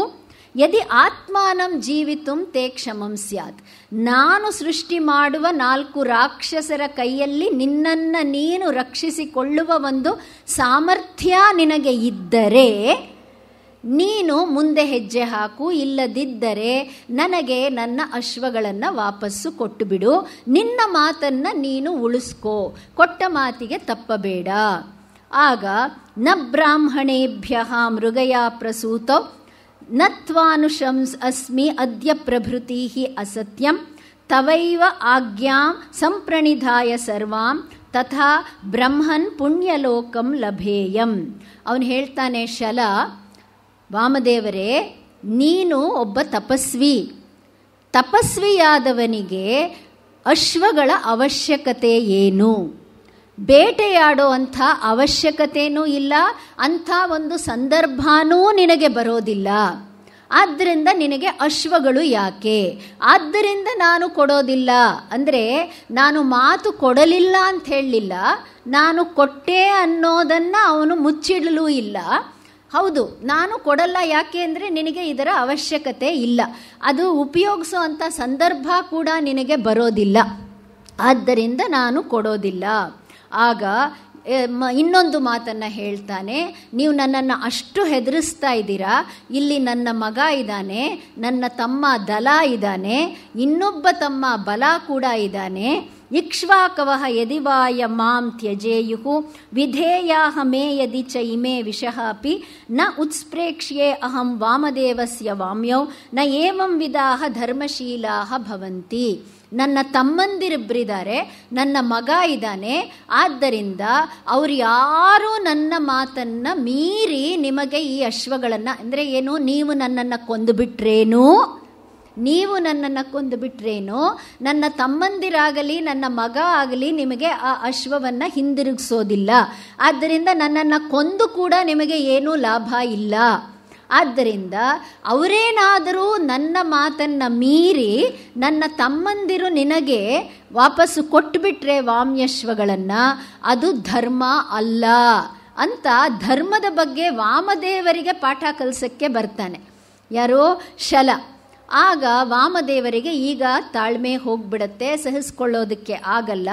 ಯದಿ ಆತ್ಮಾನಂ ಜೀವಿತುಂ ತೇ ಕ್ಷಮಂ ಸ್ಯಾತ್, ನಾನು ಸೃಷ್ಟಿ ಮಾಡುವ 4 ರಾಕ್ಷಸರ ಕೈಯಲ್ಲಿ ನಿನ್ನನ್ನು ನೀನು ರಕ್ಷಿಸಿಕೊಳ್ಳುವ ಒಂದು ಸಾಮರ್ಥ್ಯ ನಿನಗೆ ಇದ್ದರೆ ನೀನು ಮುಂದೆ ಹೆಜ್ಜೆ ಹಾಕು, ಇಲ್ಲದಿದ್ದರೆ ನನಗೆ ನನ್ನ ಅಶ್ವಗಳನ್ನು ವಾಪಸ್ಸು ಕೊಟ್ಟು ಬಿಡು. ನಿನ್ನ ಮಾತನ್ನು ನೀನು ಉಳಿಸ್ಕೋ, ಕೊಟ್ಟ ಮಾತಿಗೆ ತಪ್ಪಬೇಡ. ಆಗ ನ ಬ್ರಾಹ್ಮಣೇಭ್ಯ ಮೃಗಯ ಪ್ರಸೂತೌ ನ ತ್ವಾನುಶಂಸ್ ಅಸ್ಮಿ ಅದ್ಯ ಪ್ರಭೃತಿ ಅಸತ್ಯಂ ತವೈವ ಆಜ್ಞಾಂ ಸಂಪ್ರಣಿಧಾಯ ಸರ್ವಾಂ ತಥಾ ಬ್ರಹ್ಮನ್ ಪುಣ್ಯಲೋಕಂ ಲಭೇಯಂ. ಅವನು ಹೇಳ್ತಾನೆ, ಶಲ ವಾಮದೇವರೇ, ನೀನು ಒಬ್ಬ ತಪಸ್ವಿಯಾದವನಿಗೆ ಅಶ್ವಗಳ ಅವಶ್ಯಕತೆ ಏನು? ಬೇಟೆಯಾಡೋ ಅಂಥ ಅವಶ್ಯಕತೆಯೂ ಇಲ್ಲ, ಅಂಥ ಒಂದು ಸಂದರ್ಭನೂ ನಿನಗೆ ಬರೋದಿಲ್ಲ. ಆದ್ದರಿಂದ ನಿನಗೆ ಅಶ್ವಗಳು ಯಾಕೆ? ಆದ್ದರಿಂದ ನಾನು ಕೊಡೋದಿಲ್ಲ ಅಂದರೆ ನಾನು ಮಾತು ಕೊಡಲಿಲ್ಲ ಅಂತ ಹೇಳಲಿಲ್ಲ, ನಾನು ಕೊಟ್ಟೆ ಅನ್ನೋದನ್ನು ಅವನು ಮುಚ್ಚಿಡಲೂ ಇಲ್ಲ. ಹೌದು, ನಾನು ಕೊಡಲ್ಲ, ಯಾಕೆ ಅಂದರೆ ನಿನಗೆ ಇದರ ಅವಶ್ಯಕತೆ ಇಲ್ಲ, ಅದು ಉಪಯೋಗಿಸೋ ಅಂಥ ಸಂದರ್ಭ ಕೂಡ ನಿನಗೆ ಬರೋದಿಲ್ಲ, ಆದ್ದರಿಂದ ನಾನು ಕೊಡೋದಿಲ್ಲ. ಆಗ ಇನ್ನೊಂದು ಮಾತನ್ನು ಹೇಳ್ತಾನೆ, ನೀವು ನನ್ನನ್ನು ಅಷ್ಟು ಹೆದರಿಸ್ತಾ ಇದ್ದೀರಾ, ಇಲ್ಲಿ ನನ್ನ ಮಗ ಇದ್ದಾನೆ, ನನ್ನ ತಮ್ಮ ದಲ ಇದ್ದಾನೆ, ಇನ್ನೊಬ್ಬ ತಮ್ಮ ಬಲ ಕೂಡ ಇದ್ದಾನೆ, ಇಕ್ಷ್ವಾಕವಃ ಯದಿವಾಯ ಮಾಂ ತ್ಯಜೇಯುಃ ವಿಧೇಯಾಃ ಮೇ ಯದಿ ಚ ಇಮೇ ವಿಷಃ ಅಪಿ ನ ಉತ್ಸ್ಪ್ರೇಕ್ಷ್ಯೆ ಅಹಂ ವಾಮದೇವಸ್ಯ ವಾಮ್ಯೌ ನ ಏವಂ ವಿಧಾಃ ಧರ್ಮಶೀಲಾಃ ಭವಂತಿ. ನನ್ನ ತಮ್ಮಂದಿರಿಬ್ಬರಿದ್ದಾರೆ, ನನ್ನ ಮಗ ಇದ್ದಾನೆ, ಆದ್ದರಿಂದ ಅವರು ಯಾರೂ ನನ್ನ ಮಾತನ್ನು ಮೀರಿ ನಿಮಗೆ ಈ ಅಶ್ವಗಳನ್ನು, ಅಂದರೆ ಏನು, ನೀವು ನನ್ನನ್ನು ಕೊಂದುಬಿಟ್ರೇನು, ನನ್ನ ತಮ್ಮಂದಿರಾಗಲಿ ನನ್ನ ಮಗ ಆಗಲಿ ನಿಮಗೆ ಆ ಅಶ್ವವನ್ನು ಹಿಂದಿರುಗಿಸೋದಿಲ್ಲ. ಆದ್ದರಿಂದ ನನ್ನನ್ನು ಕೊಂದು ಕೂಡ ನಿಮಗೆ ಏನೂ ಲಾಭ ಇಲ್ಲ. ಆದ್ದರಿಂದ ಅವರೇನಾದರೂ ನನ್ನ ಮಾತನ್ನು ಮೀರಿ ನನ್ನ ತಮ್ಮಂದಿರು ನಿನಗೆ ವಾಪಸ್ಸು ಕೊಟ್ಟುಬಿಟ್ರೆ ವಾಮ್ಯಶ್ವಗಳನ್ನು, ಅದು ಧರ್ಮ ಅಲ್ಲ ಅಂತ ಧರ್ಮದ ಬಗ್ಗೆ ವಾಮದೇವರಿಗೆ ಪಾಠ ಕಲಿಸೋಕ್ಕೆ ಬರ್ತಾನೆ. ಯಾರೋ ಶಲ. ಆಗ ವಾಮದೇವರಿಗೆ ಈಗ ತಾಳ್ಮೆ ಹೋಗ್ಬಿಡತ್ತೆ, ಸಹಿಸ್ಕೊಳ್ಳೋದಕ್ಕೆ ಆಗಲ್ಲ.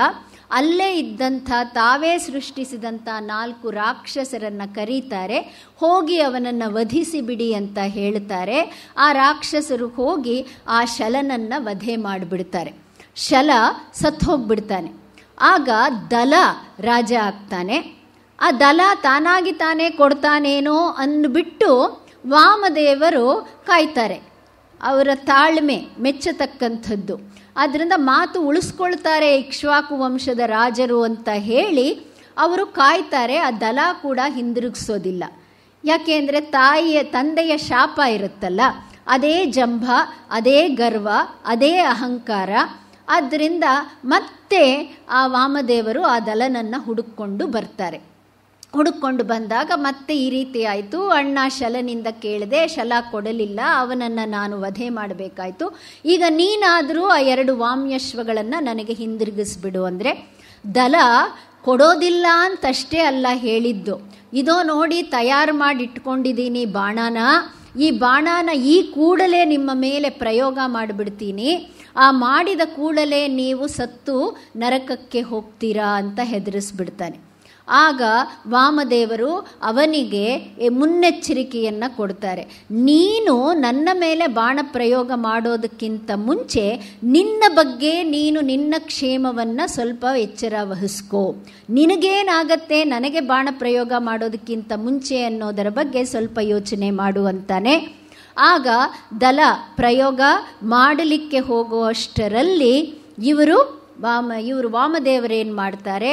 ಅಲ್ಲೇ ಇದ್ದಂಥ ತಾವೇ ಸೃಷ್ಟಿಸಿದಂಥ 4 ರಾಕ್ಷಸರನ್ನು ಕರೀತಾರೆ. ಹೋಗಿ ಅವನನ್ನು ವಧಿಸಿ ಬಿಡಿ ಅಂತ ಹೇಳ್ತಾರೆ. ಆ ರಾಕ್ಷಸರು ಹೋಗಿ ಆ ಶಲನನ್ನು ವಧೆ ಮಾಡಿಬಿಡ್ತಾರೆ. ಶಲ ಸತ್ತು ಹೋಗ್ಬಿಡ್ತಾನೆ. ಆಗ ದಲ ರಾಜ ಆಗ್ತಾನೆ. ಆ ದಲ ತಾನಾಗಿ ತಾನೇ ಕೊಡ್ತಾನೇನೋ ಅಂದ್ಬಿಟ್ಟು ವಾಮದೇವರು ಕಾಯ್ತಾರೆ. ಅವರ ತಾಳ್ಮೆ ಮೆಚ್ಚತಕ್ಕಂಥದ್ದು. ಆದ್ದರಿಂದ ಮಾತು ಉಳಿಸ್ಕೊಳ್ತಾರೆ ಇಕ್ಷ್ವಾಕು ವಂಶದ ರಾಜರು ಅಂತ ಹೇಳಿ ಅವರು ಕಾಯ್ತಾರೆ. ಆ ದಲ ಕೂಡ ಹಿಂದಿರುಗಿಸೋದಿಲ್ಲ. ಯಾಕೆಂದರೆ ತಂದೆಯ ಶಾಪ ಇರುತ್ತಲ್ಲ, ಅದೇ ಜಂಭ, ಅದೇ ಗರ್ವ, ಅದೇ ಅಹಂಕಾರ. ಆದ್ದರಿಂದ ಮತ್ತೆ ಆ ವಾಮದೇವರು ಆ ದಲನನ್ನು ಹುಡುಕೊಂಡು ಬರ್ತಾರೆ. ಹುಡುಕೊಂಡು ಬಂದಾಗ ಮತ್ತೆ ಈ ರೀತಿ ಆಯಿತು. ಅಣ್ಣ ಶಲನಿಂದ ಕೇಳಿದೆ, ಶಲ ಕೊಡಲಿಲ್ಲ, ಅವನನ್ನು ನಾನು ವಧೆ ಮಾಡಬೇಕಾಯ್ತು. ಈಗ ನೀನಾದರೂ ಆ 2 ವಾಮ್ಯಶ್ವಗಳನ್ನು ನನಗೆ ಹಿಂದಿರುಗಿಸ್ಬಿಡು ಅಂದರೆ, ದಲ ಕೊಡೋದಿಲ್ಲ ಅಂತಷ್ಟೇ ಅಲ್ಲ ಹೇಳಿದ್ದು, ಇದೋ ನೋಡಿ ತಯಾರು ಮಾಡಿ ಇಟ್ಕೊಂಡಿದ್ದೀನಿ ಬಾಣನ, ಈ ಬಾಣನ ಈ ಕೂಡಲೇ ನಿಮ್ಮ ಮೇಲೆ ಪ್ರಯೋಗ ಮಾಡಿಬಿಡ್ತೀನಿ, ಆ ಮಾಡಿದ ಕೂಡಲೇ ನೀವು ಸತ್ತು ನರಕಕ್ಕೆ ಹೋಗ್ತೀರಾ ಅಂತ ಹೆದರಿಸ್ಬಿಡ್ತಾನೆ. ಆಗ ವಾಮದೇವರು ಅವನಿಗೆ ಮುನ್ನೆಚ್ಚರಿಕೆಯನ್ನು ಕೊಡ್ತಾರೆ. ನೀನು ನನ್ನ ಮೇಲೆ ಬಾಣ ಪ್ರಯೋಗ ಮಾಡೋದಕ್ಕಿಂತ ಮುಂಚೆ ನಿನ್ನ ಬಗ್ಗೆ ನೀನು ನಿನ್ನ ಕ್ಷೇಮವನ್ನು ಸ್ವಲ್ಪ ಎಚ್ಚರ ವಹಿಸ್ಕೋ. ನಿನಗೇನಾಗತ್ತೆ ನನಗೆ ಬಾಣ ಪ್ರಯೋಗ ಮಾಡೋದಕ್ಕಿಂತ ಮುಂಚೆ ಅನ್ನೋದರ ಬಗ್ಗೆ ಸ್ವಲ್ಪ ಯೋಚನೆ ಮಾಡುವಂತಾನೆ. ಆಗ ದಲ ಪ್ರಯೋಗ ಮಾಡಲಿಕ್ಕೆ ಹೋಗುವಷ್ಟರಲ್ಲಿ ಇವರು ವಾಮದೇವರೇನು ಮಾಡ್ತಾರೆ,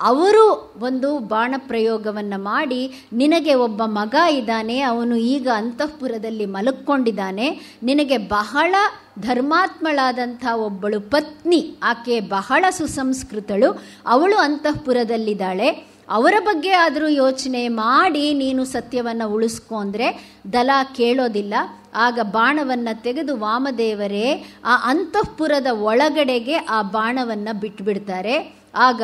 ಅವರು ಒಂದು ಬಾಣ ಪ್ರಯೋಗವನ್ನು ಮಾಡಿ, ನಿನಗೆ ಒಬ್ಬ ಮಗ ಇದ್ದಾನೆ, ಅವನು ಈಗ ಅಂತಃಪುರದಲ್ಲಿ ಮಲಕ್ಕೊಂಡಿದ್ದಾನೆ, ನಿನಗೆ ಬಹಳ ಧರ್ಮಾತ್ಮಳಾದಂಥ ಒಬ್ಬಳು ಪತ್ನಿ, ಆಕೆ ಬಹಳ ಸುಸಂಸ್ಕೃತಳು, ಅವಳು ಅಂತಃಪುರದಲ್ಲಿದ್ದಾಳೆ, ಅವರ ಬಗ್ಗೆ ಆದರೂ ಯೋಚನೆ ಮಾಡಿ ನೀನು ಸತ್ಯವನ್ನು ಉಳಿಸ್ಕೊ ಅಂದರೆ ದಲ ಕೇಳೋದಿಲ್ಲ. ಆಗ ಬಾಣವನ್ನು ತೆಗೆದು ವಾಮದೇವರೇ ಆ ಅಂತಃಪುರದ ಒಳಗಡೆಗೆ ಆ ಬಾಣವನ್ನು ಬಿಟ್ಬಿಡ್ತಾರೆ. ಆಗ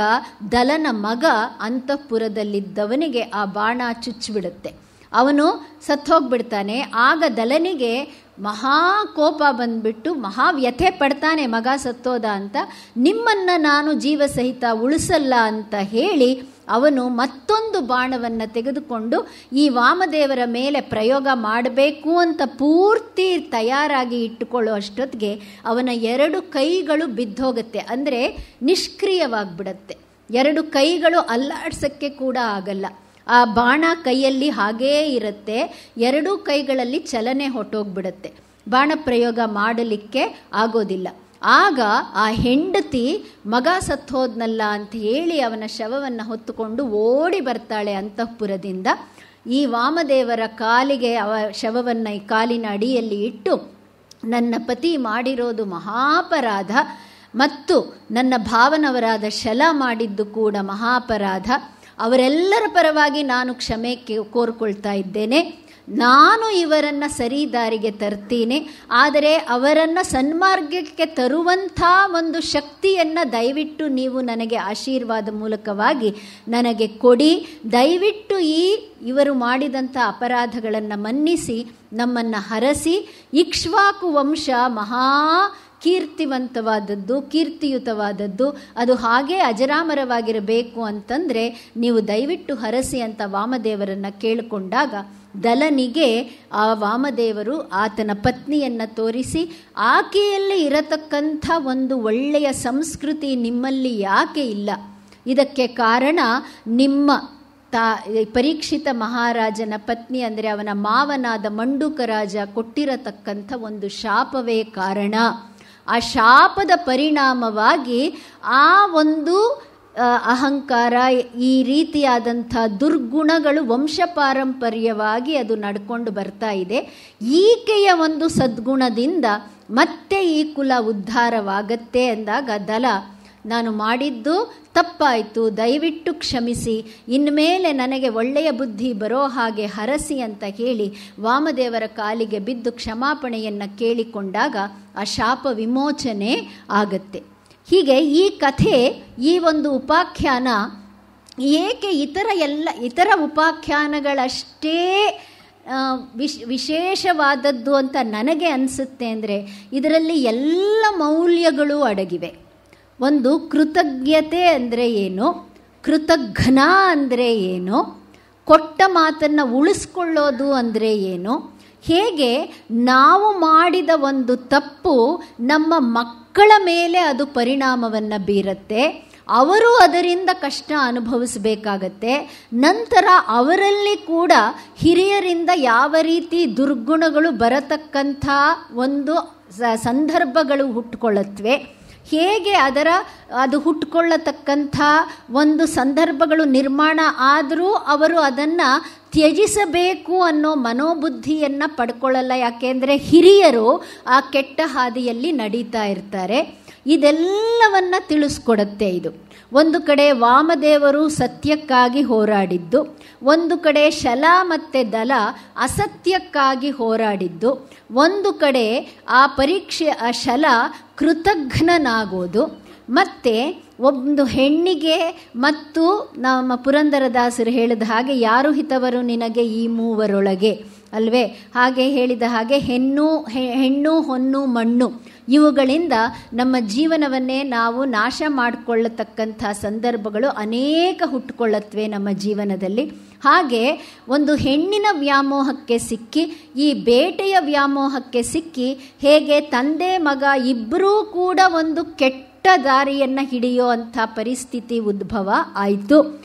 ದಲನ ಮಗ ಅಂತಃಪುರದಲ್ಲಿದ್ದವನಿಗೆ ಆ ಬಾಣ ಚುಚ್ಚಿಬಿಡುತ್ತೆ. ಅವನು ಸತ್ತೋಗ್ಬಿಡ್ತಾನೆ. ಆಗ ದಲನಿಗೆ ಮಹಾ ಕೋಪ ಬಂದ್ಬಿಟ್ಟು ಮಹಾವ್ಯಥೆ ಪಡ್ತಾನೆ, ಮಗ ಸತ್ತೋದ ಅಂತ. ನಿಮ್ಮನ್ನು ನಾನು ಜೀವಸಹಿತ ಉಳಿಸಲ್ಲ ಅಂತ ಹೇಳಿ ಅವನು ಮತ್ತೊಂದು ಬಾಣವನ್ನು ತೆಗೆದುಕೊಂಡು ಈ ವಾಮದೇವರ ಮೇಲೆ ಪ್ರಯೋಗ ಮಾಡಬೇಕು ಅಂತ ಪೂರ್ತಿ ತಯಾರಾಗಿ ಇಟ್ಟುಕೊಳ್ಳೋ ಅಷ್ಟೊತ್ತಿಗೆ ಅವನ 2 ಕೈಗಳು ಬಿದ್ದೋಗುತ್ತೆ, ಅಂದರೆ ನಿಷ್ಕ್ರಿಯವಾಗಿಬಿಡತ್ತೆ. 2 ಕೈಗಳು ಅಲ್ಲಾಡ್ಸೋಕ್ಕೆ ಕೂಡ ಆಗಲ್ಲ. ಆ ಬಾಣ ಕೈಯಲ್ಲಿ ಹಾಗೇ ಇರುತ್ತೆ, 2 ಕೈಗಳಲ್ಲಿ ಚಲನೆ ಹೊಟ್ಟೋಗ್ಬಿಡುತ್ತೆ, ಬಾಣ ಪ್ರಯೋಗ ಮಾಡಲಿಕ್ಕೆ ಆಗೋದಿಲ್ಲ. ಆಗ ಆ ಹೆಂಡತಿ ಮಗ ಸತ್ತೋದ್ನಲ್ಲ ಅಂತ ಹೇಳಿ ಅವನ ಶವವನ್ನು ಹೊತ್ತುಕೊಂಡು ಓಡಿ ಬರ್ತಾಳೆ ಅಂತಃಪುರದಿಂದ. ಈ ವಾಮದೇವರ ಕಾಲಿಗೆ ಶವವನ್ನು ಈ ಕಾಲಿನ ಅಡಿಯಲ್ಲಿ ಇಟ್ಟು, ನನ್ನ ಪತಿ ಮಾಡಿರೋದು ಮಹಾಪರಾಧ ಮತ್ತು ನನ್ನ ಭಾವನವರಾದ ಶಲ ಮಾಡಿದ್ದು ಕೂಡ ಮಹಾಪರಾಧ, ಅವರೆಲ್ಲರ ಪರವಾಗಿ ನಾನು ಕ್ಷಮೆ ಕೋರ್ಕೊಳ್ತಾ ಇದ್ದೇನೆ. ನಾನು ಇವರನ್ನು ಸರಿ ದಾರಿಗೆ ತರ್ತೀನಿ, ಆದರೆ ಅವರನ್ನು ಸನ್ಮಾರ್ಗಕ್ಕೆ ತರುವಂಥ ಒಂದು ಶಕ್ತಿಯನ್ನು ದಯವಿಟ್ಟು ನೀವು ನನಗೆ ಆಶೀರ್ವಾದ ಮೂಲಕವಾಗಿ ನನಗೆ ಕೊಡಿ. ದಯವಿಟ್ಟು ಇವರು ಮಾಡಿದಂಥ ಅಪರಾಧಗಳನ್ನು ಮನ್ನಿಸಿ ನಮ್ಮನ್ನು ಹರಸಿ ಇಕ್ಷ್ವಾಕು ವಂಶ ಮಹಾ ಕೀರ್ತಿವಂತವಾದದ್ದು, ಕೀರ್ತಿಯುತವಾದದ್ದು, ಅದು ಹಾಗೇ ಅಜರಾಮರವಾಗಿರಬೇಕು ಅಂತಂದರೆ ನೀವು ದಯವಿಟ್ಟು ಹರಸಿ ಅಂತ ವಾಮದೇವರನ್ನು ಕೇಳಿಕೊಂಡಾಗ ದಲನಿಗೆ ಆ ವಾಮದೇವರು ಆತನ ಪತ್ನಿಯನ್ನು ತೋರಿಸಿ, ಆಕೆಯಲ್ಲಿ ಇರತಕ್ಕಂಥ ಒಂದು ಒಳ್ಳೆಯ ಸಂಸ್ಕೃತಿ ನಿಮ್ಮಲ್ಲಿ ಯಾಕೆ ಇಲ್ಲ? ಇದಕ್ಕೆ ಕಾರಣ ನಿಮ್ಮ ಪರೀಕ್ಷಿತ ಮಹಾರಾಜನ ಪತ್ನಿ ಅಂದರೆ ಅವನ ಮಾವನಾದ ಮಂಡುಕ ರಾಜ ಕೊಟ್ಟಿರತಕ್ಕಂಥ ಒಂದು ಶಾಪವೇ ಕಾರಣ. ಆ ಶಾಪದ ಪರಿಣಾಮವಾಗಿ ಆ ಒಂದು ಅಹಂಕಾರ, ಈ ರೀತಿಯಾದಂಥ ದುರ್ಗುಣಗಳು ವಂಶಪಾರಂಪರ್ಯವಾಗಿ ಅದು ನಡ್ಕೊಂಡು ಬರ್ತಾ ಇದೆ. ಈಕೆಯ ಒಂದು ಸದ್ಗುಣದಿಂದ ಮತ್ತೆ ಈ ಕುಲ ಉದ್ಧಾರವಾಗತ್ತೆ ಅಂದಾಗ ದಲ, ನಾನು ಮಾಡಿದ್ದು ತಪ್ಪಾಯಿತು, ದಯವಿಟ್ಟು ಕ್ಷಮಿಸಿ, ಇನ್ಮೇಲೆ ನನಗೆ ಒಳ್ಳೆಯ ಬುದ್ಧಿ ಬರೋ ಹಾಗೆ ಹರಸಿ ಅಂತ ಹೇಳಿ ವಾಮದೇವರ ಕಾಲಿಗೆ ಬಿದ್ದು ಕ್ಷಮಾಪಣೆಯನ್ನು ಕೇಳಿಕೊಂಡಾಗ ಆ ಶಾಪ ವಿಮೋಚನೆ ಆಗತ್ತೆ. ಹೀಗೆ ಈ ಕಥೆ, ಈ ಒಂದು ಉಪಾಖ್ಯಾನ ಏಕೆ ಇತರ ಉಪಾಖ್ಯಾನಗಳಷ್ಟೇ ವಿಶೇಷವಾದದ್ದು ಅಂತ ನನಗೆ ಅನಿಸುತ್ತೆ ಅಂದರೆ, ಇದರಲ್ಲಿ ಎಲ್ಲ ಮೌಲ್ಯಗಳು ಅಡಗಿವೆ. ಒಂದು ಕೃತಜ್ಞತೆ ಅಂದರೆ ಏನು, ಕೃತಘ್ನ ಅಂದರೆ ಏನು, ಕೊಟ್ಟ ಮಾತನ್ನು ಉಳಿಸ್ಕೊಳ್ಳೋದು ಅಂದರೆ ಏನು, ಹೇಗೆ ನಾವು ಮಾಡಿದ ಒಂದು ತಪ್ಪು ನಮ್ಮ ಮಕ್ಕಳ ಮೇಲೆ ಅದು ಪರಿಣಾಮವನ್ನು ಬೀರುತ್ತೆ, ಅವರು ಅದರಿಂದ ಕಷ್ಟ ಅನುಭವಿಸಬೇಕಾಗತ್ತೆ, ನಂತರ ಅವರಲ್ಲಿ ಕೂಡ ಹಿರಿಯರಿಂದ ಯಾವ ರೀತಿ ದುರ್ಗುಣಗಳು ಬರತಕ್ಕಂಥ ಒಂದು ಸಂದರ್ಭಗಳು ಹುಟ್ಟುಕೊಳ್ಳುತ್ತವೆ, ಹೇಗೆ ಅದು ಹುಟ್ಟುಕೊಳ್ಳತಕ್ಕಂಥ ಒಂದು ಸಂದರ್ಭಗಳು ನಿರ್ಮಾಣ ಆದರೂ ಅವರು ಅದನ್ನು ತ್ಯಜಿಸಬೇಕು ಅನ್ನೋ ಮನೋಬುದ್ಧಿಯನ್ನು ಪಡ್ಕೊಳ್ಳಲ್ಲ. ಯಾಕೆಂದರೆ ಹಿರಿಯರು ಆ ಕೆಟ್ಟ ಹಾದಿಯಲ್ಲಿ ನಡೀತಾ ಇರ್ತಾರೆ. ಇದೆಲ್ಲವನ್ನು ತಿಳಿಸ್ಕೊಡುತ್ತೆ ಇದು. ಒಂದು ಕಡೆ ವಾಮದೇವರು ಸತ್ಯಕ್ಕಾಗಿ ಹೋರಾಡಿದ್ದು, ಒಂದು ಕಡೆ ಶಲ ಮತ್ತು ದಲ ಅಸತ್ಯಕ್ಕಾಗಿ ಹೋರಾಡಿದ್ದು, ಒಂದು ಕಡೆ ಆ ಶಲ ಕೃತಘ್ನನಾಗೋದು, ಮತ್ತು ಒಂದು ಹೆಣ್ಣಿಗೆ ಮತ್ತು ನಮ್ಮ ಪುರಂದರದಾಸರು ಹೇಳಿದ ಹಾಗೆ ಯಾರು ಹಿತವರು ನಿನಗೆ ಈ ಮೂವರೊಳಗೆ ಅಲ್ವೇ, ಹಾಗೆ ಹೇಳಿದ ಹಾಗೆ ಹೆಣ್ಣು ಹೊನ್ನು ಮಣ್ಣು ಇವುಗಳಿಂದ ನಮ್ಮ ಜೀವನವನ್ನೇ ನಾವು ನಾಶ ಮಾಡಿಕೊಳ್ಳತಕ್ಕಂಥ ಸಂದರ್ಭಗಳು ಅನೇಕ ಹುಟ್ಟುಕೊಳ್ಳುತ್ತವೆ ನಮ್ಮ ಜೀವನದಲ್ಲಿ. ಹಾಗೆ ಒಂದು ಹೆಣ್ಣಿನ ವ್ಯಾಮೋಹಕ್ಕೆ ಸಿಕ್ಕಿ, ಈ ಬೇಟೆಯ ವ್ಯಾಮೋಹಕ್ಕೆ ಸಿಕ್ಕಿ, ಹೇಗೆ ತಂದೆ ಮಗ ಇಬ್ಬರೂ ಕೂಡ ಒಂದು ಕೆಟ್ಟ ದಾರಿಯನ್ನು ಹಿಡಿಯೋ ಅಂಥ ಪರಿಸ್ಥಿತಿ ಉದ್ಭವ ಆಯಿತು.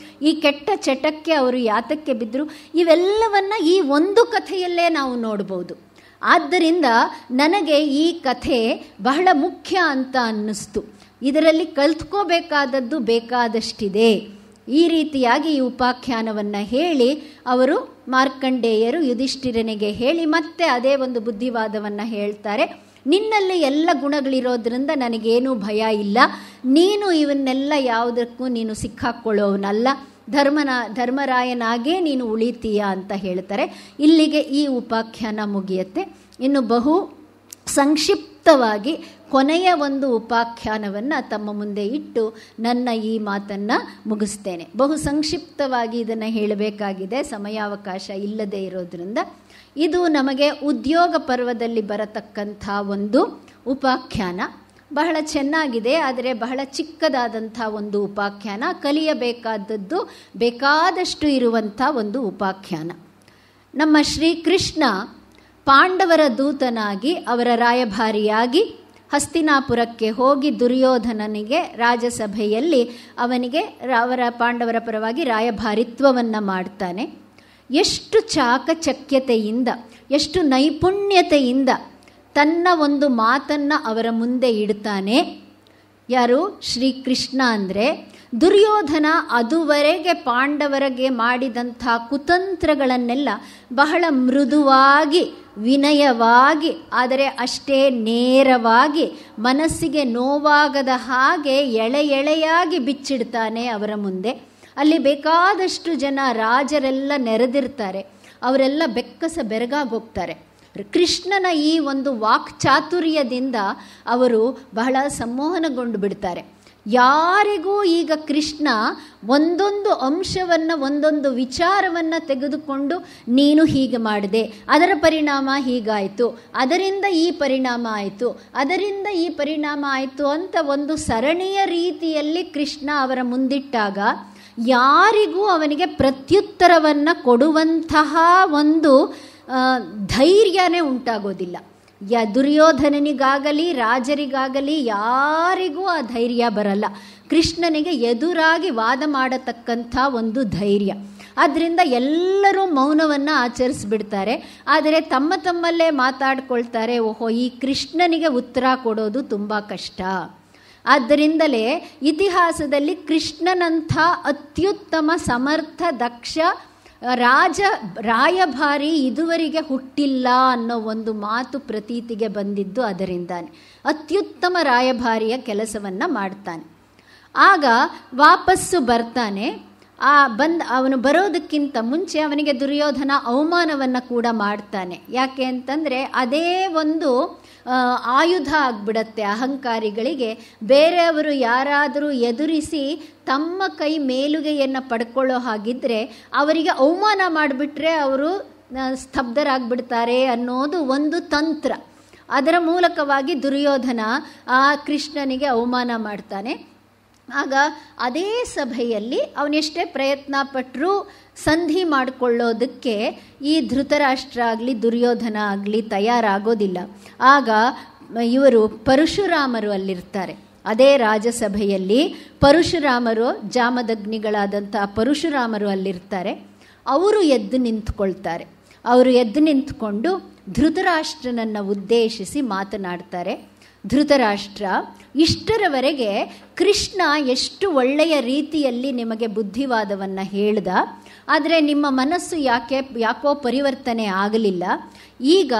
ಈ ಕೆಟ್ಟ ಚಟಕ್ಕೆ ಅವರು ಯಾತಕ್ಕೆ ಬಿದ್ದರು, ಇವೆಲ್ಲವನ್ನು ಈ ಒಂದು ಕಥೆಯಲ್ಲೇ ನಾವು ನೋಡ್ಬೋದು. ಆದ್ದರಿಂದ ನನಗೆ ಈ ಕಥೆ ಬಹಳ ಮುಖ್ಯ ಅಂತ ಅನ್ನಿಸ್ತು. ಇದರಲ್ಲಿ ಕಲ್ತ್ಕೋಬೇಕಾದದ್ದು ಬೇಕಾದಷ್ಟಿದೆ. ಈ ರೀತಿಯಾಗಿ ಈ ಉಪಾಖ್ಯಾನವನ್ನು ಹೇಳಿ ಅವರು ಮಾರ್ಕಂಡೇಯರು ಯುಧಿಷ್ಠಿರನಿಗೆ ಹೇಳಿ ಮತ್ತೆ ಅದೇ ಒಂದು ಬುದ್ಧಿವಾದವನ್ನು ಹೇಳ್ತಾರೆ. ನಿನ್ನಲ್ಲಿ ಎಲ್ಲ ಗುಣಗಳಿರೋದ್ರಿಂದ ನನಗೇನೂ ಭಯ ಇಲ್ಲ, ನೀನು ಇವನ್ನೆಲ್ಲ ಯಾವುದಕ್ಕೂ ನೀನು ಸಿಕ್ಕಾಕ್ಕೊಳ್ಳೋವನಲ್ಲ, ಧರ್ಮರಾಯನಾಗೇ ನೀನು ಉಳಿತೀಯ ಅಂತ ಹೇಳ್ತಾರೆ. ಇಲ್ಲಿಗೆ ಈ ಉಪಾಖ್ಯಾನ ಮುಗಿಯುತ್ತೆ. ಇನ್ನು ಬಹು ಸಂಕ್ಷಿಪ್ತವಾಗಿ ಕೊನೆಯ ಒಂದು ಉಪಾಖ್ಯಾನವನ್ನು ತಮ್ಮ ಮುಂದೆ ಇಟ್ಟು ನನ್ನ ಈ ಮಾತನ್ನು ಮುಗಿಸ್ತೇನೆ. ಬಹು ಸಂಕ್ಷಿಪ್ತವಾಗಿ ಇದನ್ನು ಹೇಳಬೇಕಾಗಿದೆ, ಸಮಯಾವಕಾಶ ಇಲ್ಲದೇ ಇರೋದ್ರಿಂದ. ಇದು ನಮಗೆ ಉದ್ಯೋಗ ಪರ್ವದಲ್ಲಿ ಬರತಕ್ಕಂಥ ಒಂದು ಉಪಾಖ್ಯಾನ. ಬಹಳ ಚೆನ್ನಾಗಿದೆ, ಆದರೆ ಬಹಳ ಚಿಕ್ಕದಾದಂಥ ಒಂದು ಉಪಾಖ್ಯಾನ. ಕಲಿಯಬೇಕಾದದ್ದು ಬೇಕಾದಷ್ಟು ಇರುವಂಥ ಒಂದು ಉಪಾಖ್ಯಾನ. ನಮ್ಮ ಶ್ರೀಕೃಷ್ಣ ಪಾಂಡವರ ದೂತನಾಗಿ, ಅವರ ರಾಯಭಾರಿಯಾಗಿ ಹಸ್ತಿನಾಪುರಕ್ಕೆ ಹೋಗಿ ದುರ್ಯೋಧನನಿಗೆ ರಾಜಸಭೆಯಲ್ಲಿ ಅವನಿಗೆ ಪಾಂಡವರ ಪರವಾಗಿ ರಾಯಭಾರಿತ್ವವನ್ನು ಮಾಡ್ತಾನೆ. ಎಷ್ಟು ಚಾಕಚಕ್ಯತೆಯಿಂದ, ಎಷ್ಟು ನೈಪುಣ್ಯತೆಯಿಂದ ತನ್ನ ಒಂದು ಮಾತನ್ನು ಅವರ ಮುಂದೆ ಇಡ್ತಾನೆ. ಯಾರು? ಶ್ರೀಕೃಷ್ಣ. ಅಂದರೆ ದುರ್ಯೋಧನ ಅದುವರೆಗೆ ಪಾಂಡವರಿಗೆ ಮಾಡಿದಂಥ ಕುತಂತ್ರಗಳನ್ನೆಲ್ಲ ಬಹಳ ಮೃದುವಾಗಿ, ವಿನಯವಾಗಿ, ಆದರೆ ಅಷ್ಟೇ ನೇರವಾಗಿ, ಮನಸ್ಸಿಗೆ ನೋವಾಗದ ಹಾಗೆ ಎಳೆಯಾಗಿ ಬಿಚ್ಚಿಡ್ತಾನೆ ಅವರ ಮುಂದೆ. ಅಲ್ಲಿ ಬೇಕಾದಷ್ಟು ಜನ ರಾಜರೆಲ್ಲ ನೆರೆದಿರ್ತಾರೆ, ಅವರೆಲ್ಲ ಬೆರಗಾಗೋಗ್ತಾರೆ. ಕೃಷ್ಣನ ಈ ಒಂದು ವಾಕ್ಚಾತುರ್ಯದಿಂದ ಅವರು ಬಹಳ ಸಂಮೋಹನಗೊಂಡು ಬಿಡ್ತಾರೆ. ಯಾರಿಗೂ ಈಗ ಕೃಷ್ಣ ಒಂದೊಂದು ಅಂಶವನ್ನು, ಒಂದೊಂದು ವಿಚಾರವನ್ನು ತೆಗೆದುಕೊಂಡು ನೀನು ಹೀಗೆ ಮಾಡಿದೆ, ಅದರ ಪರಿಣಾಮ ಹೀಗಾಯಿತು, ಅದರಿಂದ ಈ ಪರಿಣಾಮ ಆಯಿತು, ಅದರಿಂದ ಈ ಪರಿಣಾಮ ಆಯಿತು ಅಂತ ಒಂದು ಸರಣಿಯ ರೀತಿಯಲ್ಲಿ ಕೃಷ್ಣ ಅವರ ಮುಂದಿಟ್ಟಾಗ ಯಾರಿಗೂ ಅವನಿಗೆ ಪ್ರತ್ಯುತ್ತರವನ್ನು ಕೊಡುವಂತಹ ಒಂದು ಧೈರ್ಯನೇ ಉಂಟಾಗೋದಿಲ್ಲ. ದುರ್ಯೋಧನನಿಗಾಗಲಿ ರಾಜರಿಗಾಗಲಿ ಯಾರಿಗೂ ಆ ಧೈರ್ಯ ಬರಲ್ಲ. ಕೃಷ್ಣನಿಗೆ ಎದುರಾಗಿ ವಾದ ಮಾಡತಕ್ಕಂಥ ಒಂದು ಧೈರ್ಯ. ಆದ್ದರಿಂದ ಎಲ್ಲರೂ ಮೌನವನ್ನು ಆಚರಿಸ್ಬಿಡ್ತಾರೆ. ಆದರೆ ತಮ್ಮ ತಮ್ಮಲ್ಲೇ ಮಾತಾಡ್ಕೊಳ್ತಾರೆ, ಓಹೋ ಈ ಕೃಷ್ಣನಿಗೆ ಉತ್ತರ ಕೊಡೋದು ತುಂಬ ಕಷ್ಟ. ಆದ್ದರಿಂದಲೇ ಇತಿಹಾಸದಲ್ಲಿ ಕೃಷ್ಣನಂಥ ಅತ್ಯುತ್ತಮ ಸಮರ್ಥ ದಕ್ಷ ರಾಯಭಾರಿ ಇದುವರೆಗೆ ಹುಟ್ಟಿಲ್ಲ ಅನ್ನೋ ಒಂದು ಮಾತು ಪ್ರತೀತಿಗೆ ಬಂದಿದ್ದು ಅದರಿಂದಾನೆ. ಅತ್ಯುತ್ತಮ ರಾಯಭಾರಿಯ ಕೆಲಸವನ್ನು ಮಾಡ್ತಾನೆ. ಆಗ ವಾಪಸ್ಸು ಬರ್ತಾನೆ. ಅವನು ಬರೋದಕ್ಕಿಂತ ಮುಂಚೆ ಅವನಿಗೆ ದುರ್ಯೋಧನ ಅವಮಾನವನ್ನು ಕೂಡ ಮಾಡ್ತಾನೆ. ಯಾಕೆ ಅಂತಂದರೆ ಅದೇ ಒಂದು ಆಯುಧ ಆಗಿಬಿಡತ್ತೆ ಅಹಂಕಾರಿಗಳಿಗೆ. ಬೇರೆಯವರು ಯಾರಾದರೂ ಎದುರಿಸಿ ತಮ್ಮ ಕೈ ಮೇಲುಗೆಯನ್ನು ಪಡ್ಕೊಳ್ಳೋ ಹಾಗಿದ್ದರೆ ಅವರಿಗೆ ಅವಮಾನ ಮಾಡಿಬಿಟ್ರೆ ಅವರು ಸ್ತಬ್ಧರಾಗ್ಬಿಡ್ತಾರೆ ಅನ್ನೋದು ಒಂದು ತಂತ್ರ. ಅದರ ಮೂಲಕವಾಗಿ ದುರ್ಯೋಧನ ಆ ಕೃಷ್ಣನಿಗೆ ಅವಮಾನ ಮಾಡ್ತಾನೆ. ಆಗ ಅದೇ ಸಭೆಯಲ್ಲಿ ಅವನೆಷ್ಟೇ ಪ್ರಯತ್ನ ಪಟ್ಟರೂ ಸಂಧಿ ಮಾಡಿಕೊಳ್ಳೋದಕ್ಕೆ ಈ ಧೃತರಾಷ್ಟ್ರ ಆಗಲಿ ದುರ್ಯೋಧನ ಆಗಲಿ ತಯಾರಾಗೋದಿಲ್ಲ. ಆಗ ಇವರು ಪರಶುರಾಮರು ಅಲ್ಲಿರ್ತಾರೆ. ಅದೇ ರಾಜಸಭೆಯಲ್ಲಿ ಪರಶುರಾಮರು, ಜಾಮದಗ್ನಿಗಳಾದಂಥ ಪರಶುರಾಮರು ಅಲ್ಲಿರ್ತಾರೆ. ಅವರು ಎದ್ದು ನಿಂತ್ಕೊಳ್ತಾರೆ. ಅವರು ಎದ್ದು ನಿಂತ್ಕೊಂಡು ಧೃತರಾಷ್ಟ್ರನನ್ನು ಉದ್ದೇಶಿಸಿ ಮಾತನಾಡ್ತಾರೆ. ಧೃತರಾಷ್ಟ್ರ, ಇಷ್ಟರವರೆಗೆ ಕೃಷ್ಣ ಎಷ್ಟು ಒಳ್ಳೆಯ ರೀತಿಯಲ್ಲಿ ನಿಮಗೆ ಬುದ್ಧಿವಾದವನ್ನು ಹೇಳ್ದ, ಆದರೆ ನಿಮ್ಮ ಮನಸ್ಸು ಯಾಕೋ ಪರಿವರ್ತನೆ ಆಗಲಿಲ್ಲ. ಈಗ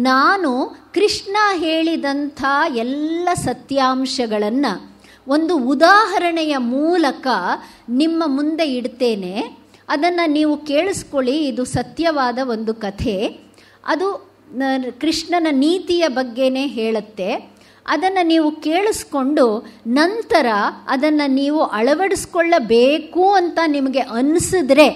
ನಾನು ಕೃಷ್ಣ ಹೇಳಿದಂಥ ಎಲ್ಲ ಸತ್ಯಾಂಶಗಳನ್ನು ಒಂದು ಉದಾಹರಣೆಯ ಮೂಲಕ ನಿಮ್ಮ ಮುಂದೆ ಇಡ್ತೇನೆ. ಅದನ್ನು ನೀವು ಕೇಳಿಸ್ಕೊಳ್ಳಿ. ಇದು ಸತ್ಯವಾದ ಒಂದು ಕಥೆ. ಅದು ಕೃಷ್ಣನ ನೀತಿಯ ಬಗ್ಗೆನೇ ಹೇಳುತ್ತೆ. ಅದನ್ನು ನೀವು ಕೇಳಿಸ್ಕೊಂಡು ನಂತರ ಅದನ್ನು ನೀವು ಅಳವಡಿಸ್ಕೊಳ್ಳಬೇಕು ಅಂತ ನಿಮಗೆ ಅನಿಸಿದ್ರೆ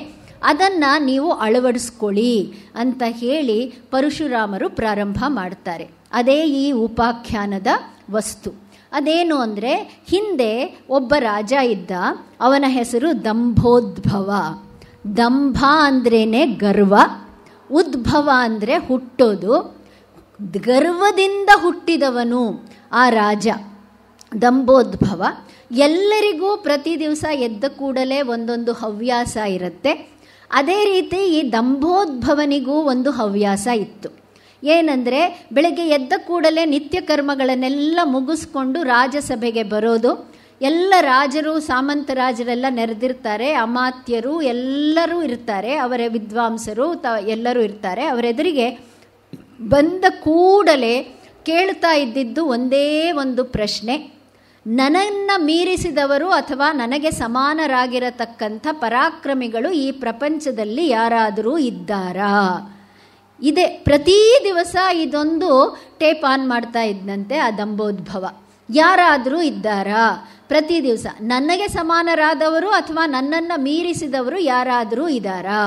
ಅದನ್ನು ನೀವು ಅಳವಡಿಸ್ಕೊಳ್ಳಿ ಅಂತ ಹೇಳಿ ಪರಶುರಾಮರು ಪ್ರಾರಂಭ ಮಾಡ್ತಾರೆ. ಅದೇ ಈ ಉಪಾಖ್ಯಾನದ ವಸ್ತು. ಅದೇನು ಅಂದರೆ, ಹಿಂದೆ ಒಬ್ಬ ರಾಜ ಇದ್ದ. ಅವನ ಹೆಸರು ದಂಭೋದ್ಭವ. ದಂಭ ಅಂದ್ರೇ ಗರ್ವ, ಉದ್ಭವ ಅಂದರೆ ಹುಟ್ಟೋದು. ಗರ್ವದಿಂದ ಹುಟ್ಟಿದವನು ಆ ರಾಜ ದಂಭೋದ್ಭವ. ಎಲ್ಲರಿಗೂ ಪ್ರತಿ ದಿವಸ ಎದ್ದ ಕೂಡಲೇ ಒಂದೊಂದು ಹವ್ಯಾಸ ಇರುತ್ತೆ. ಅದೇ ರೀತಿ ಈ ದಂಭೋದ್ಭವನಿಗೂ ಒಂದು ಹವ್ಯಾಸ ಇತ್ತು. ಏನಂದರೆ, ಬೆಳಗ್ಗೆ ಎದ್ದ ಕೂಡಲೇ ನಿತ್ಯ ಕರ್ಮಗಳನ್ನೆಲ್ಲ ಮುಗಿಸ್ಕೊಂಡು ರಾಜಸಭೆಗೆ ಬರೋದು. ಎಲ್ಲ ರಾಜರು, ಸಾಮಂತ ರಾಜರೆಲ್ಲ ನೆರೆದಿರ್ತಾರೆ, ಅಮಾತ್ಯರು ಎಲ್ಲರೂ ಇರ್ತಾರೆ, ಅವರ ವಿದ್ವಾಂಸರು ಎಲ್ಲರೂ ಇರ್ತಾರೆ. ಅವರೆದುರಿಗೆ ಬಂದ ಕೂಡಲೇ ಕೇಳ್ತಾ ಇದ್ದಿದ್ದು ಒಂದೇ ಒಂದು ಪ್ರಶ್ನೆ: ನನ್ನನ್ನು ಮೀರಿಸಿದವರು ಅಥವಾ ನನಗೆ ಸಮಾನರಾಗಿರತಕ್ಕಂಥ ಪರಾಕ್ರಮಿಗಳು ಈ ಪ್ರಪಂಚದಲ್ಲಿ ಯಾರಾದರೂ ಇದ್ದಾರಾ? ಇದೆ. ಪ್ರತಿ ದಿವಸ ಇದೊಂದು ಟೇಪ್ ಆನ್ ಮಾಡ್ತಾ ಇದ್ದಂತೆ ಆ ದಂಭೋದ್ಭವ. ಯಾರಾದರೂ ಇದ್ದಾರಾ? ಪ್ರತಿ ದಿವಸ ನನಗೆ ಸಮಾನರಾದವರು ಅಥವಾ ನನ್ನನ್ನು ಮೀರಿಸಿದವರು ಯಾರಾದರೂ ಇದ್ದಾರಾ?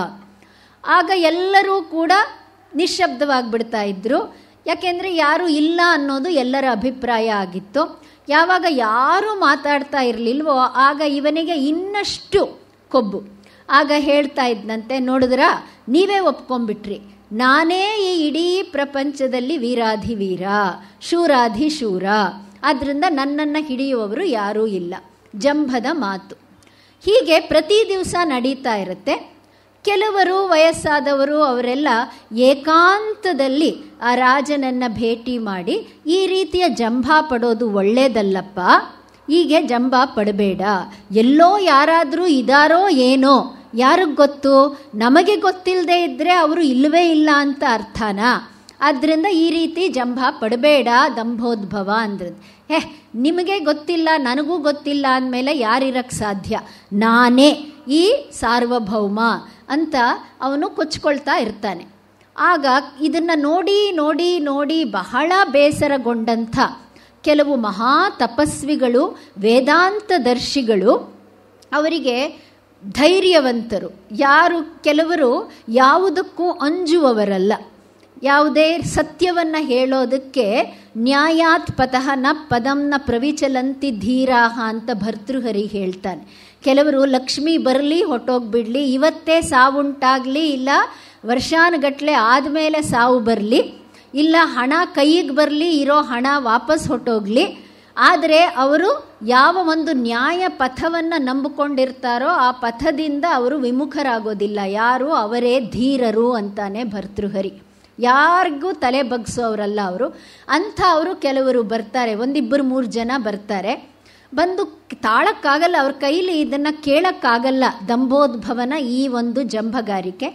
ಆಗ ಎಲ್ಲರೂ ಕೂಡ ನಿಶ್ಶಬ್ದವಾಗಿಬಿಡ್ತಾ ಇದ್ದರು. ಯಾಕೆಂದರೆ ಯಾರೂ ಇಲ್ಲ ಅನ್ನೋದು ಎಲ್ಲರ ಅಭಿಪ್ರಾಯ ಆಗಿತ್ತು. ಯಾವಾಗ ಯಾರೂ ಮಾತಾಡ್ತಾ ಇರಲಿಲ್ವೋ ಆಗ ಇವನಿಗೆ ಇನ್ನಷ್ಟು ಕೊಬ್ಬು. ಆಗ ಹೇಳ್ತಾ ಇದ್ದಂತೆ, ನೋಡಿದ್ರಾ, ನೀವೇ ಒಪ್ಕೊಂಡ್ಬಿಟ್ರಿ, ನಾನೇ ಈ ಇಡೀ ಪ್ರಪಂಚದಲ್ಲಿ ವೀರಾಧಿವೀರ, ಶೂರಾಧಿಶೂರ, ಆದ್ದರಿಂದ ನನ್ನನ್ನು ಹಿಡಿಯುವವರು ಯಾರೂ ಇಲ್ಲ. ಜಂಭದ ಮಾತು. ಹೀಗೆ ಪ್ರತಿ ದಿವಸ ನಡೀತಾ ಇರುತ್ತೆ. ಕೆಲವರು ವಯಸ್ಸಾದವರು ಅವರೆಲ್ಲ ಏಕಾಂತದಲ್ಲಿ ಆ ರಾಜನನ್ನು ಭೇಟಿ ಮಾಡಿ, ಈ ರೀತಿಯ ಜಂಭ ಪಡೋದು ಒಳ್ಳೆಯದಲ್ಲಪ್ಪ, ಹೀಗೆ ಜಂಭ ಪಡಬೇಡ, ಎಲ್ಲೋ ಯಾರಾದರೂ ಇದ್ದಾರೋ ಏನೋ, ಯಾರಿಗೆ ಗೊತ್ತು, ನಮಗೆ ಗೊತ್ತಿಲ್ಲದೆ ಇದ್ದರೆ ಅವರು ಇಲ್ಲವೇ ಇಲ್ಲ ಅಂತ ಅರ್ಥನಾ? ಆದ್ದರಿಂದ ಈ ರೀತಿ ಜಂಭ ಪಡಬೇಡ ದಂಭೋದ್ಭವ ಅಂದ್ರದ್ದು. ನಿಮಗೆ ಗೊತ್ತಿಲ್ಲ, ನನಗೂ ಗೊತ್ತಿಲ್ಲ ಅಂದಮೇಲೆ ಯಾರಿರಕ್ಕೆ ಸಾಧ್ಯ? ನಾನೇ ಈ ಸಾರ್ವಭೌಮ ಅಂತ ಅವನು ಕೊಚ್ಕೊಳ್ತಾ ಇರ್ತಾನೆ. ಆಗ ಇದನ್ನು ನೋಡಿ ನೋಡಿ ನೋಡಿ ಬಹಳ ಬೇಸರಗೊಂಡಂಥ ಕೆಲವು ಮಹಾ ತಪಸ್ವಿಗಳು, ವೇದಾಂತದರ್ಶಿಗಳು, ಅವರಿಗೆ ಧೈರ್ಯವಂತರು. ಕೆಲವರು ಯಾವುದಕ್ಕೂ ಅಂಜುವವರಲ್ಲ. ಯಾವುದೇ ಸತ್ಯವನ್ನು ಹೇಳೋದಕ್ಕೆ ನ್ಯಾಯಾತ್ ಪತಃ ನ ಪದಂ ನ ಪ್ರವಿಚಲಂತಿ ಧೀರಾಹ ಅಂತ ಭರ್ತೃಹರಿ ಹೇಳ್ತಾನೆ. ಕೆಲವರು ಲಕ್ಷ್ಮಿ ಬರಲಿ ಹೊಟ್ಟೋಗ್ಬಿಡ್ಲಿ, ಇವತ್ತೇ ಸಾವುಂಟಾಗಲಿ, ಇಲ್ಲ ವರ್ಷಾನುಗಟ್ಟಲೆ ಆದಮೇಲೆ ಸಾವು ಬರಲಿ, ಇಲ್ಲ ಹಣ ಕೈಗೆ ಬರಲಿ, ಇರೋ ಹಣ ವಾಪಸ್ ಹೊಟ್ಟೋಗ್ಲಿ, ಆದರೆ ಅವರು ಯಾವ ಒಂದು ನ್ಯಾಯ ಪಥವನ್ನು ನಂಬಿಕೊಂಡಿರ್ತಾರೋ ಆ ಪಥದಿಂದ ಅವರು ವಿಮುಖರಾಗೋದಿಲ್ಲ. ಯಾರು? ಅವರೇ ಧೀರರು ಅಂತಾನೆ ಭರ್ತೃಹರಿ. ಯಾರಿಗೂ ತಲೆ ಬಗ್ಸೋರಲ್ಲ ಅವರು. ಅಂಥ ಅವರು ಕೆಲವರು ಬರ್ತಾರೆ, 1-2-3 ಜನ ಬರ್ತಾರೆ. ಬಂದು ತಾಳಕ್ಕಾಗಲ್ಲ, ಅವ್ರ ಕೈಲಿ ಇದನ್ನು ಕೇಳೋಕ್ಕಾಗಲ್ಲ ದಂಭೋದ್ಭವನ ಈ ಒಂದು ಜಂಭಗಾರಿಕೆ.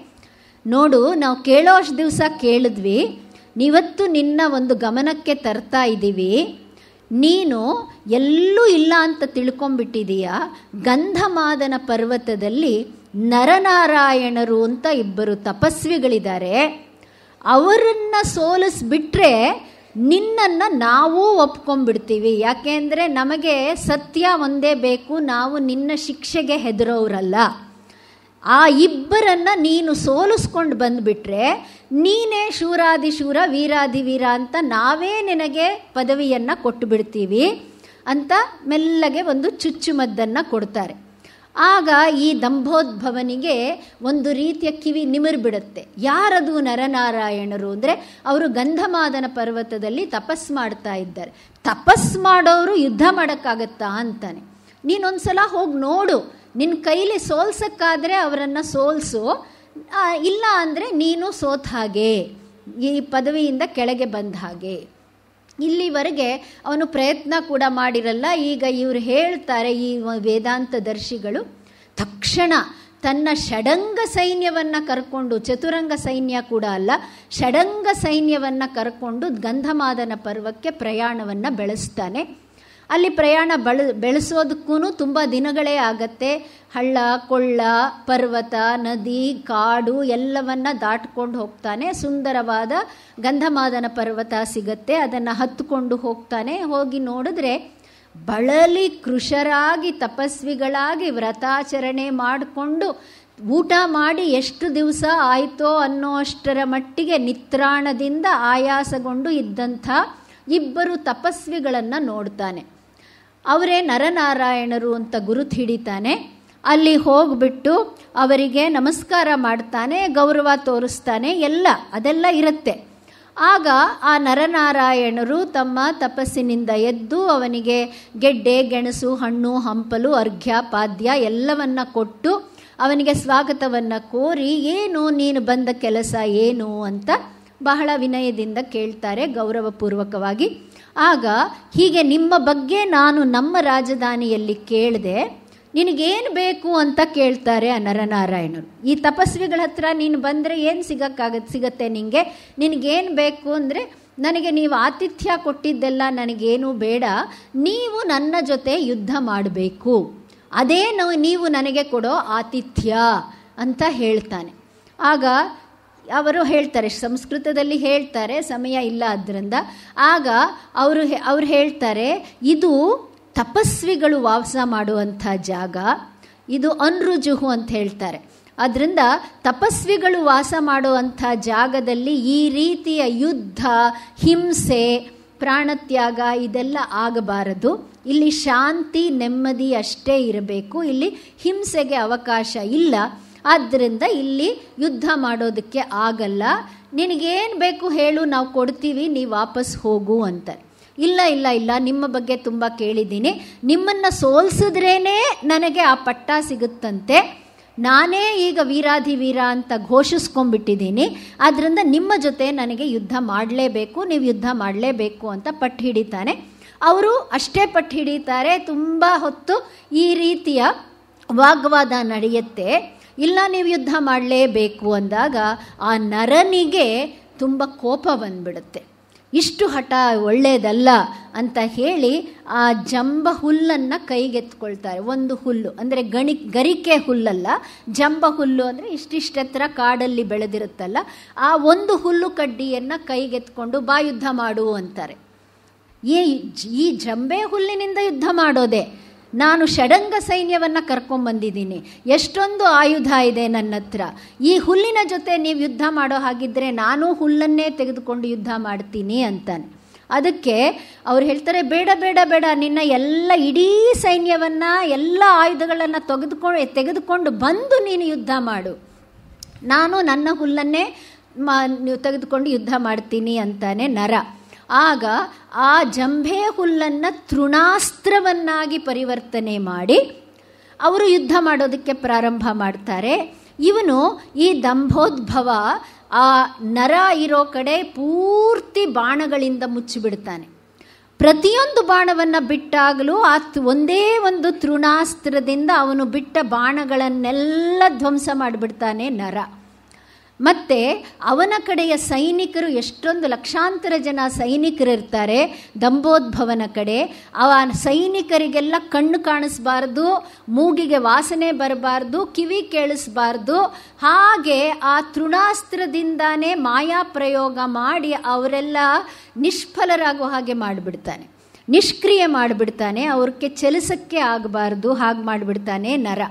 ನೋಡು, ನಾವು ಕೇಳೋಷ್ಟು ದಿವಸ ಕೇಳಿದ್ವಿ, ನೀವತ್ತು ನಿನ್ನ ಒಂದು ಗಮನಕ್ಕೆ ತರ್ತಾ ಇದ್ದೀವಿ, ನೀನು ಎಲ್ಲೂ ಇಲ್ಲ ಅಂತ ತಿಳ್ಕೊಂಬಿಟ್ಟಿದೀಯ. ಗಂಧಮಾದನ ಪರ್ವತದಲ್ಲಿ ನರನಾರಾಯಣರು ಅಂತ 2 ತಪಸ್ವಿಗಳಿದ್ದಾರೆ. ಅವರನ್ನು ಸೋಲಿಸ್ಬಿಟ್ರೆ ನಿನ್ನನ್ನು ನಾವು ಒಪ್ಕೊಂಡ್ಬಿಡ್ತೀವಿ. ಯಾಕೆಂದರೆ ನಮಗೆ ಸತ್ಯ ಒಂದೇ ಬೇಕು, ನಾವು ನಿನ್ನ ಶಿಕ್ಷೆಗೆ ಹೆದರೋರಲ್ಲ. ಆ 2 ನೀನು ಸೋಲಿಸ್ಕೊಂಡು ಬಂದುಬಿಟ್ರೆ ನೀನೇ ಶೂರಾದಿಶೂರ ವೀರಾದಿವೀರ ಅಂತ ನಾವೇ ನಿನಗೆ ಪದವಿಯನ್ನು ಕೊಟ್ಟು ಬಿಡ್ತೀವಿ ಅಂತ ಮೆಲ್ಲಗೆ ಒಂದು ಚುಚ್ಚುಮದ್ದನ್ನು ಕೊಡ್ತಾರೆ. ಆಗ ಈ ದಂಭೋದ್ಭವನಿಗೆ ಒಂದು ರೀತಿಯ ಕಿವಿ ನಿಮಿರ್ಬಿಡುತ್ತೆ. ಯಾರದು ನರನಾರಾಯಣರು ಅಂದರೆ ಅವರು ಗಂಧಮಾದನ ಪರ್ವತದಲ್ಲಿ ತಪಸ್ ಮಾಡ್ತಾ ಇದ್ದಾರೆ. ತಪಸ್ ಮಾಡೋರು ಯುದ್ಧ ಮಾಡೋಕ್ಕಾಗತ್ತಾ ಅಂತಾನೆ. ನೀನೊಂದ್ಸಲ ಹೋಗಿ ನೋಡು, ನಿನ್ನ ಕೈಲಿ ಸೋಲ್ಸಕ್ಕಾದರೆ ಅವರನ್ನು ಸೋಲ್ಸು, ಇಲ್ಲ ಅಂದರೆ ನೀನು ಸೋತ ಹಾಗೆ, ಈ ಪದವಿಯಿಂದ ಕೆಳಗೆ ಬಂದ ಹಾಗೆ. ಇಲ್ಲಿವರೆಗೆ ಅವನು ಪ್ರಯತ್ನ ಕೂಡ ಮಾಡಿರಲ್ಲ. ಈಗ ಇವರು ಹೇಳ್ತಾರೆ, ಈ ವೇದಾಂತದರ್ಶಿಗಳು ತಕ್ಷಣ ತನ್ನ ಷಡಂಗ ಸೈನ್ಯವನ್ನು ಕರ್ಕೊಂಡು, ಚತುರಂಗ ಸೈನ್ಯ ಕೂಡ ಅಲ್ಲ, ಷಡಂಗ ಸೈನ್ಯವನ್ನು ಕರ್ಕೊಂಡು ಗಂಧಮಾದನ ಪರ್ವಕ್ಕೆ ಪ್ರಯಾಣವನ್ನು ಬೆಳೆಸ್ತಾನೆ. ಅಲ್ಲಿ ಪ್ರಯಾಣ ಬೆಳೆಸೋದಕ್ಕೂ ತುಂಬ ದಿನಗಳೇ ಆಗತ್ತೆ. ಹಳ್ಳ ಕೊಳ್ಳ, ಪರ್ವತ, ನದಿ, ಕಾಡು ಎಲ್ಲವನ್ನ ದಾಟ್ಕೊಂಡು ಹೋಗ್ತಾನೆ. ಸುಂದರವಾದ ಗಂಧಮಾದನ ಪರ್ವತ ಸಿಗತ್ತೆ, ಅದನ್ನು ಹತ್ತುಕೊಂಡು ಹೋಗ್ತಾನೆ. ಹೋಗಿ ನೋಡಿದ್ರೆ ಬಳಲಿ ಕೃಶರಾಗಿ ತಪಸ್ವಿಗಳಾಗಿ ವ್ರತಾಚರಣೆ ಮಾಡಿಕೊಂಡು ಊಟ ಮಾಡಿ ಎಷ್ಟು ದಿವಸ ಆಯಿತೋ ಅನ್ನೋ ಅಷ್ಟರ ಮಟ್ಟಿಗೆ ನಿತ್ರಾಣದಿಂದ ಆಯಾಸಗೊಂಡು ಇದ್ದಂಥ 2 ತಪಸ್ವಿಗಳನ್ನು ನೋಡ್ತಾನೆ. ಅವರೇ ನರನಾರಾಯಣರು ಅಂತ ಗುರುತು ಹಿಡಿತಾನೆ. ಅಲ್ಲಿ ಹೋಗ್ಬಿಟ್ಟು ಅವರಿಗೆ ನಮಸ್ಕಾರ ಮಾಡ್ತಾನೆ, ಗೌರವ ತೋರಿಸ್ತಾನೆ, ಅದೆಲ್ಲ ಇರುತ್ತೆ. ಆಗ ಆ ನರನಾರಾಯಣರು ತಮ್ಮ ತಪಸ್ಸಿನಿಂದ ಎದ್ದು ಅವನಿಗೆ ಗೆಡ್ಡೆ, ಗೆಣಸು, ಹಣ್ಣು, ಹಂಪಲು, ಅರ್ಘ್ಯ, ಪಾದ್ಯ ಎಲ್ಲವನ್ನ ಕೊಟ್ಟು ಅವನಿಗೆ ಸ್ವಾಗತವನ್ನು ಕೋರಿ, ಏನು ನೀನು ಬಂದ ಕೆಲಸ ಏನು ಅಂತ ಬಹಳ ವಿನಯದಿಂದ ಕೇಳ್ತಾರೆ, ಗೌರವಪೂರ್ವಕವಾಗಿ. ಆಗ ಹೀಗೆ ನಿಮ್ಮ ಬಗ್ಗೆ ನಾನು ನಮ್ಮ ರಾಜಧಾನಿಯಲ್ಲಿ ಕೇಳಿದೆ, ನಿನಗೇನು ಬೇಕು ಅಂತ ಕೇಳ್ತಾರೆ ಆ ನರನಾರಾಯಣರು. ಈ ತಪಸ್ವಿಗಳ ಹತ್ರ ನೀನು ಬಂದರೆ ಏನು ಸಿಗತ್ತೆ ನಿನಗೇನು ಬೇಕು ಅಂದರೆ, ನನಗೆ ನೀವು ಆತಿಥ್ಯ ಕೊಟ್ಟಿದ್ದೆಲ್ಲ ನನಗೇನು ಬೇಡ, ನೀವು ನನ್ನ ಜೊತೆ ಯುದ್ಧ ಮಾಡಬೇಕು, ಅದೇ ನೀವು ನನಗೆ ಕೊಡೋ ಆತಿಥ್ಯ ಅಂತ ಹೇಳ್ತಾನೆ. ಆಗ ಅವರು ಹೇಳ್ತಾರೆ, ಸಂಸ್ಕೃತದಲ್ಲಿ ಹೇಳ್ತಾರೆ, ಸಮಯ ಇಲ್ಲ ಆದ್ದರಿಂದ. ಆಗ ಅವರು ಹೇಳ್ತಾರೆ, ಇದು ತಪಸ್ವಿಗಳು ವಾಸ ಮಾಡುವಂಥ ಜಾಗ, ಇದು ಅನ್ರುಜುಹು ಅಂತ ಹೇಳ್ತಾರೆ. ಅದರಿಂದ ತಪಸ್ವಿಗಳು ವಾಸ ಮಾಡುವಂಥ ಜಾಗದಲ್ಲಿ ಈ ರೀತಿಯ ಯುದ್ಧ, ಹಿಂಸೆ, ಪ್ರಾಣತ್ಯಾಗ ಇದೆಲ್ಲ ಆಗಬಾರದು. ಇಲ್ಲಿ ಶಾಂತಿ, ನೆಮ್ಮದಿ ಅಷ್ಟೇ ಇರಬೇಕು. ಇಲ್ಲಿ ಹಿಂಸೆಗೆ ಅವಕಾಶ ಇಲ್ಲ. ಆದ್ದರಿಂದ ಇಲ್ಲಿ ಯುದ್ಧ ಮಾಡೋದಕ್ಕೆ ಆಗಲ್ಲ. ನಿನಗೇನು ಬೇಕು ಹೇಳು, ನಾವು ಕೊಡ್ತೀವಿ, ನೀವು ವಾಪಸ್ ಹೋಗು ಅಂತ. ಇಲ್ಲ ಇಲ್ಲ ಇಲ್ಲ, ನಿಮ್ಮ ಬಗ್ಗೆ ತುಂಬ ಕೇಳಿದ್ದೀನಿ, ನಿಮ್ಮನ್ನು ಸೋಲ್ಸಿದ್ರೇನೆ ನನಗೆ ಆ ಪಟ್ಟ ಸಿಗುತ್ತಂತೆ, ನಾನೇ ಈಗ ವೀರಾಧಿವೀರ ಅಂತ ಘೋಷಿಸ್ಕೊಂಡ್ಬಿಟ್ಟಿದ್ದೀನಿ, ಆದ್ದರಿಂದ ನಿಮ್ಮ ಜೊತೆ ನನಗೆ ಯುದ್ಧ ಮಾಡಲೇಬೇಕು, ನೀವು ಯುದ್ಧ ಮಾಡಲೇಬೇಕು ಅಂತ ಪಟ್ಟು ಹಿಡಿತಾನೆ. ಅವರು ಅಷ್ಟೇ ಪಟ್ಟು ಹಿಡಿತಾರೆ. ತುಂಬ ಹೊತ್ತು ಈ ರೀತಿಯ ವಾಗ್ವಾದ ನಡೆಯುತ್ತೆ. ಇಲ್ಲ, ನೀವು ಯುದ್ಧ ಮಾಡಲೇಬೇಕು ಅಂದಾಗ ಆ ನರನಿಗೆ ತುಂಬ ಕೋಪ ಬಂದ್ಬಿಡುತ್ತೆ. ಇಷ್ಟು ಹಠ ಒಳ್ಳೆಯದಲ್ಲ ಅಂತ ಹೇಳಿ ಆ ಜಂಬ ಹುಲ್ಲನ್ನು ಕೈಗೆತ್ಕೊಳ್ತಾರೆ. ಒಂದು ಹುಲ್ಲು ಅಂದರೆ ಗರಿಕೆ ಹುಲ್ಲಲ್ಲ, ಜಂಬ ಹುಲ್ಲು ಅಂದರೆ ಇಷ್ಟಿಷ್ಟೆತ್ತರ ಕಾಡಲ್ಲಿ ಬೆಳೆದಿರುತ್ತಲ್ಲ, ಆ ಒಂದು ಹುಲ್ಲು ಕಡ್ಡಿಯನ್ನು ಕೈಗೆತ್ಕೊಂಡು ಬಾ ಯುದ್ಧ ಮಾಡು ಅಂತಾರೆ. ಈ ಜಂಬೆ ಹುಲ್ಲಿನಿಂದ ಯುದ್ಧ ಮಾಡೋದೆ, ನಾನು ಷಡಂಗ ಸೈನ್ಯವನ್ನು ಕರ್ಕೊಂಬಂದಿದ್ದೀನಿ, ಎಷ್ಟೊಂದು ಆಯುಧ ಇದೆ ನನ್ನ ಹತ್ರ, ಈ ಹುಲ್ಲಿನ ಜೊತೆ ನೀವು ಯುದ್ಧ ಮಾಡೋ ಹಾಗಿದ್ದರೆ ನಾನು ಹುಲ್ಲನ್ನೇ ತೆಗೆದುಕೊಂಡು ಯುದ್ಧ ಮಾಡ್ತೀನಿ ಅಂತಾನೆ. ಅದಕ್ಕೆ ಅವ್ರು ಹೇಳ್ತಾರೆ, ಬೇಡ ಬೇಡ ಬೇಡ, ನಿನ್ನ ಎಲ್ಲ ಇಡೀ ಸೈನ್ಯವನ್ನು ಎಲ್ಲ ಆಯುಧಗಳನ್ನು ತೆಗೆದುಕೊಂಡು ಬಂದು ನೀನು ಯುದ್ಧ ಮಾಡು, ನಾನು ನನ್ನ ಹುಲ್ಲನ್ನೇ ತೆಗೆದುಕೊಂಡು ಯುದ್ಧ ಮಾಡ್ತೀನಿ ಅಂತಾನೆ ನರ. ಆಗ ಆ ಜಂಬೆ ಹುಲ್ಲನ್ನು ತೃಣಾಸ್ತ್ರವನ್ನಾಗಿ ಪರಿವರ್ತನೆ ಮಾಡಿ ಅವರು ಯುದ್ಧ ಮಾಡೋದಕ್ಕೆ ಪ್ರಾರಂಭ ಮಾಡ್ತಾರೆ. ಇವನು ಈ ದಂಭೋದ್ಭವ ಆ ನರ ಇರೋ ಕಡೆ ಪೂರ್ತಿ ಬಾಣಗಳಿಂದ ಮುಚ್ಚಿಬಿಡ್ತಾನೆ. ಪ್ರತಿಯೊಂದು ಬಾಣವನ್ನು ಬಿಟ್ಟಾಗಲೂ ಒಂದೇ ಒಂದು ತೃಣಾಸ್ತ್ರದಿಂದ ಅವನು ಬಿಟ್ಟ ಬಾಣಗಳನ್ನೆಲ್ಲ ಧ್ವಂಸ ಮಾಡಿಬಿಡ್ತಾನೆ ನರ. ಮತ್ತು ಅವನ ಕಡೆಯ ಸೈನಿಕರು, ಎಷ್ಟೊಂದು ಲಕ್ಷಾಂತರ ಜನ ಸೈನಿಕರಿರ್ತಾರೆ ದಂಭೋದ್ಭವನ ಕಡೆ. ಆ ಸೈನಿಕರಿಗೆಲ್ಲ ಕಣ್ಣು ಕಾಣಿಸ್ಬಾರ್ದು, ಮೂಗಿಗೆ ವಾಸನೆ ಬರಬಾರ್ದು, ಕಿವಿ ಕೇಳಿಸ್ಬಾರ್ದು. ಹಾಗೆ ಆ ತೃಣಾಸ್ತ್ರದಿಂದಾನೇ ಮಾಯಾ ಪ್ರಯೋಗ ಮಾಡಿ ಅವರೆಲ್ಲ ನಿಷ್ಫಲರಾಗೋ ಹಾಗೆ ಮಾಡಿಬಿಡ್ತಾನೆ, ನಿಷ್ಕ್ರಿಯ ಮಾಡಿಬಿಡ್ತಾನೆ, ಅವ್ರಿಗೆ ಚಲಿಸಕ್ಕೆ ಆಗಬಾರ್ದು, ಹಾಗೆ ಮಾಡಿಬಿಡ್ತಾನೆ ನರ.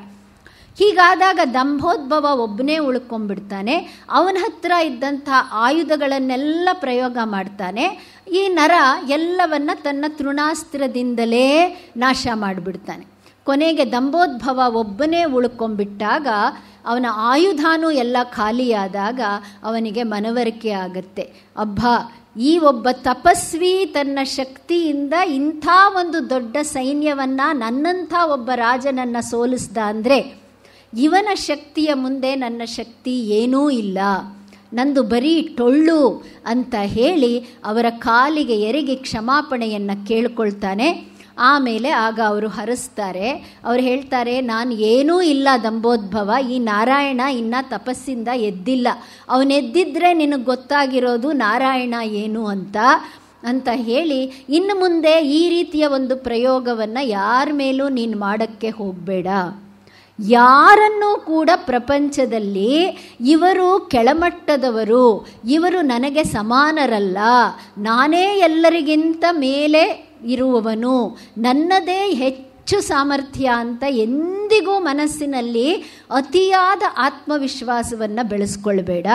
ಹೀಗಾದಾಗ ದಂಭೋದ್ಭವ ಒಬ್ಬನೇ ಉಳ್ಕೊಂಡ್ಬಿಡ್ತಾನೆ. ಅವನ ಹತ್ರ ಇದ್ದಂಥ ಆಯುಧಗಳನ್ನೆಲ್ಲ ಪ್ರಯೋಗ ಮಾಡ್ತಾನೆ. ಈ ನರ ಎಲ್ಲವನ್ನ ತನ್ನ ತೃಣಾಸ್ತ್ರದಿಂದಲೇ ನಾಶ ಮಾಡಿಬಿಡ್ತಾನೆ. ಕೊನೆಗೆ ದಂಭೋದ್ಭವ ಒಬ್ಬನೇ ಉಳ್ಕೊಂಡ್ಬಿಟ್ಟಾಗ ಅವನ ಆಯುಧಾನೂ ಎಲ್ಲ ಖಾಲಿಯಾದಾಗ ಅವನಿಗೆ ಮನವರಿಕೆ ಆಗತ್ತೆ, ಅಬ್ಬಾ, ಈ ಒಬ್ಬ ತಪಸ್ವಿ ತನ್ನ ಶಕ್ತಿಯಿಂದ ಇಂಥ ಒಂದು ದೊಡ್ಡ ಸೈನ್ಯವನ್ನು, ನನ್ನಂಥ ಒಬ್ಬ ರಾಜನನ್ನು ಸೋಲಿಸ್ದ ಅಂದರೆ ಇವನ ಶಕ್ತಿಯ ಮುಂದೆ ನನ್ನ ಶಕ್ತಿ ಏನೂ ಇಲ್ಲ, ನಂದು ಬರೀ ಟೊಳ್ಳು ಅಂತ ಹೇಳಿ ಅವರ ಕಾಲಿಗೆ ಎರಗಿ ಕ್ಷಮಾಪಣೆಯನ್ನು ಕೇಳ್ಕೊಳ್ತಾನೆ. ಆಮೇಲೆ ಆಗ ಅವರು ಹರಿಸ್ತಾರೆ. ಅವ್ರು ಹೇಳ್ತಾರೆ, ನಾನು ಏನೂ ಇಲ್ಲ ದಂಭೋದ್ಭವ, ಈ ನಾರಾಯಣ ಇನ್ನು ತಪಸ್ಸಿಂದ ಎದ್ದಿಲ್ಲ, ಅವನೆದ್ದಿದ್ರೆ ನಿನಗೆ ಗೊತ್ತಾಗಿರೋದು ನಾರಾಯಣ ಏನು ಅಂತ ಹೇಳಿ, ಇನ್ನು ಮುಂದೆ ಈ ರೀತಿಯ ಒಂದು ಪ್ರಯೋಗವನ್ನು ಯಾರ ಮೇಲೂ ನೀನು ಮಾಡೋಕ್ಕೆ ಹೋಗಬೇಡ, ಯಾರನ್ನೂ ಕೂಡ ಪ್ರಪಂಚದಲ್ಲಿ ಇವರು ಕೆಳಮಟ್ಟದವರು, ಇವರು ನನಗೆ ಸಮಾನರಲ್ಲ, ನಾನೇ ಎಲ್ಲರಿಗಿಂತ ಮೇಲೆ ಇರುವವನು, ನನ್ನದೇ ಹೆಚ್ಚು ಸಾಮರ್ಥ್ಯ ಅಂತ ಎಂದಿಗೂ ಮನಸ್ಸಿನಲ್ಲಿ ಅತಿಯಾದ ಆತ್ಮವಿಶ್ವಾಸವನ್ನು ಬೆಳೆಸ್ಕೊಳ್ಬೇಡ.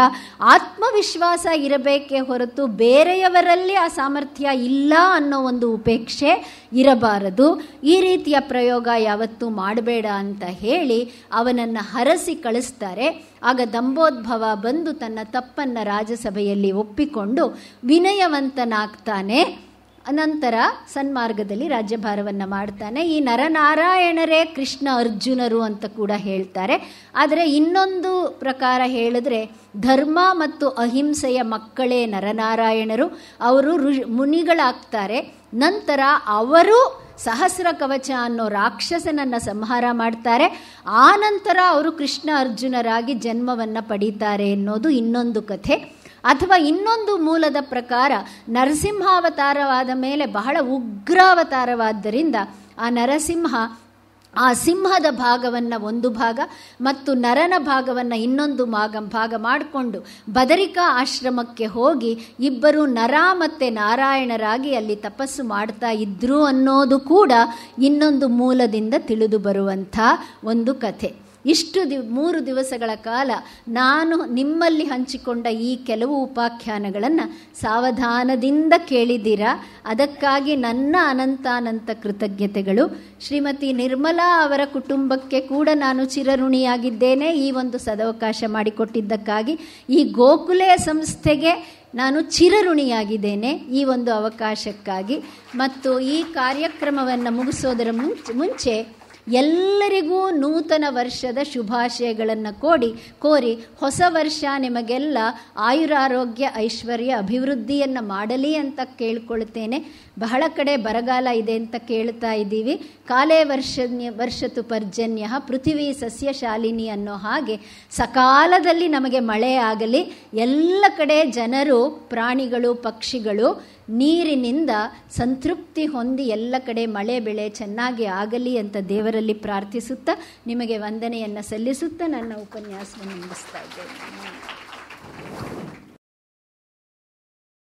ಆತ್ಮವಿಶ್ವಾಸ ಇರಬೇಕೇ ಹೊರತು ಬೇರೆಯವರಲ್ಲಿ ಆ ಸಾಮರ್ಥ್ಯ ಇಲ್ಲ ಅನ್ನೋ ಒಂದು ಉಪೇಕ್ಷೆ ಇರಬಾರದು. ಈ ರೀತಿಯ ಪ್ರಯೋಗ ಯಾವತ್ತೂ ಮಾಡಬೇಡ ಅಂತ ಹೇಳಿ ಅವನನ್ನು ಹರಸಿ ಕಳಿಸ್ತಾರೆ. ಆಗ ದಂಭೋದ್ಭವ ಬಂದು ತನ್ನ ತಪ್ಪನ್ನು ರಾಜಸಭೆಯಲ್ಲಿ ಒಪ್ಪಿಕೊಂಡು ವಿನಯವಂತನಾಗ್ತಾನೆ. ಅನಂತರ ಸನ್ಮಾರ್ಗದಲ್ಲಿ ರಾಜ್ಯಭಾರವನ್ನು ಮಾಡ್ತಾನೆ. ಈ ನರನಾರಾಯಣರೇ ಕೃಷ್ಣ ಅರ್ಜುನರು ಅಂತ ಕೂಡ ಹೇಳ್ತಾರೆ. ಆದರೆ ಇನ್ನೊಂದು ಪ್ರಕಾರ ಹೇಳಿದ್ರೆ ಧರ್ಮ ಮತ್ತು ಅಹಿಂಸೆಯ ಮಕ್ಕಳೇ ನರನಾರಾಯಣರು. ಅವರು ಮುನಿಗಳಾಗ್ತಾರೆ. ನಂತರ ಅವರು ಸಹಸ್ರ ಕವಚ ಅನ್ನೋ ರಾಕ್ಷಸನನ್ನು ಸಂಹಾರ ಮಾಡ್ತಾರೆ. ಆ ನಂತರ ಅವರು ಕೃಷ್ಣ ಅರ್ಜುನರಾಗಿ ಜನ್ಮವನ್ನು ಪಡೀತಾರೆ ಎನ್ನುವುದು ಇನ್ನೊಂದು ಕಥೆ. ಅಥವಾ ಇನ್ನೊಂದು ಮೂಲದ ಪ್ರಕಾರ ನರಸಿಂಹಾವತಾರವಾದ ಮೇಲೆ ಬಹಳ ಉಗ್ರಾವತಾರವಾದ್ದರಿಂದ ಆ ನರಸಿಂಹ ಆ ಸಿಂಹದ ಭಾಗವನ್ನು ಒಂದು ಭಾಗ ಮತ್ತು ನರನ ಭಾಗವನ್ನು ಇನ್ನೊಂದು ಭಾಗ ಮಾಡಿಕೊಂಡು ಬದರಿಕಾ ಆಶ್ರಮಕ್ಕೆ ಹೋಗಿ ಇಬ್ಬರು ನರ ಮತ್ತು ನಾರಾಯಣರಾಗಿ ಅಲ್ಲಿ ತಪಸ್ಸು ಮಾಡ್ತಾ ಇದ್ರು ಅನ್ನೋದು ಕೂಡ ಇನ್ನೊಂದು ಮೂಲದಿಂದ ತಿಳಿದು ಬರುವಂಥ ಒಂದು ಕಥೆ. ಇಷ್ಟು 3 ದಿವಸಗಳ ಕಾಲ ನಾನು ನಿಮ್ಮಲ್ಲಿ ಹಂಚಿಕೊಂಡ ಈ ಕೆಲವು ಉಪಾಖ್ಯಾನಗಳನ್ನು ಸಾವಧಾನದಿಂದ ಕೇಳಿದ್ದೀರಾ. ಅದಕ್ಕಾಗಿ ನನ್ನ ಅನಂತಾನಂತ ಕೃತಜ್ಞತೆಗಳು. ಶ್ರೀಮತಿ ನಿರ್ಮಲಾ ಅವರ ಕುಟುಂಬಕ್ಕೆ ಕೂಡ ನಾನು ಚಿರಋಣಿಯಾಗಿದ್ದೇನೆ ಈ ಒಂದು ಸದವಕಾಶ ಮಾಡಿಕೊಟ್ಟಿದ್ದಕ್ಕಾಗಿ. ಈ ಗೋಕುಲೆ ಸಂಸ್ಥೆಗೆ ನಾನು ಚಿರಋಣಿಯಾಗಿದ್ದೇನೆ ಈ ಒಂದು ಅವಕಾಶಕ್ಕಾಗಿ. ಮತ್ತು ಈ ಕಾರ್ಯಕ್ರಮವನ್ನು ಮುಗಿಸೋದರ ಮುಂಚೆ ಎಲ್ಲರಿಗೂ ನೂತನ ವರ್ಷದ ಶುಭಾಶಯಗಳನ್ನು ಕೋರಿ ಹೊಸ ವರ್ಷ ನಿಮಗೆಲ್ಲ ಆಯುರಾರೋಗ್ಯ ಐಶ್ವರ್ಯ ಅಭಿವೃದ್ಧಿಯನ್ನು ಮಾಡಲಿ ಅಂತ ಕೇಳ್ಕೊಳ್ತೇನೆ. ಬಹಳ ಕಡೆ ಬರಗಾಲ ಇದೆ ಅಂತ ಕೇಳ್ತಾ ಇದ್ದೀವಿ. ಕಾಲೇ ವರ್ಷತು ಪರ್ಜನ್ಯ ಪೃಥಿವಿ ಸಸ್ಯಶಾಲಿನಿ ಅನ್ನೋ ಹಾಗೆ ಸಕಾಲದಲ್ಲಿ ನಮಗೆ ಮಳೆ ಆಗಲಿ. ಎಲ್ಲ ಕಡೆ ಜನರು, ಪ್ರಾಣಿಗಳು, ಪಕ್ಷಿಗಳು ನೀರಿನಿಂದ ಸಂತೃಪ್ತಿ ಹೊಂದಿ ಎಲ್ಲ ಕಡೆ ಮಳೆ ಬೆಳೆ ಚೆನ್ನಾಗಿ ಆಗಲಿ ಅಂತ ದೇವರಲ್ಲಿ ಪ್ರಾರ್ಥಿಸುತ್ತಾ ನಿಮಗೆ ವಂದನೆಯನ್ನು ಸಲ್ಲಿಸುತ್ತಾ ನನ್ನ ಉಪನ್ಯಾಸವನ್ನು ಮುಗಿಸ್ತಾ ಇದ್ದೇನೆ.